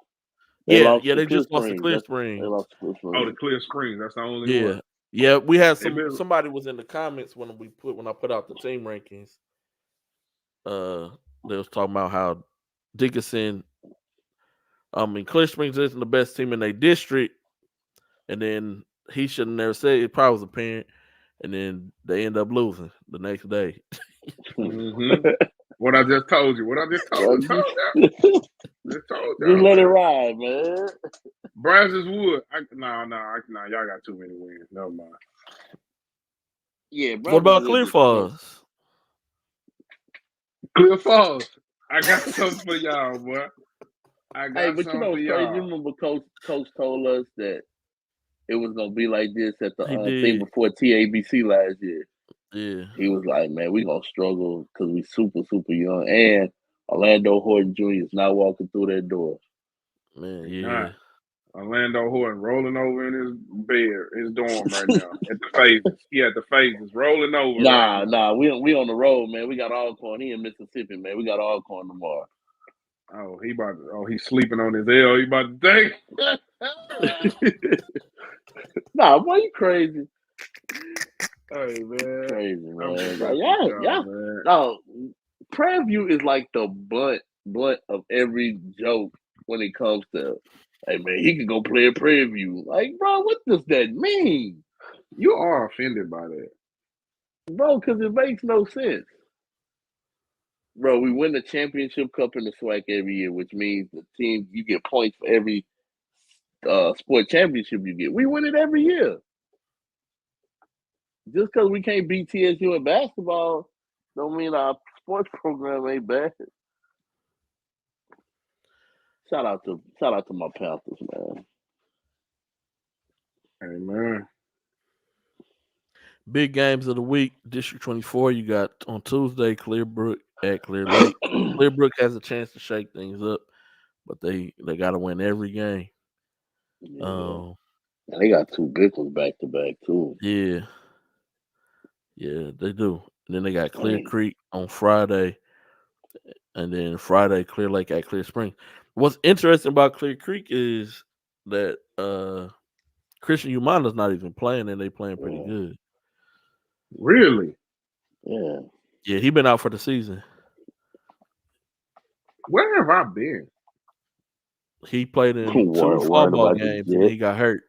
They just lost to Clear Springs. The Clear Springs. That's the only one. Yeah, we had somebody was in the comments when I put out the team rankings. They was talking about how Dickinson, Clear Springs isn't the best team in their district, and then he should have never said it. Probably was a parent, and then they end up losing the next day. What I just told you. Just told you. Just let it ride, man. Brazos Wood. Y'all got too many wins. Never mind. Yeah. What about Clear Falls? Clear Falls. I got something for y'all, boy. But you know what's crazy? You remember Coach told us that it was gonna be like this at the thing before TABC last year. Yeah. He was like, man, we gonna struggle because we super, super young. And Orlando Horton Jr. is not walking through that door. Man, yeah. Orlando Horton rolling over in his dorm right now. At the phases. He at the phases, rolling over. Nah, we on the road, man. We got Alcorn. He in Mississippi, man. We got Alcorn tomorrow. He's sleeping on his L. He about to think. Nah, boy, you crazy. Hey, man. Crazy, man. Man. No, Prairie View is like the blunt of every joke when it comes to, hey, man, he can go play at Prairie View. Like, bro, what does that mean? You are offended by that. Bro, because it makes no sense. Bro, we win the championship cup in the SWAC every year, which means the team, you get points for every sport championship you get. We win it every year. Just because we can't beat TSU in basketball don't mean our sports program ain't bad. Shout out to my Panthers, man. Hey, man. Big games of the week, District 24. You got on Tuesday, Clearbrook at Clear Lake. Clearbrook has a chance to shake things up, but they got to win every game. Yeah. And they got 2 big ones back to back too. Yeah, they do. And then they got Clear Creek on Friday, and then Friday Clear Lake at Clear Spring. What's interesting about Clear Creek is that Christian Umanda's not even playing, and they playing pretty good. Really? Yeah. Yeah, he been out for the season. Where have I been? He played in 2 fall ball games, and then he got hurt.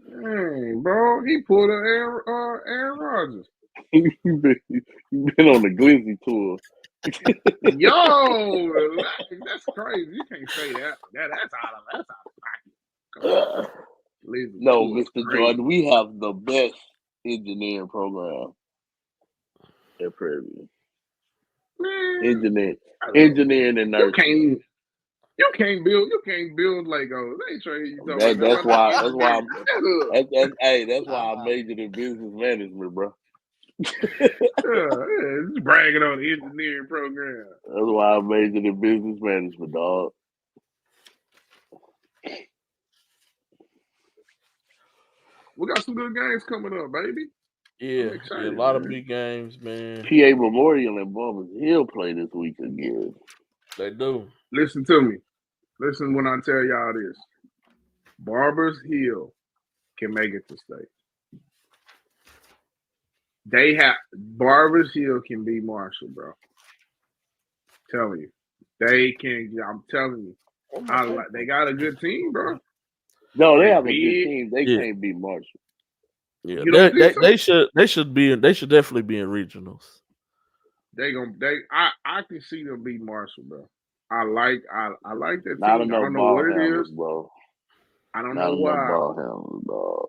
Dang, bro, he pulled an Aaron Rodgers. you been on the Glizzy tour. Yo, that's crazy. You can't say that. That's out of pocket. No, Mr. Jordan, we have the best engineering program at Prairie View. Engineering and nursing. You can't build Legos. They ain't trying to you that's why I majored in business management, bro. Just bragging on the engineering program. That's why I majored in business management, dog. We got some good games coming up, baby. Yeah, a lot of big games, man. PA Memorial and Barbers Hill play this week again. They do. Listen to me. Listen when I tell y'all this. Barbers Hill can make it to state. Barbers Hill can beat Marshall, bro. Telling you. They can. I'm telling you. They got a good team, bro. No, they have a good team. They can't beat Marshall. Yeah, they should definitely be in regionals. I can see them beat Marshall, bro. I like that team. I don't know what it is, bro. I don't know why. Ball handlers, dog.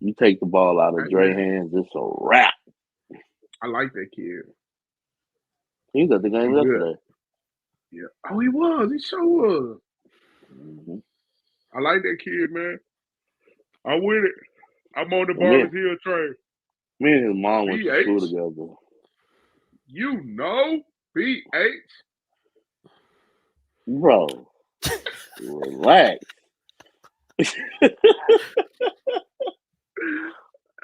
You take the ball out of Dre hands, it's a wrap. I like that kid. He was at the game yesterday. Yeah. Oh, he was. He sure was. Mm-hmm. I like that kid, man. I'm with it. I'm on the Barbers Hill train. Me and his mom went to school together. You know, BH. Bro, relax.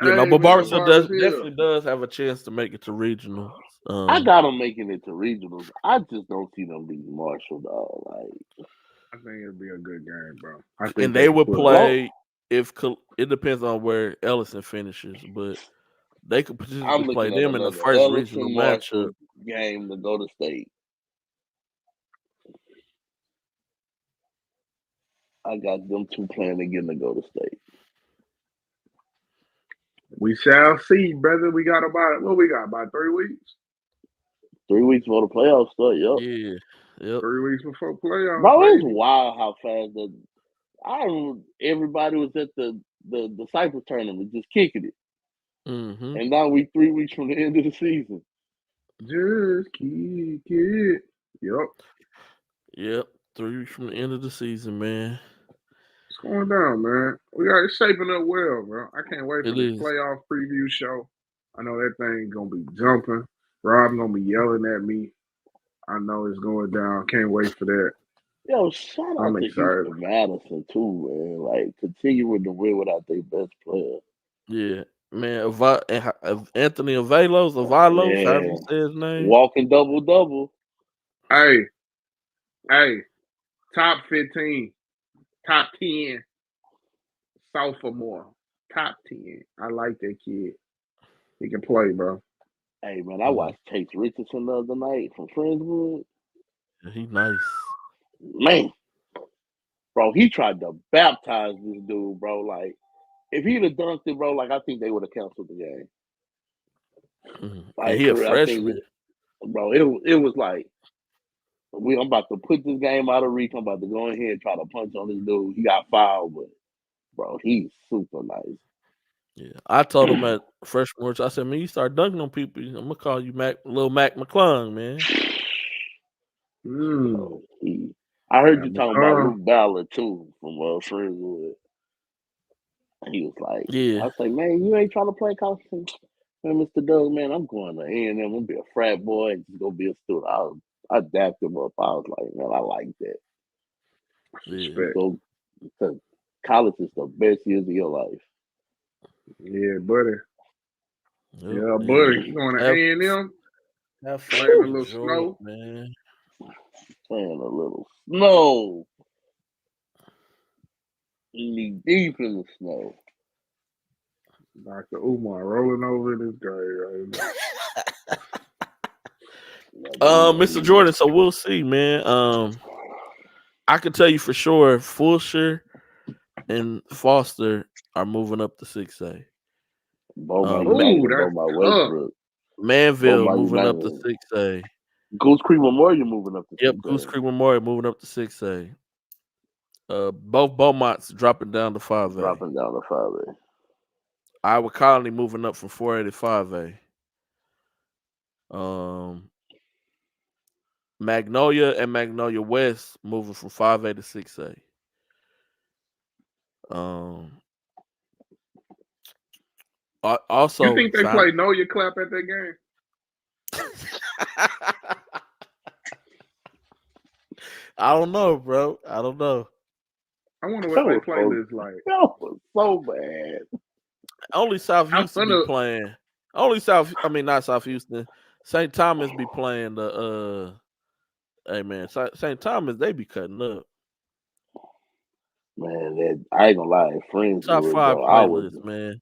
But Barbers Hill definitely does have a chance to make it to regionals. I got them making it to regionals. I just don't see them beating Marshall, dog. Like, I think it'll be a good game, bro. And they would play if it depends on where Ellison finishes, but they could potentially play them in the first Ellison regional matchup game to go to state. I got them 2 playing again to go to state. We shall see, brother. We got about 3 weeks. 3 weeks before the playoffs start, yep. Yeah. Yep. 3 weeks before playoffs. Bro, it's wild how fast everybody was at the Cypress tournament just kicking it. Mm-hmm. And now we 3 weeks from the end of the season. Just kick it. Yep. 3 weeks from the end of the season, man. It's going down, man. It's shaping up well, bro. I can't wait for the playoff preview show. I know that thing gonna be jumping. Rob gonna be yelling at me. I know it's going down. Can't wait for that. Yo, shout out to Houston Madison too, man. Like continuing to win without their best player. Yeah, man. Anthony Avalos, however you say his name. Walking double. Hey, top 15, top 10, sophomore, top 10. I like that kid. He can play, bro. Hey, man, I watched Chase Richardson the other night from Friendswood. Yeah, he's nice. Man, bro, he tried to baptize this dude, bro. Like, if he'd have dunked it, bro, like, I think they would have canceled the game. Like, he a freshman. Bro, it was like, I'm about to put this game out of reach. I'm about to go in here and try to punch on this dude. He got fouled, but, bro, he's super nice. Yeah, I told him at freshman words, I said, man, you start dunking on people, I'm going to call you Lil Mac McClung, man. I heard you talking about Luke Ballard, too, from Friendswood. He was like, I was like, man, you ain't trying to play college? Man, Mr. Doug, man, I'm going to A&M. I'm going to be a frat boy and just go be a student. I dapped him up. I was like, man, I like that. Yeah. Because college is the best years of your life. Yeah, buddy. Yep, Yeah, man. buddy. You going to A&M? Have Playing fun a with little Jordan, snow. man. Playing a little snow. Knee deep in the snow. Dr. Umar rolling over in his grave right now. Mr. Jordan, so we'll see, man. I can tell you for sure, Fulcher and Foster are moving up to 6A. Beaumont Ooh, United, that's Beaumont tough. Westbrook. Manville Beaumont moving up United. to 6A. Goose Creek Memorial moving up to 6A. Yep, Goose Creek Memorial moving up to 6A. Both Beaumonts dropping down to 5A. Dropping down to 5A. Iowa Colony moving up from 4A to 5A. Magnolia and Magnolia West moving from 5A to 6A. Also, you think they play Know Your Clap at that game? I don't know, bro. I don't know. I wonder what they play this like. That was so bad. Only South Houston be playing. Not South Houston. St. Thomas be playing the hey man, St. Thomas, they be cutting up. Man, I ain't gonna lie, friends. Top 5 playlist, man.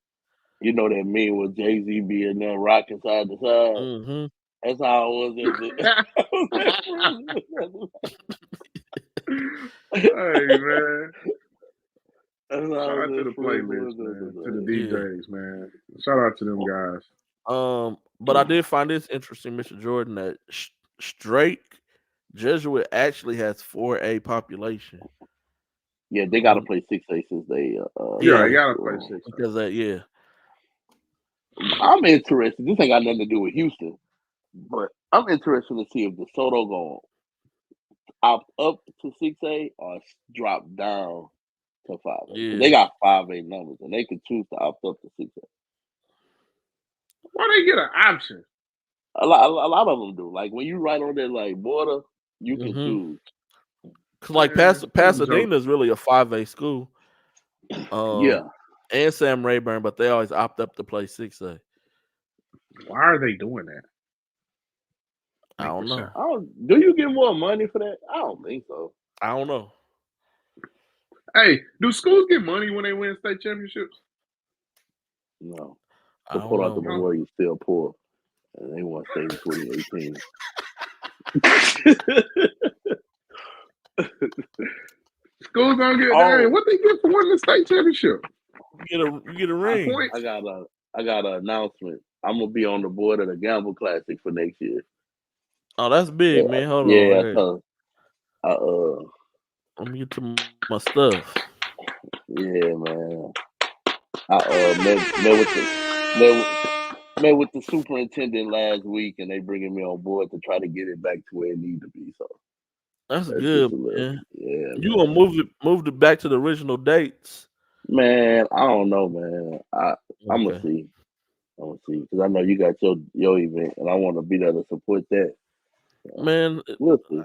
You know that meme with Jay-Z being there rocking side to side? Mm-hmm. That's how it was. Hey man. Shout out to the playlist, man. To the DJs, man. Shout out to them guys. But I did find this interesting, Mr. Jordan, that Strake Jesuit actually has 4A population. Yeah, they got to play 6A since they. They got to play 6A. Because that, I'm interested. This ain't got nothing to do with Houston, but I'm interested to see if DeSoto going to opt up to 6A or drop down to 5A. Yeah. They got 5A numbers, and they could choose to opt up to 6A. Why they get an option? A lot of them do. Like when you write on there like border, you can choose. Cause like Pasadena is really a 5A school. Yeah. And Sam Rayburn, but they always opt up to play 6A. Why are they doing that? I don't know. Do you get more money for that? I don't think so. I don't know. Hey, do schools get money when they win state championships? No. The pull out the Memorial still poor. And they won state in 2018. Schools don't get dang. What they get for winning the state championship? You get a ring. I got an announcement. I'm gonna be on the board of the Gamble Classic for next year. Oh, that's big, man. Hold on. Let me get to my stuff. Yeah, man. I met with the superintendent last week, and they bringing me on board to try to get it back to where it needs to be. So that's good, man. Yeah, you gonna move it back to the original dates? Man, I don't know, man. I'm gonna see. Because I know you got your event, and I want to be there to support that. Man, we'll see.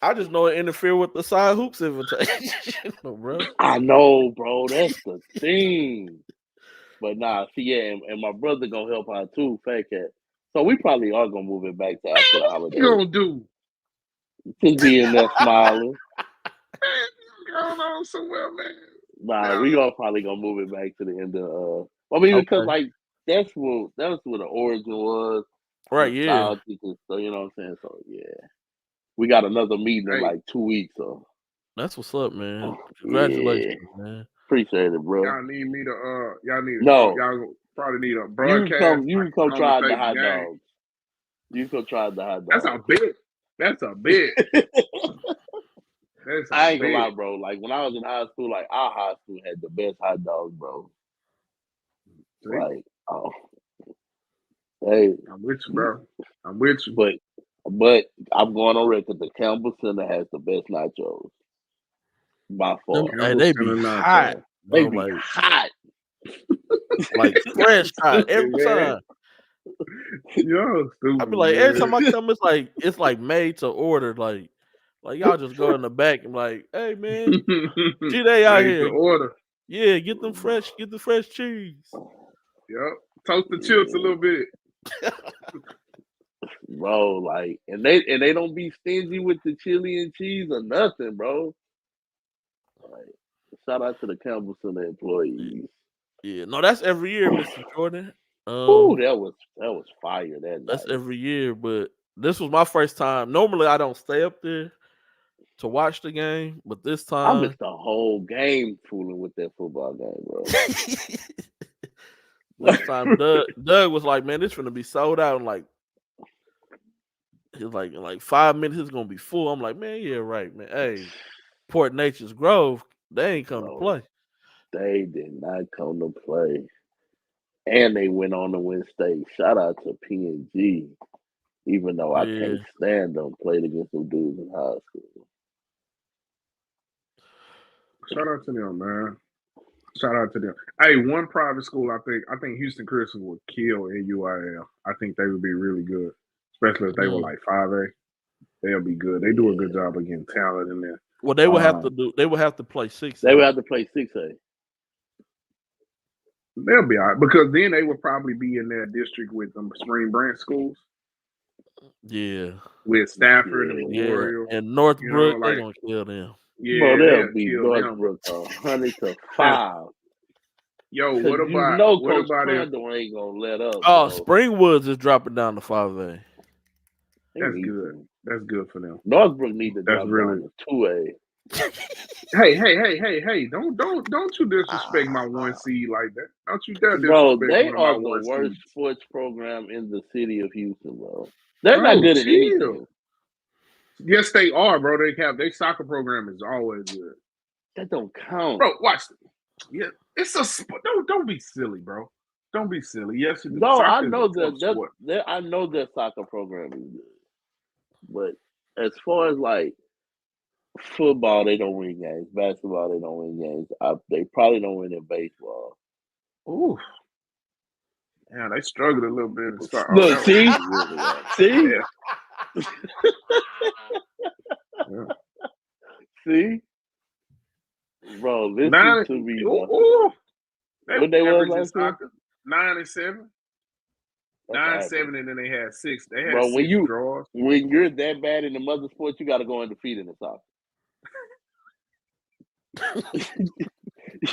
I just know it interfere with the side hoops invitation, bro. I know, bro. That's the thing. But nah, and my brother gonna help out too, Fat Cat. So we probably are gonna move it back to after the holiday. What you gonna do? Just be in there smiling. Going on somewhere, man. Nah, we are probably gonna move it back to the end of. Because like that's what the origin was. Right, yeah. So you know what I'm saying. So yeah, we got another meeting in like 2 weeks. So that's what's up, man. Congratulations, man. Appreciate it, bro. Y'all need me to no. Y'all probably need a broadcast. You can come try the hot dogs. You can try the hot dogs. That's a bit. I ain't gonna lie, bro. Like when I was in high school, like our high school had the best hot dogs, bro. See? Like, hey, I'm with you, bro. I'm with you. But I'm going on record. The Campbell Center has the best nachos. By far. Hey, they be hot. They be hot. Like fresh hot every time. Yo, stupid. I be like, every time I come, it's like made to order. Like Like y'all just go in the back and like, hey man, G they out Raise here. the order. Yeah, get the fresh cheese. Yep. Toast the chips a little bit. Bro, like, and they don't be stingy with the chili and cheese or nothing, bro. Like, shout out to the Campbell Center employees. Yeah, no, that's every year, Mr. Jordan. Ooh, that was fire that That's night. every year, but this was my first time. Normally, I don't stay up there to watch the game, but this I time, missed the whole game fooling with that football game, bro. this time, Doug was like, "Man, this gonna be sold out." And like, he's like, in like 5 minutes, it's gonna be full. I'm like, man, yeah, right, man. Hey, Port Nature's Grove, they ain't come to play. They did not come to play, and they went on to win state. Shout out to PNG, even though I can't stand them. Played against them dudes in high school. Shout out to them, man. Shout out to them. Hey, one private school I think Houston Christian would kill in UIL. I think they would be really good, especially if they were like 5A. They'll be good. They do a good job of getting talent in there. Well, they would have to do. They would have to play 6A. They would have to play 6A. They'll be all right because then they would probably be in their district with them Spring Branch schools. Yeah, with Stafford and Memorial and Northbrook, they're gonna kill them. Yeah, bro, they'll beat Northbrook 100-5. Yo, what about Coach Crandall ain't gonna let up? Oh, Springwoods is dropping down to 5A. That's good. That's good for them. Northbrook need to drop down to 2A. Hey! Don't you disrespect my 1 seed like that? Don't you dare disrespect bro? They are the worst sports program in the city of Houston, bro. They're not good at anything. Yes, they are, bro. Their soccer program is always good. That don't count, bro. Watch it. Yeah, it's a sport. Don't be silly, bro. Don't be silly. Yes, no, I know that. I know their soccer program is good, but as far as like football, they don't win games. Basketball, they don't win games. They probably don't win in baseball. Ooh. Yeah, they struggled a little bit. Look, see? See? Bro, listen to me. What they were last year? 9-7. 9-7, and then they had 6. They had 6 draws. When you're that bad in the mother sports, you got to go undefeated in soccer.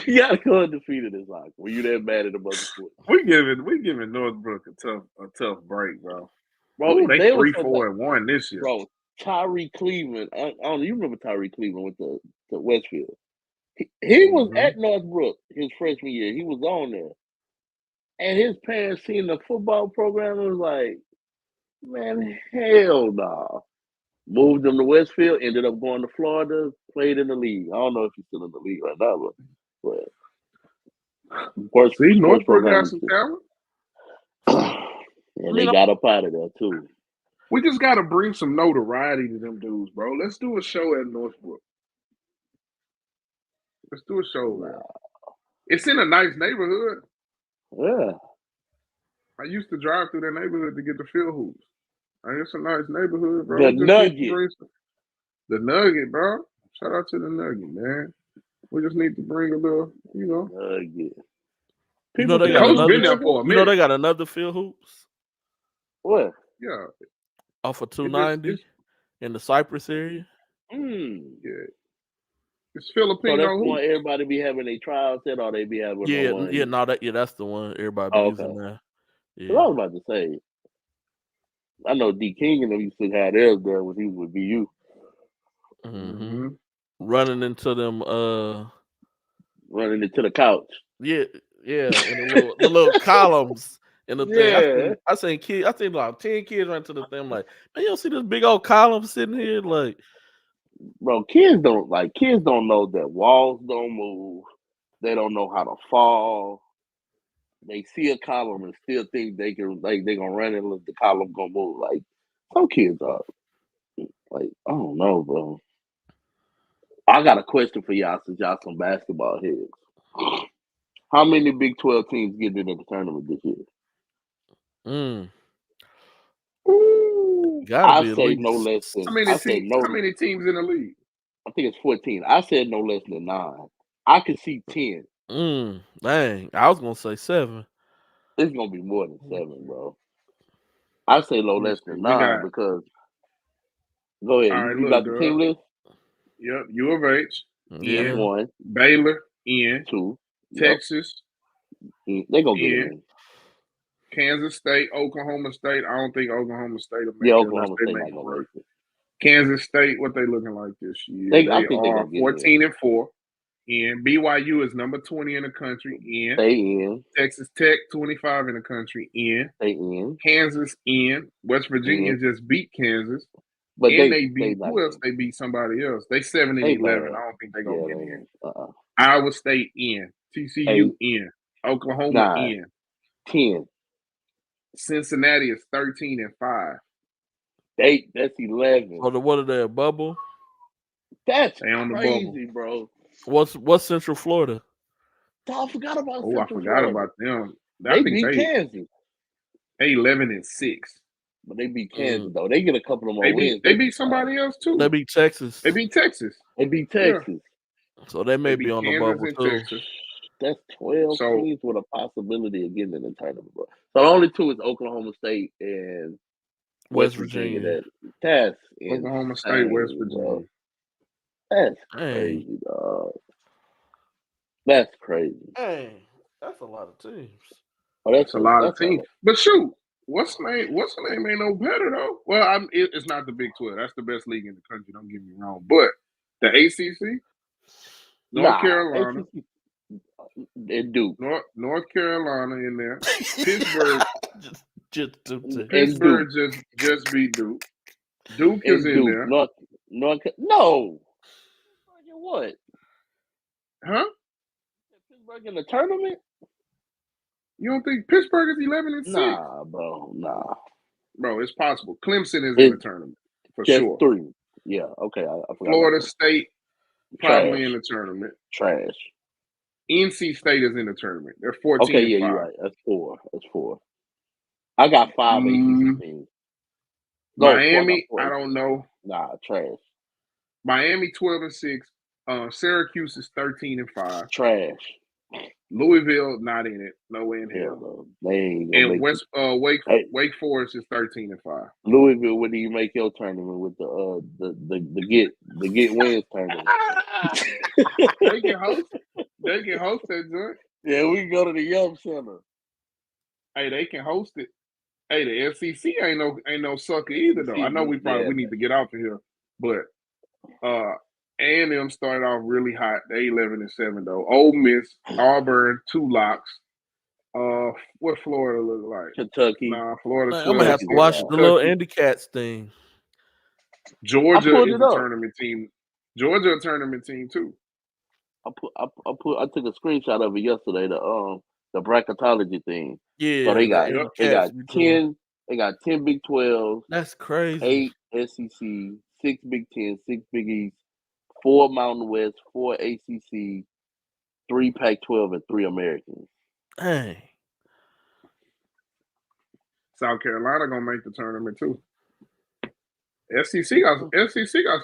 You got to go undefeated in soccer when you're that bad in the mother sports. We giving Northbrook a tough break, bro. Ooh, they 3-4-1 this year. Bro, Tyree Cleveland. I don't. You remember Tyree Cleveland with the Westfield? He was at Northbrook his freshman year. He was on there. And his parents seen the football program and was like, man, hell no. Moved him to Westfield, ended up going to Florida, played in the league. I don't know if he's still in the league right now, but Northbrook got some talent. And they got up out of there too. We just got to bring some notoriety to them dudes, bro. Let's do a show at Northbrook. Let's do a show, man. It's in a nice neighborhood. Yeah. I used to drive through that neighborhood to get the field hoops. It's a nice neighborhood, bro. The Nugget. The Nugget, bro. Shout out to the Nugget, man. We just need to bring a little, Nugget. You know they got another field hoops. What? Yeah. Off of 290 in the Cypress area. Yeah. It's Filipino. So that's one everybody be having their trials at, or they be having that's the one everybody be using there. Yeah. I was about to say, I know D King and them used to have theirs there when he was with BU. Mm-hmm. Running into them, running into the couch. Yeah, and the little columns in the thing. I seen kids. I think like 10 kids run to the thing. I'm like, man, you don't see this big old column sitting here, like. Bro, kids don't know that walls don't move. They don't know how to fall. They see a column and still think they gonna run and look, the column gonna move. Like some kids are like, I don't know, bro. I got a question for y'all since y'all some basketball heads. How many Big 12 teams get into the tournament this year? Gotta be I at say no least. less than. How many I said teams? no. How many teams in the league? I think it's 14. I said no less than 9. I could see 10. Dang, I was gonna say 7. It's gonna be more than 7, bro. I say no Let me less see. than We 9 got. because. Go ahead. All right, You look, got the Doug. team list? Yep. U of H. Yeah. In. 1, Baylor. In. 2. Yep. Texas. They gonna get it In. in. Kansas State. Oklahoma State. I don't think Oklahoma State will Yeah, make it unless Oklahoma they State make not it gonna work. make it. Kansas State, what they looking like this year? I They think they're are gonna get it 14-4. And BYU is number 20 in the country. In. Stay in. Texas Tech 25 in the country. In. Stay in. Kansas in. West Virginia just beat Kansas. But And they beat not who else? getting They beat somebody else. They 7-11. They I bad. don't think they're Yeah, gonna get in. they Iowa State in. TCU 8, in. Oklahoma 9, in. 10. Cincinnati is 13-5. That's 11. What are they, a bubble? That's They on the crazy, bubble. bro. What's Central Florida? I forgot about Oh, I Central forgot Florida. about them. They beat Kansas. They 11-6. But they beat Kansas though. They get a couple of more wins. They beat somebody else too. They beat Texas. They beat Texas. They beat Texas. Yeah. So they may be on the bubble and too. Texas. That's 12 teams with a possibility of getting in the tournament. Bro. So the only 2 is Oklahoma State and West Virginia. That's Oklahoma State, West Virginia. Bro. That's crazy, dog. That's crazy. Hey, that's a lot of teams. Oh, that's a lot of teams. But shoot, what's the name ain't no better though. Well, it's not the Big 12. That's the best league in the country. Don't get me wrong. But the ACC, North Carolina, ACC, and Duke, North Carolina in there. Pittsburgh, Pittsburgh just beat Duke. Duke is in there. No. What? Huh? Pittsburgh in the tournament? You don't think Pittsburgh is 11-6? Nah, bro. Nah. Bro, it's possible. Clemson is in the tournament for sure. 3. Yeah. Okay. I forgot. Florida State probably in the tournament. Trash. NC State is in the tournament. They're 14-5. Okay, yeah, you're right. That's 4. I got 5 ACC teams. Miami, I don't know. Nah, trash. Miami 12-6. Syracuse is 13-5. Trash. Louisville not in it. No way in hell. They ain't and Wake Forest is 13-5. Louisville, when do you make your tournament with the get wins tournament? They can host that joint. Yeah, we can go to the Yum Center. Hey, they can host it. Hey, the SEC ain't no sucker either though. I know we need to get out of here, but A&M started off really hot. They 11-7 though. Ole Miss, Auburn, 2 locks. What Florida look like? Kentucky. Nah, Florida. Man, I'm gonna have to watch the little Andy Cats thing. Georgia is a tournament team. Georgia a tournament team too. I took a screenshot of it yesterday. The bracketology thing. Yeah. So they got 10. They got 10 Big 12. That's crazy. 8 SEC, 6 Big 10, 6 Big East, 4 Mountain West, 4 ACC, 3 Pac-12, and 3 Americans. Dang. South Carolina gonna make the tournament too. SEC got some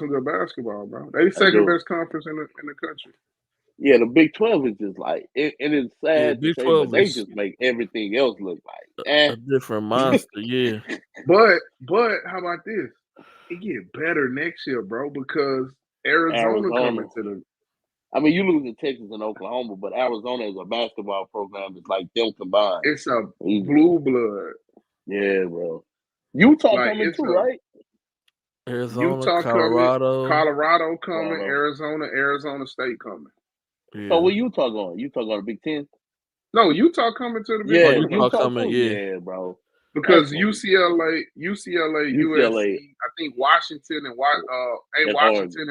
good basketball, bro. They second best conference in the country. Yeah, the Big 12 is just like and it's sad to say, but they just make everything else look like a different monster. Yeah. But how about this? It get better next year, bro, because Arizona coming to the. I mean, you lose to Texas and Oklahoma, but Arizona is a basketball program that's like them combined. It's a blue blood. Yeah, bro. Utah coming too, right? Arizona, Utah Colorado. Colorado coming, Arizona State coming. Yeah. So where Utah going? Utah going to Big 10? No, Utah coming to the Big 10. Utah coming, yeah, bro. Because UCLA, USC, I think Washington and Washington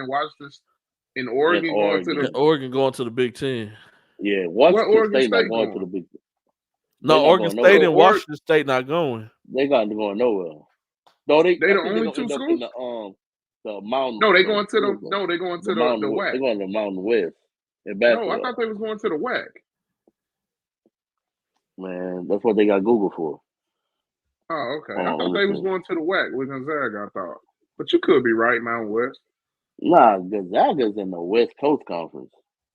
and Oregon going to the Oregon going to the Big 10. Yeah, Washington State not going to the Big 10. No, Oregon State and Washington State not going. They got to go nowhere. No, they the only 2 schools. The Mountain. No, they going to the WAC. They're going to the Mountain West. No, I thought they was going to the WAC. Man, that's what they got Google for. Oh, okay. I thought they was going to the WAC with Gonzaga. I thought, but you could be right, Mountain West. Nah, Gonzaga's in the West Coast Conference.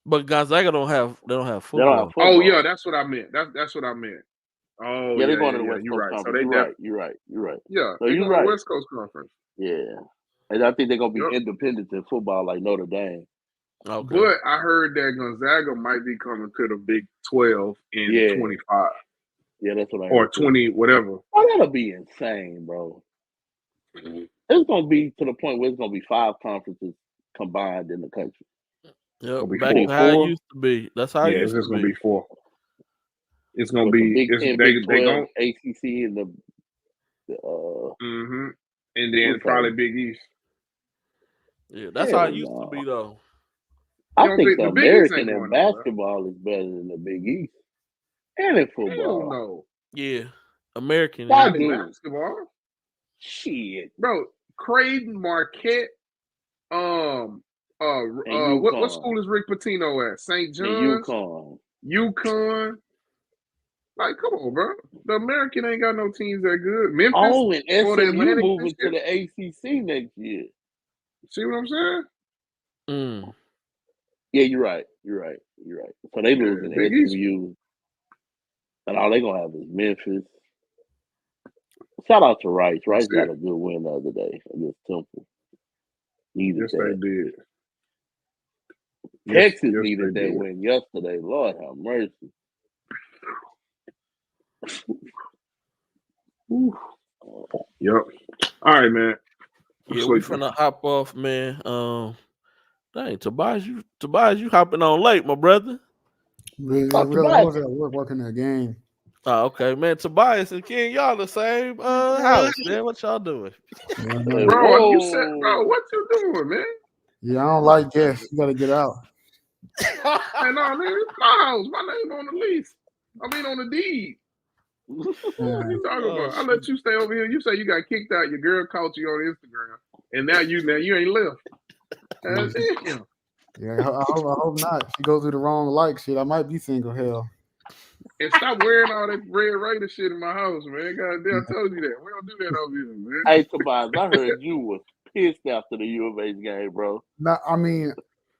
But Gonzaga don't have football. They don't have football. Oh yeah, that's what I meant. That's what I meant. Oh yeah, yeah, they're going to the yeah, West you're Coast right. Conference. So You're right. Yeah, so they're you're going right. to West Coast Conference. Yeah, and I think they're gonna be independent in football like Notre Dame. Okay. But I heard that Gonzaga might be coming to the Big 12 in 25. Yeah, that's what I heard. Or 20, whatever. Oh, that'll be insane, bro. Mm-hmm. It's gonna be to the point where it's gonna be 5 conferences combined in the country. Yeah, back to how it used to be. That's how it used to be. It's gonna be 4. It's gonna be Big 10, Big 12, ACC, and and then probably Big East. Yeah, that's how it used to be, though. I think the American in basketball is better than the Big East, and in football. Hell no. Yeah, American. Not in basketball. Shit, bro. Creighton, Marquette. What school is Rick Pitino at? St. John's. UConn. Like, come on, bro. The American ain't got no teams that good. Memphis. Oh, and SZN moving to the ACC next year. See what I'm saying? Yeah, you're right. So they losing SMU, and all they gonna have is Memphis. Shout out to Rice. Rice got a good win the other day against Temple. Yes, they did. Texas needed that win yesterday. Lord have mercy. Yep. All right, man. Yeah, we finna hop off, man. Dang, Tobias, you hopping on late, my brother. Really, I was at work working that game. Oh, okay, man. Tobias and King, y'all the same house, man. What y'all doing? Bro, you said, bro, what you doing, man? Yeah, I don't like guests. You gotta get out. Hey, no, man, it's my house. My name on the lease. I mean, on the deed. What are you talking about? I let you stay over here. You say you got kicked out. Your girl caught you on Instagram, and now you ain't left. Yeah, I hope not. She goes through the wrong like shit. I might be single. Hell. And stop wearing all that Red Raider shit in my house, man. Goddamn, I told you that. We don't do that over here, man. Hey, Tobias, I heard you was pissed after the U of H game, bro. No, I mean,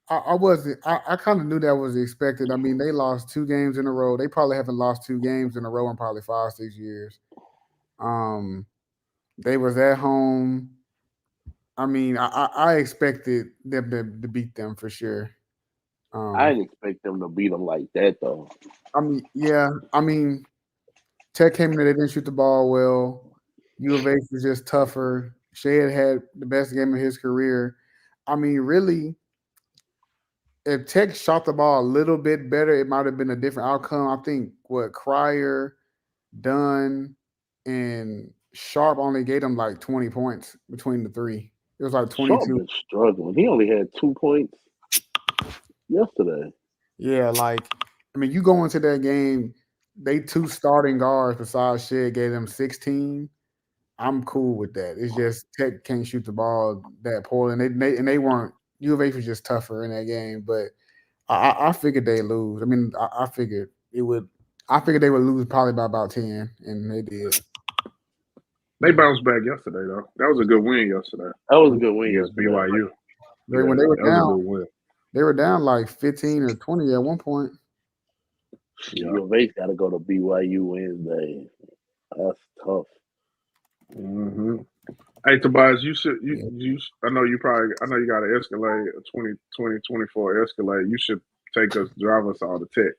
I wasn't. I kind of knew that was expected. I mean, they lost 2 games in a row. They probably haven't lost 2 games in a row in probably 5-6 years. They was at home. I mean, I expected them to beat them for sure. I didn't expect them to beat them like that, though. I mean, yeah. I mean, Tech came in there, they didn't shoot the ball well. U of H was just tougher. Shea had the best game of his career. I mean, really, if Tech shot the ball a little bit better, it might have been a different outcome. I think Cryer, Dunn, and Sharp only gave them like 20 points between the 3. It was like 22. Sharp been struggling. He only had 2 points yesterday. Yeah, like, I mean, you go into that game, they 2 starting guards besides Shea gave them 16. I'm cool with that. It's just Tech can't shoot the ball that poorly, and they weren't. U of H was just tougher in that game, but I figured they'd lose. I mean, I figured it would. I figured they would lose probably by about 10, and they did. They bounced back yesterday, though. That was a good win yesterday. That was a good win against BYU. When they were down, they were down like 15 or 20 at one point. U of H got to go to BYU Wednesday. That's tough. Mm-hmm. Hey, Tobias, I know you got an Escalade, a 2024 Escalade. You should drive us all to Tech.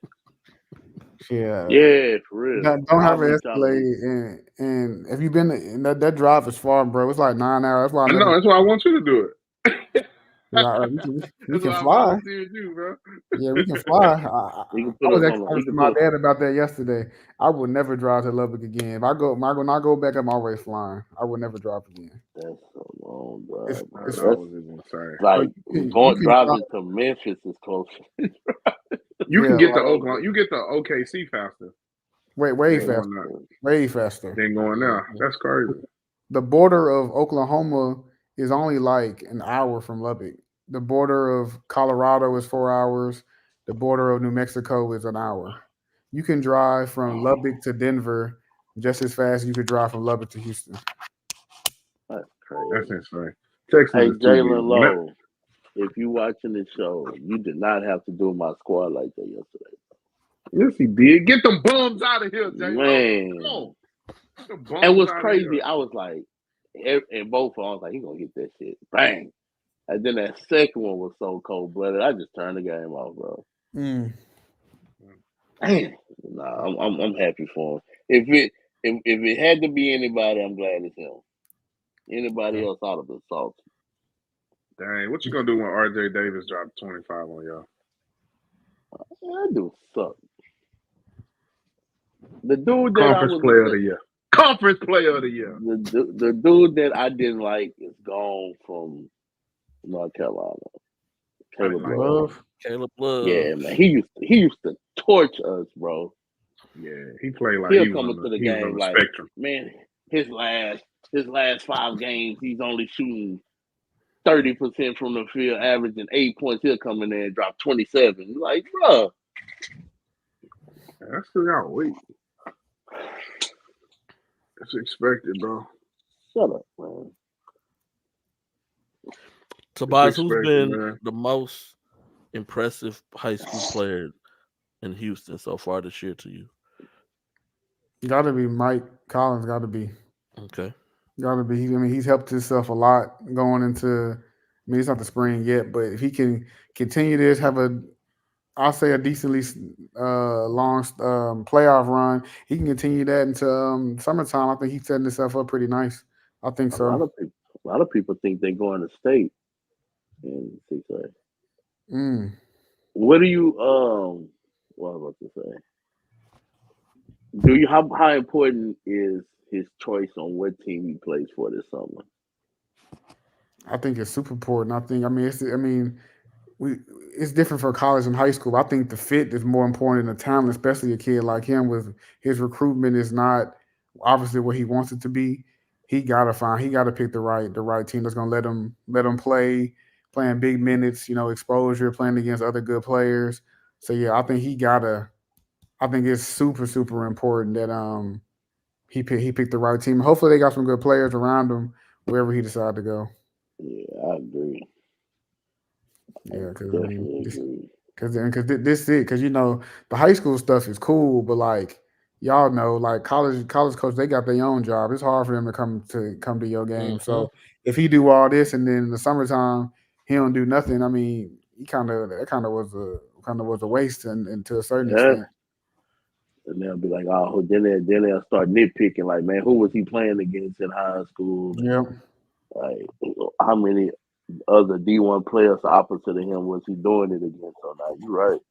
Yeah, for real. Don't have an Escalade, and if you've been that drive is far, bro. It's like 9 hours. That's why that's why I want you to do it. We can fly. You, bro. Yeah, we can fly. I was asking my dad about that yesterday. I would never drive to Lubbock again. If I go, when I go back, I'm always flying. I would never drive again. That's so long, bro. That's insane. Like driving to Memphis is closer. You can get to Oklahoma. You get to OKC faster. Way faster. Way faster. Than going now. That's crazy. The border of Oklahoma is only like an hour from Lubbock. The border of Colorado is 4 hours. The border of New Mexico is an hour. You can drive from Lubbock to Denver just as fast as you could drive from Lubbock to Houston. That's crazy. That's insane. Texas Hey, is too big. Jalen Lowe, if you watching this show, you did not have to do my squad like that yesterday. Yes, he did. Get them bums out of here, Jalen. Man. Come on. Get them bums And what's out of crazy, here. I was like, in both of them, I was like, he gonna get that shit. Bang. And then that second one was so cold-blooded, I just turned the game off, bro. Mm. Damn. Nah, I'm happy for him. If it had to be anybody, I'm glad it's him. Anybody else ought to be salty. Dang, what you gonna do when RJ Davis dropped 25 on y'all? That dude suck. The dude that Conference player of the year. Conference player of the year. The dude that I didn't like is gone from North Carolina. Caleb Love. Caleb Love. Yeah, man. He used to torch us, bro. Yeah, he played like He'll he was come on into the, the he was on game the like, spectrum. man, his last 5 games, he's only shooting 30% from the field, averaging 8 points. He'll come in there and drop 27. Like, bro. That's still got weight. It's expected, bro. Shut up, man. Tobias, who's been the most impressive high school player in Houston so far this year to you? Got to be Mike Collins. Got to be. Okay. Got to be. I mean, he's helped himself a lot going into. I mean, it's not the spring yet, but if he can continue this, have I'll say a decently long playoff run, he can continue that into summertime. I think he's setting himself up pretty nice. I think so. A lot of people think they're going to state in 6A. What do you what was I about to say? How important is his choice on what team he plays for this summer? I think it's super important. It's different for college and high school. I think the fit is more important than the talent, especially a kid like him with his recruitment is not obviously what he wants it to be. He gotta pick the right team that's gonna let him playing big minutes, exposure, playing against other good players. So yeah, I think I think it's super, super important that he picked the right team. Hopefully they got some good players around him wherever he decided to go. Yeah, I agree. Yeah, because this is it. Because the high school stuff is cool, but like y'all know, like college coach, they got their own job. It's hard for them to come to your game. Mm-hmm. So if he do all this and then in the summertime he don't do nothing, I mean, that was a waste and to a certain extent. And they'll be like, oh, then they'll start nitpicking, like, man, who was he playing against in high school? Yeah. Like, how many other D1 players opposite of him was he doing it against? So now you're right.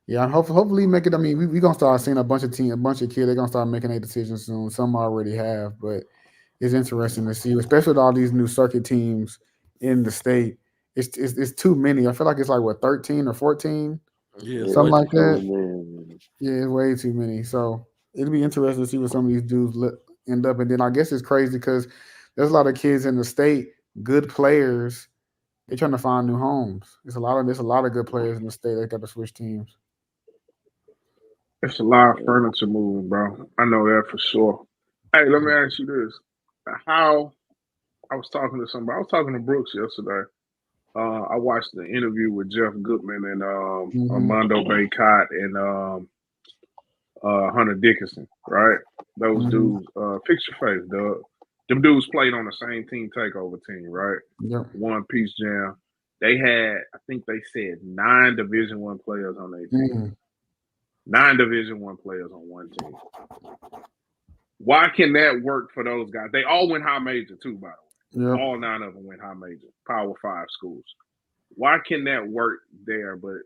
Yeah, hopefully make it. I mean, we gonna start seeing a bunch of kids. They're gonna start making their decisions soon. Some already have, but it's interesting to see, especially with all these new circuit teams in the state. It's too many. I feel like it's like 13 or 14. Yeah, something like that. Many. Yeah, it's way too many. So it'll be interesting to see what some of these dudes end up. And then I guess it's crazy because there's a lot of kids in the state, good players. They're trying to find new homes. There's a lot of good players in the state that got to switch teams. It's a lot of furniture moving, bro. I know that for sure. Hey, let me ask you this: how I was talking to somebody. I was talking to Brooks yesterday. I watched the interview with Jeff Goodman and Armando Baycott and Hunter Dickinson, right? Those dudes, fix your face, Doug. Them dudes played on the same team takeover team, right? Yep. One Piece Jam. They had, I think they said 9 Division I players on their team. 9 Division I players on one team. Why can that work for those guys? They all went high major too, by the way. Yep. All 9 of them went high major, Power 5 schools. Why can that work there? But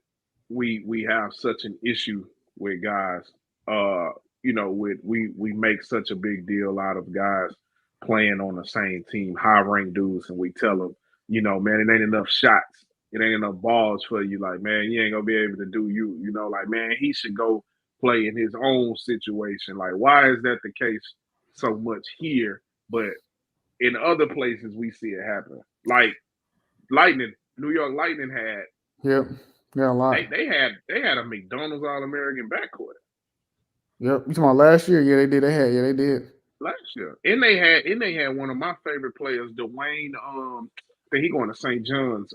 we have such an issue with guys. We make such a big deal out of guys playing on the same team, high ranked dudes, and we tell them, man, it ain't enough shots. It ain't enough balls for you. Like, man, you ain't gonna be able to do you. Like, man, he should go play in his own situation. Like, why is that the case so much here? But in other places, we see it happen. Like Lightning, New York Lightning had. Yep. Yeah, a lot. They had a McDonald's All-American backcourt. Yep. You talking about last year? Yeah, they did. They did. Last year, and they had one of my favorite players, Dwayne. I think he going to St. John's.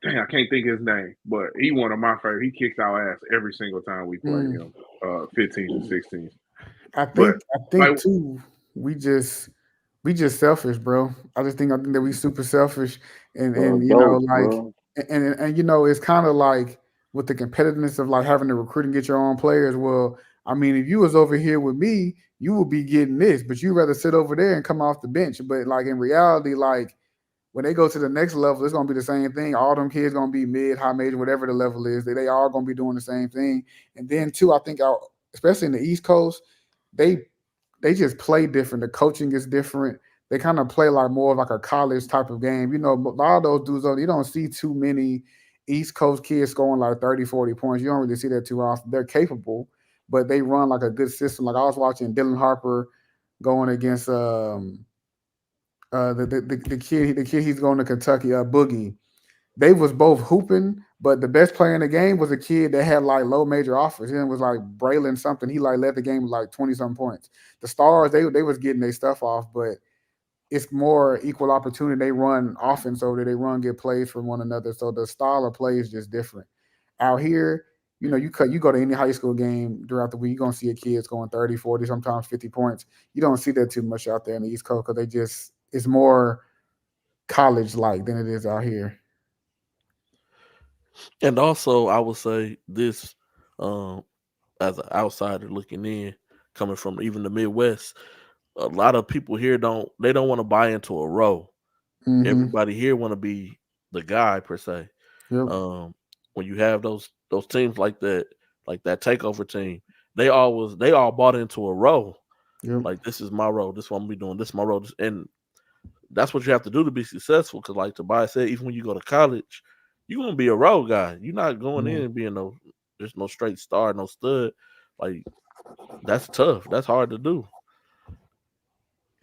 Dang, I can't think his name, but he one of my favorite. He kicked our ass every single time we played him. 15s and 16s. I But think like, too. We just selfish, bro. I think that we super selfish, and you know, Adults, like, bro. and you know, it's kind of like with the competitiveness of like having to recruit and get your own players. Well, I mean, if you was over here with me, you would be getting this, but you rather sit over there and come off the bench. But like in reality, like when they go to the next level, it's gonna be the same thing. All them kids gonna be mid, high major, whatever the level is. They all gonna be doing the same thing. And then too, I think especially in the East Coast, they they just play different. The coaching is different. They kind of play like more of like a college type of game. You know, a lot of those dudes, though, you don't see too many East Coast kids scoring like 30, 40 points. You don't really see that too often. They're capable, but they run like a good system. Like I was watching Dylan Harper going against the kid he's going to Kentucky, Boogie. They was both hooping, but the best player in the game was a kid that had like low major offers. His name was like Braylon something. He like led the game with like 20 some points. The stars, they was getting their stuff off, but it's more equal opportunity. They run offense over there. They run get plays from one another. So the style of play is just different. Out here, you know, you go to any high school game throughout the week, you're gonna see a kid scoring 30, 40, sometimes 50 points. You don't see that too much out there in the East Coast because it's more college like than it is out here. And also, I would say this, um, as an outsider looking in, coming from even the Midwest, a lot of people here don't want to buy into a role. Mm-hmm. Everybody here want to be the guy per se. Yep. Um, when you have those teams like that takeover team, they all bought into a role. Yep. Like this is my role. This is what I'm gonna be doing. This is my role. And that's what you have to do to be successful. Because like Tobias said, even when you go to college, you're gonna be a role guy. You're not going in Mhm. and being there's no straight star, no stud. Like that's tough. That's hard to do.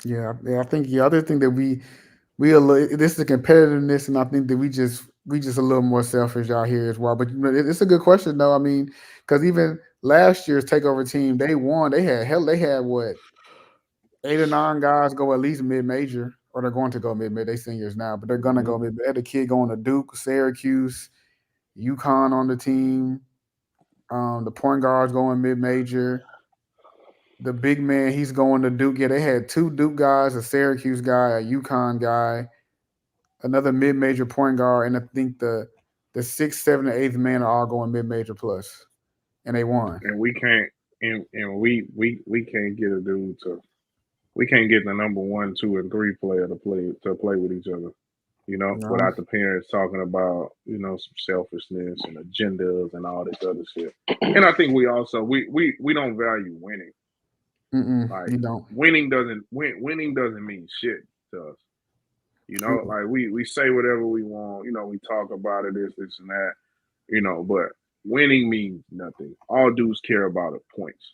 Yeah. I think the other thing that we a little, this is the competitiveness, and I think that we just a little more selfish out here as well. But you know, it's a good question though. I mean, because even last year's takeover team, they won. They had what 8 or 9 guys go at least mid major, or they're going to go mid mid. They seniors now, but they're gonna Mm-hmm. go mid. They had a kid going to Duke, Syracuse, UConn on the team. The point guard's going mid major. The big man, he's going to Duke. Yeah, they had 2 Duke guys, a Syracuse guy, a UConn guy, another mid-major point guard, and I think the sixth, seventh, and eighth man are all going mid-major plus, and they won. and we can't, and we can't get a dude to. We can't get the number 1, 2, and 3 player to play with each other. No. Without the parents talking about some selfishness and agendas and all this other shit. And I think we also we don't value winning. Like You don't. winning doesn't mean shit to us. Mm-mm. Like we say whatever we want. We talk about it, this and that. But winning means nothing. All dudes care about are points.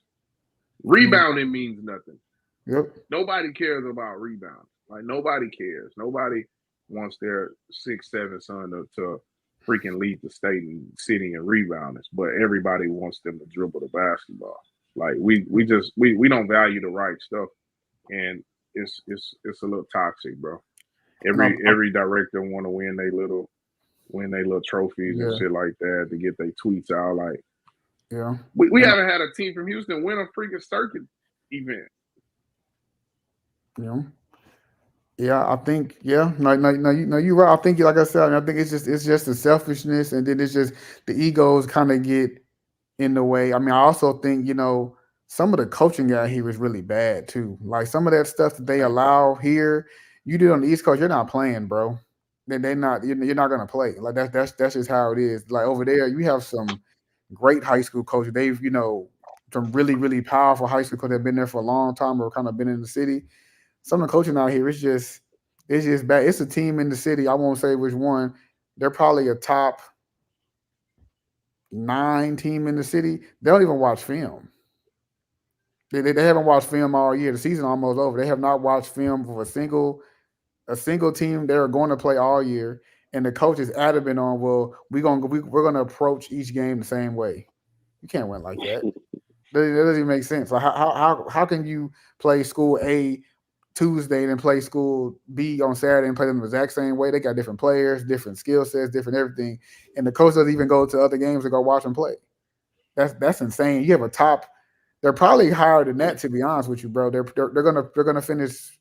Mm. Rebounding means nothing. Yep. Nobody cares about rebounds. Like nobody cares. Nobody wants their 6'7" son to freaking lead the state in sitting and rebounders, but everybody wants them to dribble the basketball. Like we don't value the right stuff, and it's a little toxic, bro. And Every director want to win they little trophies and yeah, shit like that to get their tweets out. Like yeah, we and haven't had a team from Houston win a freaking circuit event. you know, yeah, I think, yeah, no, you're right. I think, like I said, I think it's just the selfishness, and then it's just the egos kind of get in the way. I mean, I also think, some of the coaching out here is really bad too. Like some of that stuff that they allow here, you do on the East Coast, you're not playing, bro. They're not. You're not gonna play. Like that's just how it is. Like over there, you have some great high school coaches. They've some really really powerful high school coaches that have been there for a long time or kind of been in the city. Some of the coaching out here, it's just bad. It's a team in the city. I won't say which one. They're probably a top 9 team in the city. They don't even watch film. They haven't watched film all year. The season almost over. They have not watched film for a single team they're going to play all year. And the coach is adamant on, well, we're gonna approach each game the same way. You can't win like that. That doesn't even make sense. Like how can you play school A Tuesday and then play school B on Saturday and play them the exact same way? They got different players, different skill sets, different everything, and the coach doesn't even go to other games to go watch them play. That's insane. You have a top. They're probably higher than that, to be honest with you, bro. They're gonna finish.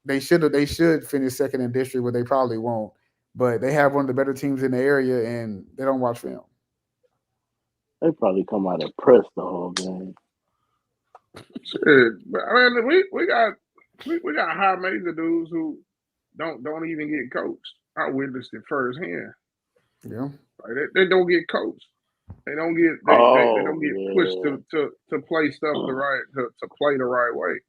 They should finish second in district, but they probably won't. But they have one of the better teams in the area, and they don't watch film. They probably come out and press the whole game. Shit, but I mean, we got high major dudes who don't even get coached. I witnessed it firsthand. Yeah, like they don't get coached. They don't get they don't get pushed to play stuff to play the right way.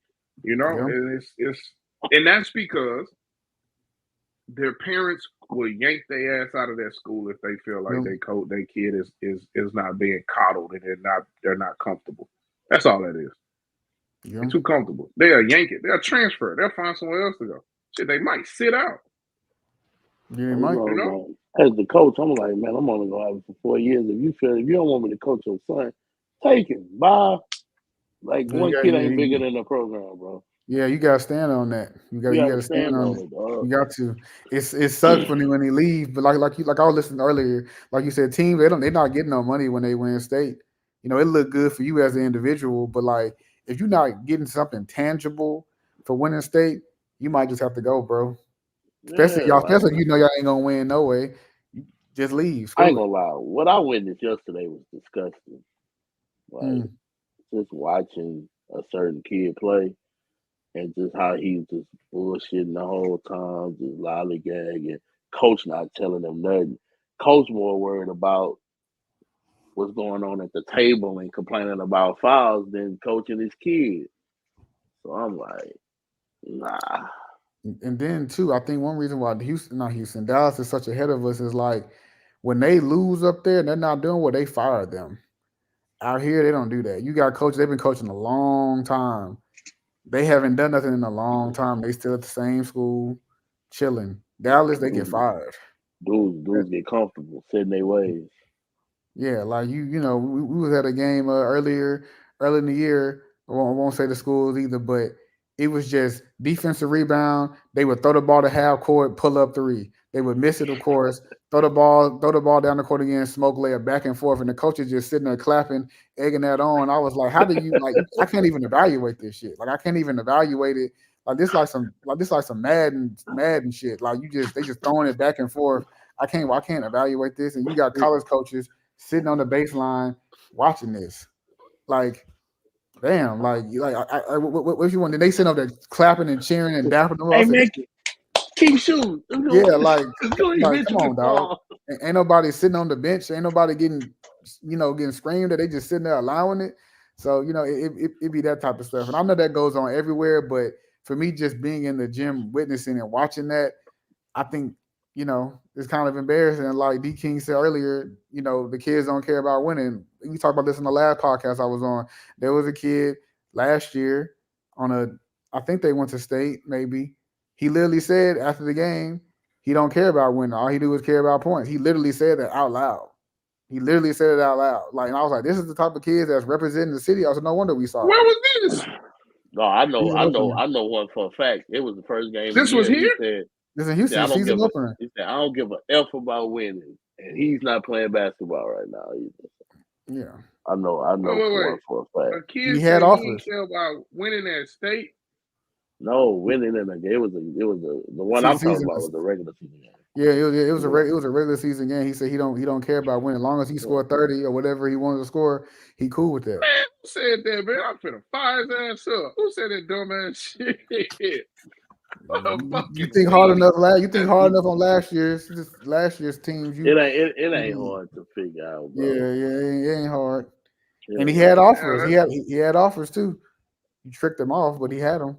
You know, and it's and that's because their parents will yank their ass out of that school if they feel like their kid is not being coddled and they're not comfortable. That's all that is. Yeah. They're too comfortable. They'll yank it. They'll transfer it. They'll find somewhere else to go. Shit, they might sit out. Yeah, they might. You know? As the coach, I'm like, man, I'm only gonna have it for 4 years. If you don't want me to coach your son, take him. Bye. Like one kid ain't bigger than the program, bro. Yeah, you gotta stand on that. You gotta stand on it. Dog. You got to. It sucks when they leave, but like I was listening earlier, like you said, teams they're not getting no money when they win state. You know, it looked good for you as an individual, but like if you're not getting something tangible for winning state, you might just have to go, bro. Especially if you know y'all ain't gonna win no way. Just leave. I ain't gonna lie. What I witnessed yesterday was disgusting. Like just watching a certain kid play. And just how he was just bullshitting the whole time, just lollygagging. Coach not telling him nothing. Coach more worried about what's going on at the table and complaining about fouls than coaching his kids. So I'm like, nah. And then too, I think one reason why Dallas is such ahead of us is like when they lose up there and they're not doing what they fire them. Out here, they don't do that. You got coaches, they've been coaching a long time. They haven't done nothing in a long time. They still at the same school, chilling. Dallas, they get fired. Dudes get comfortable, setting their ways. Yeah, like we was at a game early in the year. I won't say the schools either, but it was just defensive rebound. They would throw the ball to half court, pull up three. They would miss it, of course. Throw the ball down the court again, smoke layup back and forth, and the coaches just sitting there clapping, egging that on. I was like, how do you I can't even evaluate this shit. Like I can't even evaluate it. Like this like some Madden shit. Like they just throwing it back and forth. I can't evaluate this. And you got college coaches sitting on the baseline watching this. Like, damn, what you want? Did they sit up there clapping and cheering and dapping them? Hey, man, keep shooting. Yeah, like come on, dog. Ain't nobody sitting on the bench. Ain't nobody getting screamed at. They just sitting there allowing it. So, it be that type of stuff. And I know that goes on everywhere, but for me, just being in the gym, witnessing and watching that, I think, it's kind of embarrassing. And like D King said earlier, the kids don't care about winning. We talked about this in the last podcast I was on. There was a kid last year I think they went to state, maybe. He literally said after the game, he don't care about winning. All he do is care about points. He literally said that out loud. He literally said it out loud. Like, and I was like, this is the type of kids that's representing the city. I was like, no wonder we saw it. Where was this? No, I know one for a fact. It was the first game. This was here? This is Houston season opener. He said, I don't give a F about winning. And he's not playing basketball right now either. Yeah. I know one for a fact. A kid he had offers. He didn't care about winning at state. No, winning in the game. It was the one I'm talking about was the regular season game. Yeah, it was a regular season game. He said he don't care about winning. As long as he scored 30 or whatever he wanted to score, he cool with that. Man, who said that, man? I'm finna fire his ass up. Who said that dumbass shit? You think hard enough? You think hard enough on last year's teams? It ain't hard to figure out, bro. Yeah, it ain't hard. And he had offers. He had offers too. You tricked him off, but he had them.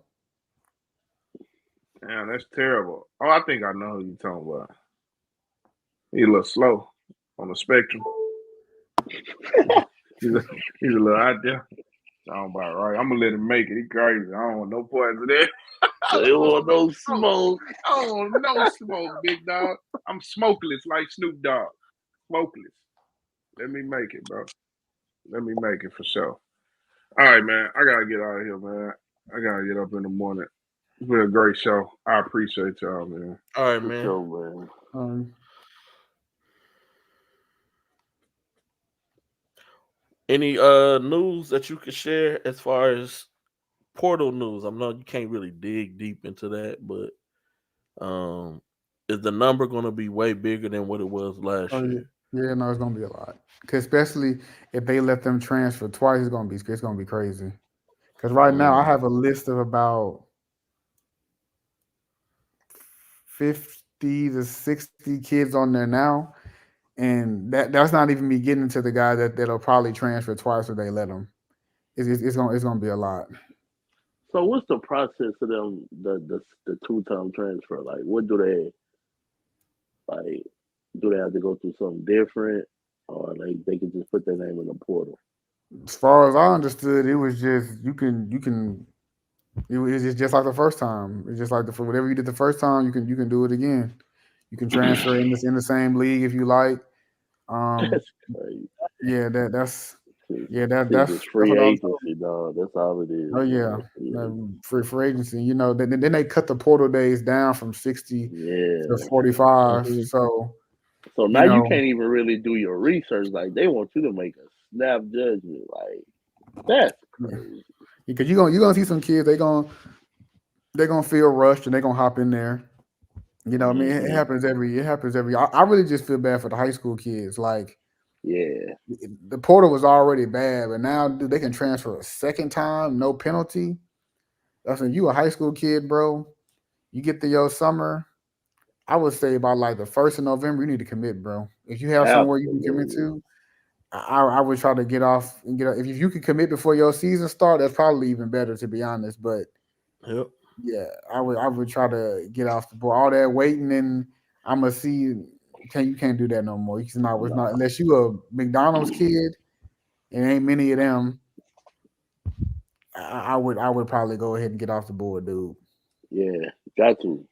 Damn, that's terrible. Oh, I think I know who you're talking about. He's a little slow on the spectrum. he's a little out there. Sound about right. I'm gonna let him make it. He crazy. I don't want no parts of that. They want no smoke. I don't want no smoke, big dog. I'm smokeless like Snoop Dogg. Smokeless. Let me make it, bro. Let me make it for sure. All right, man. I gotta get out of here, man. I gotta get up in the morning. It's been a great show. I appreciate y'all, man. All right, For man. sure, man. Any news that you could share as far as portal news? I know you can't really dig deep into that, but is the number going to be way bigger than what it was last year? Yeah, no, it's gonna be a lot. 'Cause especially if they let them transfer twice, it's gonna be crazy. Because right now I have a list of about 50 to 60 kids on there now, and that's not even me getting into the guy that'll probably transfer twice if they let them. It's gonna be a lot. So what's the process of them the 2-time transfer? Like what do they like? Do they have to go through something different, or like they can just put their name in the portal? As far as I understood, it was just you can. It's just like the first time. It's just like for whatever you did the first time, you can do it again. You can transfer in the same league if you like. That's crazy. Yeah, It's that's just free what I was told. agency, dog. That's all it is. Oh yeah, for agency. You know, then they cut the portal days down from 60 to Yeah. 45. So So you now you know, can't even really do your research. Like they want you to make a snap judgment. Like that's crazy. because you're gonna see some kids they're gonna feel rushed and they're gonna hop in there. You know, I mean, it happens every. It happens every. I really just feel bad for the high school kids. Like Yeah. the portal was already bad, but now dude, they can transfer a second time, no penalty. That's when you a high school kid, bro. You get to your summer. I would say by like the 1st of November, you need to commit, bro. If you have somewhere you can commit Absolutely. to, I would try to get off and get. If you can commit before your season start, that's probably even better, to be honest. But Yep. yeah, I would try to get off the board. All that waiting and I'm gonna see you can't do that no more. It's not Nah. unless you a McDonald's kid and ain't many of them. I would probably go ahead and get off the board, dude. Yeah. Got to.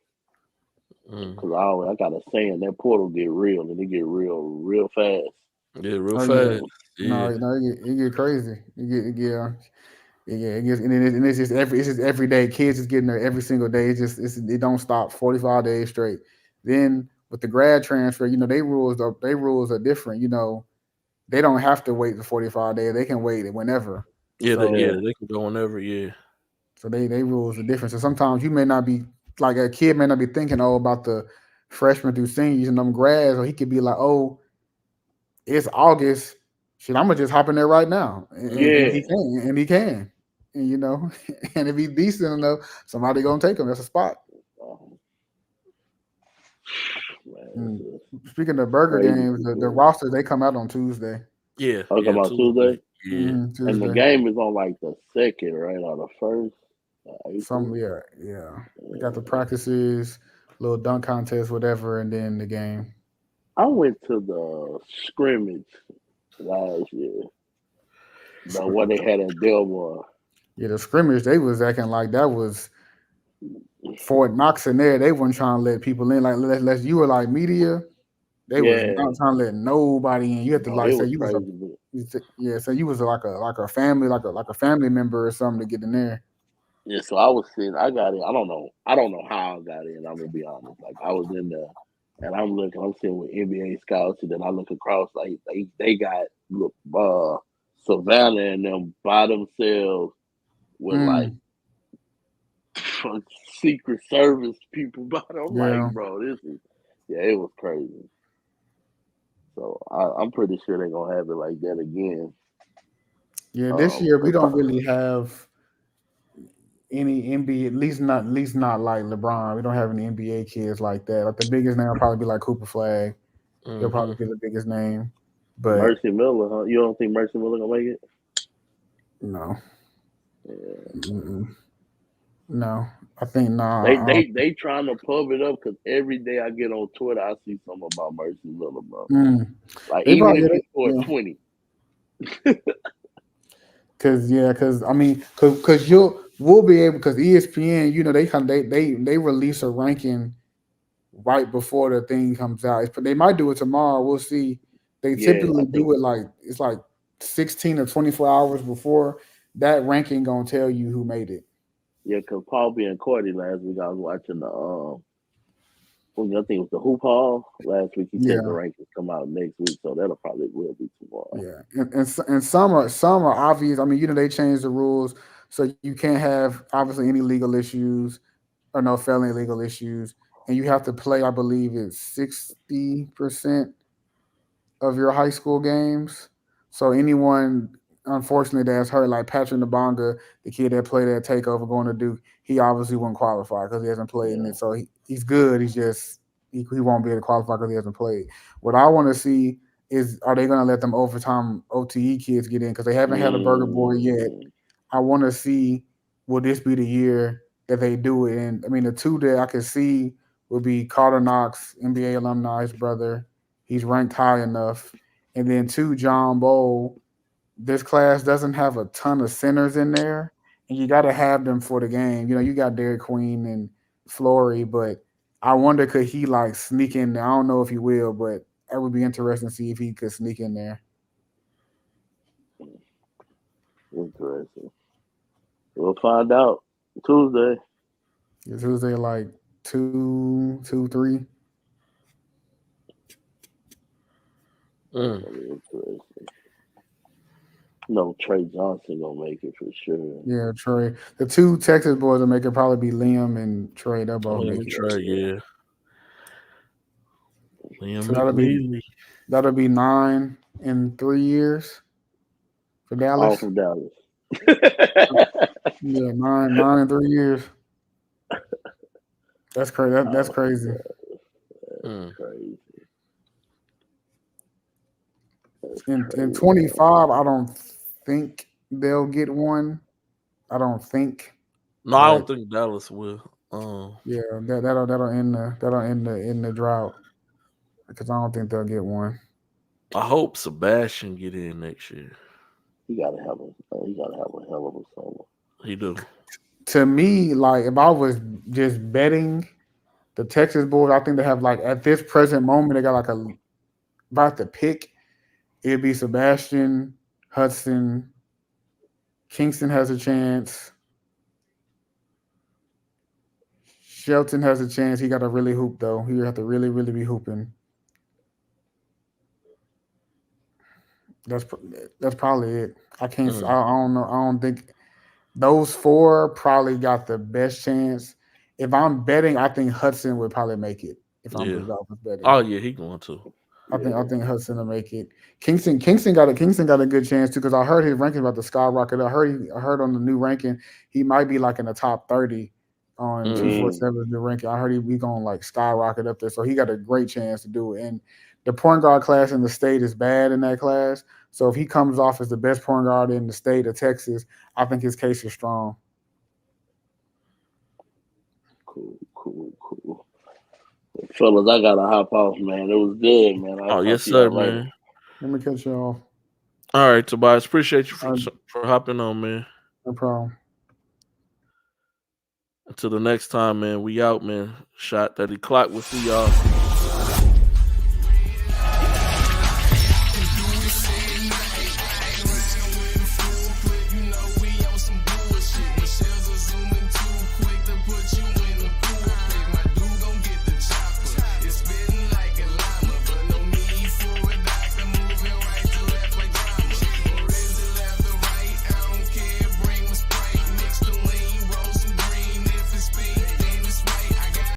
Mm. Cause I got a saying that portal get real and it get real fast. Yeah, real Oh yeah, fast. no, Yeah. it get crazy. It gets and it's just every day. Kids is getting there every single day. It don't stop 45 days straight. Then with the grad transfer, they rules are different. You know, they don't have to wait the 45 days. They can wait it whenever. Yeah, So Yeah. they can go whenever. Yeah. so they rules are different. So sometimes you may not be like a kid may not be thinking about the freshmen through seniors and them grads, or he could be like, oh, it's August. Shit, I'm gonna just hop in there right now, and Yeah. he can, and and if he's decent enough, somebody gonna take him. That's a spot. Um, man, And it's a speaking of burger crazy games, the situation. rosters they come out on Tuesday. Yeah. I was Yeah. talking about Tuesday. Tuesday, Yeah. and the Tuesday. game is on like the second, right, or the first, Some April. yeah. They got the practices, little dunk contest, whatever, and then the game. I went to the scrimmage last year, the one they had at Delmar. Yeah, the scrimmage they was acting like that was Fort Knox in there. They weren't trying to let people in. Like unless you were like media, they was Yeah, not trying to let nobody in. You had to no, like it say was you was a crazy. But say you was like a family like a family member or something to get in there. yeah, so I was sitting. I got in. I don't know how I got in. I'm gonna be honest. Like I was in there, and I'm looking. I'm sitting with NBA scouts, and then I look across. Like they got Savannah and them by themselves with like Mm, Secret Service people. But I'm like, yeah, bro, this is yeah, it was crazy. So I'm pretty sure they're gonna have it like that again. yeah. This year we 'Cause don't really have any NBA. At least not like LeBron. We don't have any NBA kids like that. Like the biggest name will probably be like Cooper Flag. He'll Mm-hmm. probably be the biggest name, but Mercy Miller, huh? You don't think Mercy Miller gonna make it? no, Yeah. mm-mm. No. I think They nah. they they trying to pub it up because every day I get on Twitter, I see something about Mercy Miller, bro. Mm. Like They even probably if he scored yeah. 20, Cause cause we'll be able because ESPN, they release a ranking right before the thing comes out. They might do it tomorrow. We'll see. They yeah, I typically think do it like it's like 16 or 24 hours before, that ranking gonna tell you who made it. Yeah, because Paul being Cordy last week, I was watching the I think it was the Hoop Hall last week. He said the Yeah, rankings come out next week, so that'll probably will be tomorrow. yeah, and some are obvious. I mean, they changed the rules, so you can't have obviously any legal issues or no felony legal issues, and you have to play. I believe it's 60% of your high school games. So anyone, unfortunately, that's hurt, like Patrick Nabonga, the kid that played at Takeover going to Duke, he obviously wouldn't qualify because he hasn't played in it. So he's good. He's just he won't be able to qualify because he hasn't played. What I want to see is, are they going to let them overtime OTE kids get in because they haven't had a Burger Boy yet. I want to see, will this be the year that they do it? And I mean, the two that I could see would be Carter Knox, NBA alumni, his brother. He's ranked high enough. And then two, John Bowl. This class doesn't have a ton of centers in there, and you got to have them for the game. You got Derek Queen and Flory, but I wonder, could he like sneak in there? I don't know if he will, but it would be interesting to see if he could sneak in there. Interesting. We'll find out Tuesday. Yeah, Tuesday, like 2, 3. Interesting. No, Trey Johnson gonna make it for sure. Yeah, Trey. The two Texas boys will make it probably be Liam and Trey. They'll both make it. Trey, yeah. Liam So McNeely. that'll be 9 in 3 years for Dallas. All from Dallas. Yeah, 9 in 3 years. That's crazy. That's crazy. That's crazy. In 25, I don't think they'll get one. I don't think. No, I don't think Dallas will. Yeah, that'll end the drought because I don't think they'll get one. I hope Sebastian get in next year. He gotta have a hell of a summer. He do. To me, like if I was just betting the Texas boys, I think they have like at this present moment they got like about to pick. It'd be Sebastian, Hudson, Kingston has a chance. Shelton has a chance. He got to really hoop though. He have to really, really be hooping. That's probably it. I can't. I don't know. I don't think those four probably got the best chance. If I'm betting, I think Hudson would probably make it. If I'm betting. Oh yeah, he going to. I think Hudson will make it. Kingston got a good chance too because I heard his ranking about to skyrocket. I heard on the new ranking he might be like in the top 30 on 247's new ranking. I heard he gonna like skyrocket up there, so he got a great chance to do it. And the point guard class in the state is bad in that class, so if he comes off as the best point guard in the state of Texas, I think his case is strong. Cool. Fellas, I gotta hop off, man. It was good, man. Yes, sir, man. Let me catch y'all. All right, Tobias. Appreciate you for hopping on, man. No problem. Until the next time, man. We out, man. Shot30Clock. We'll see y'all.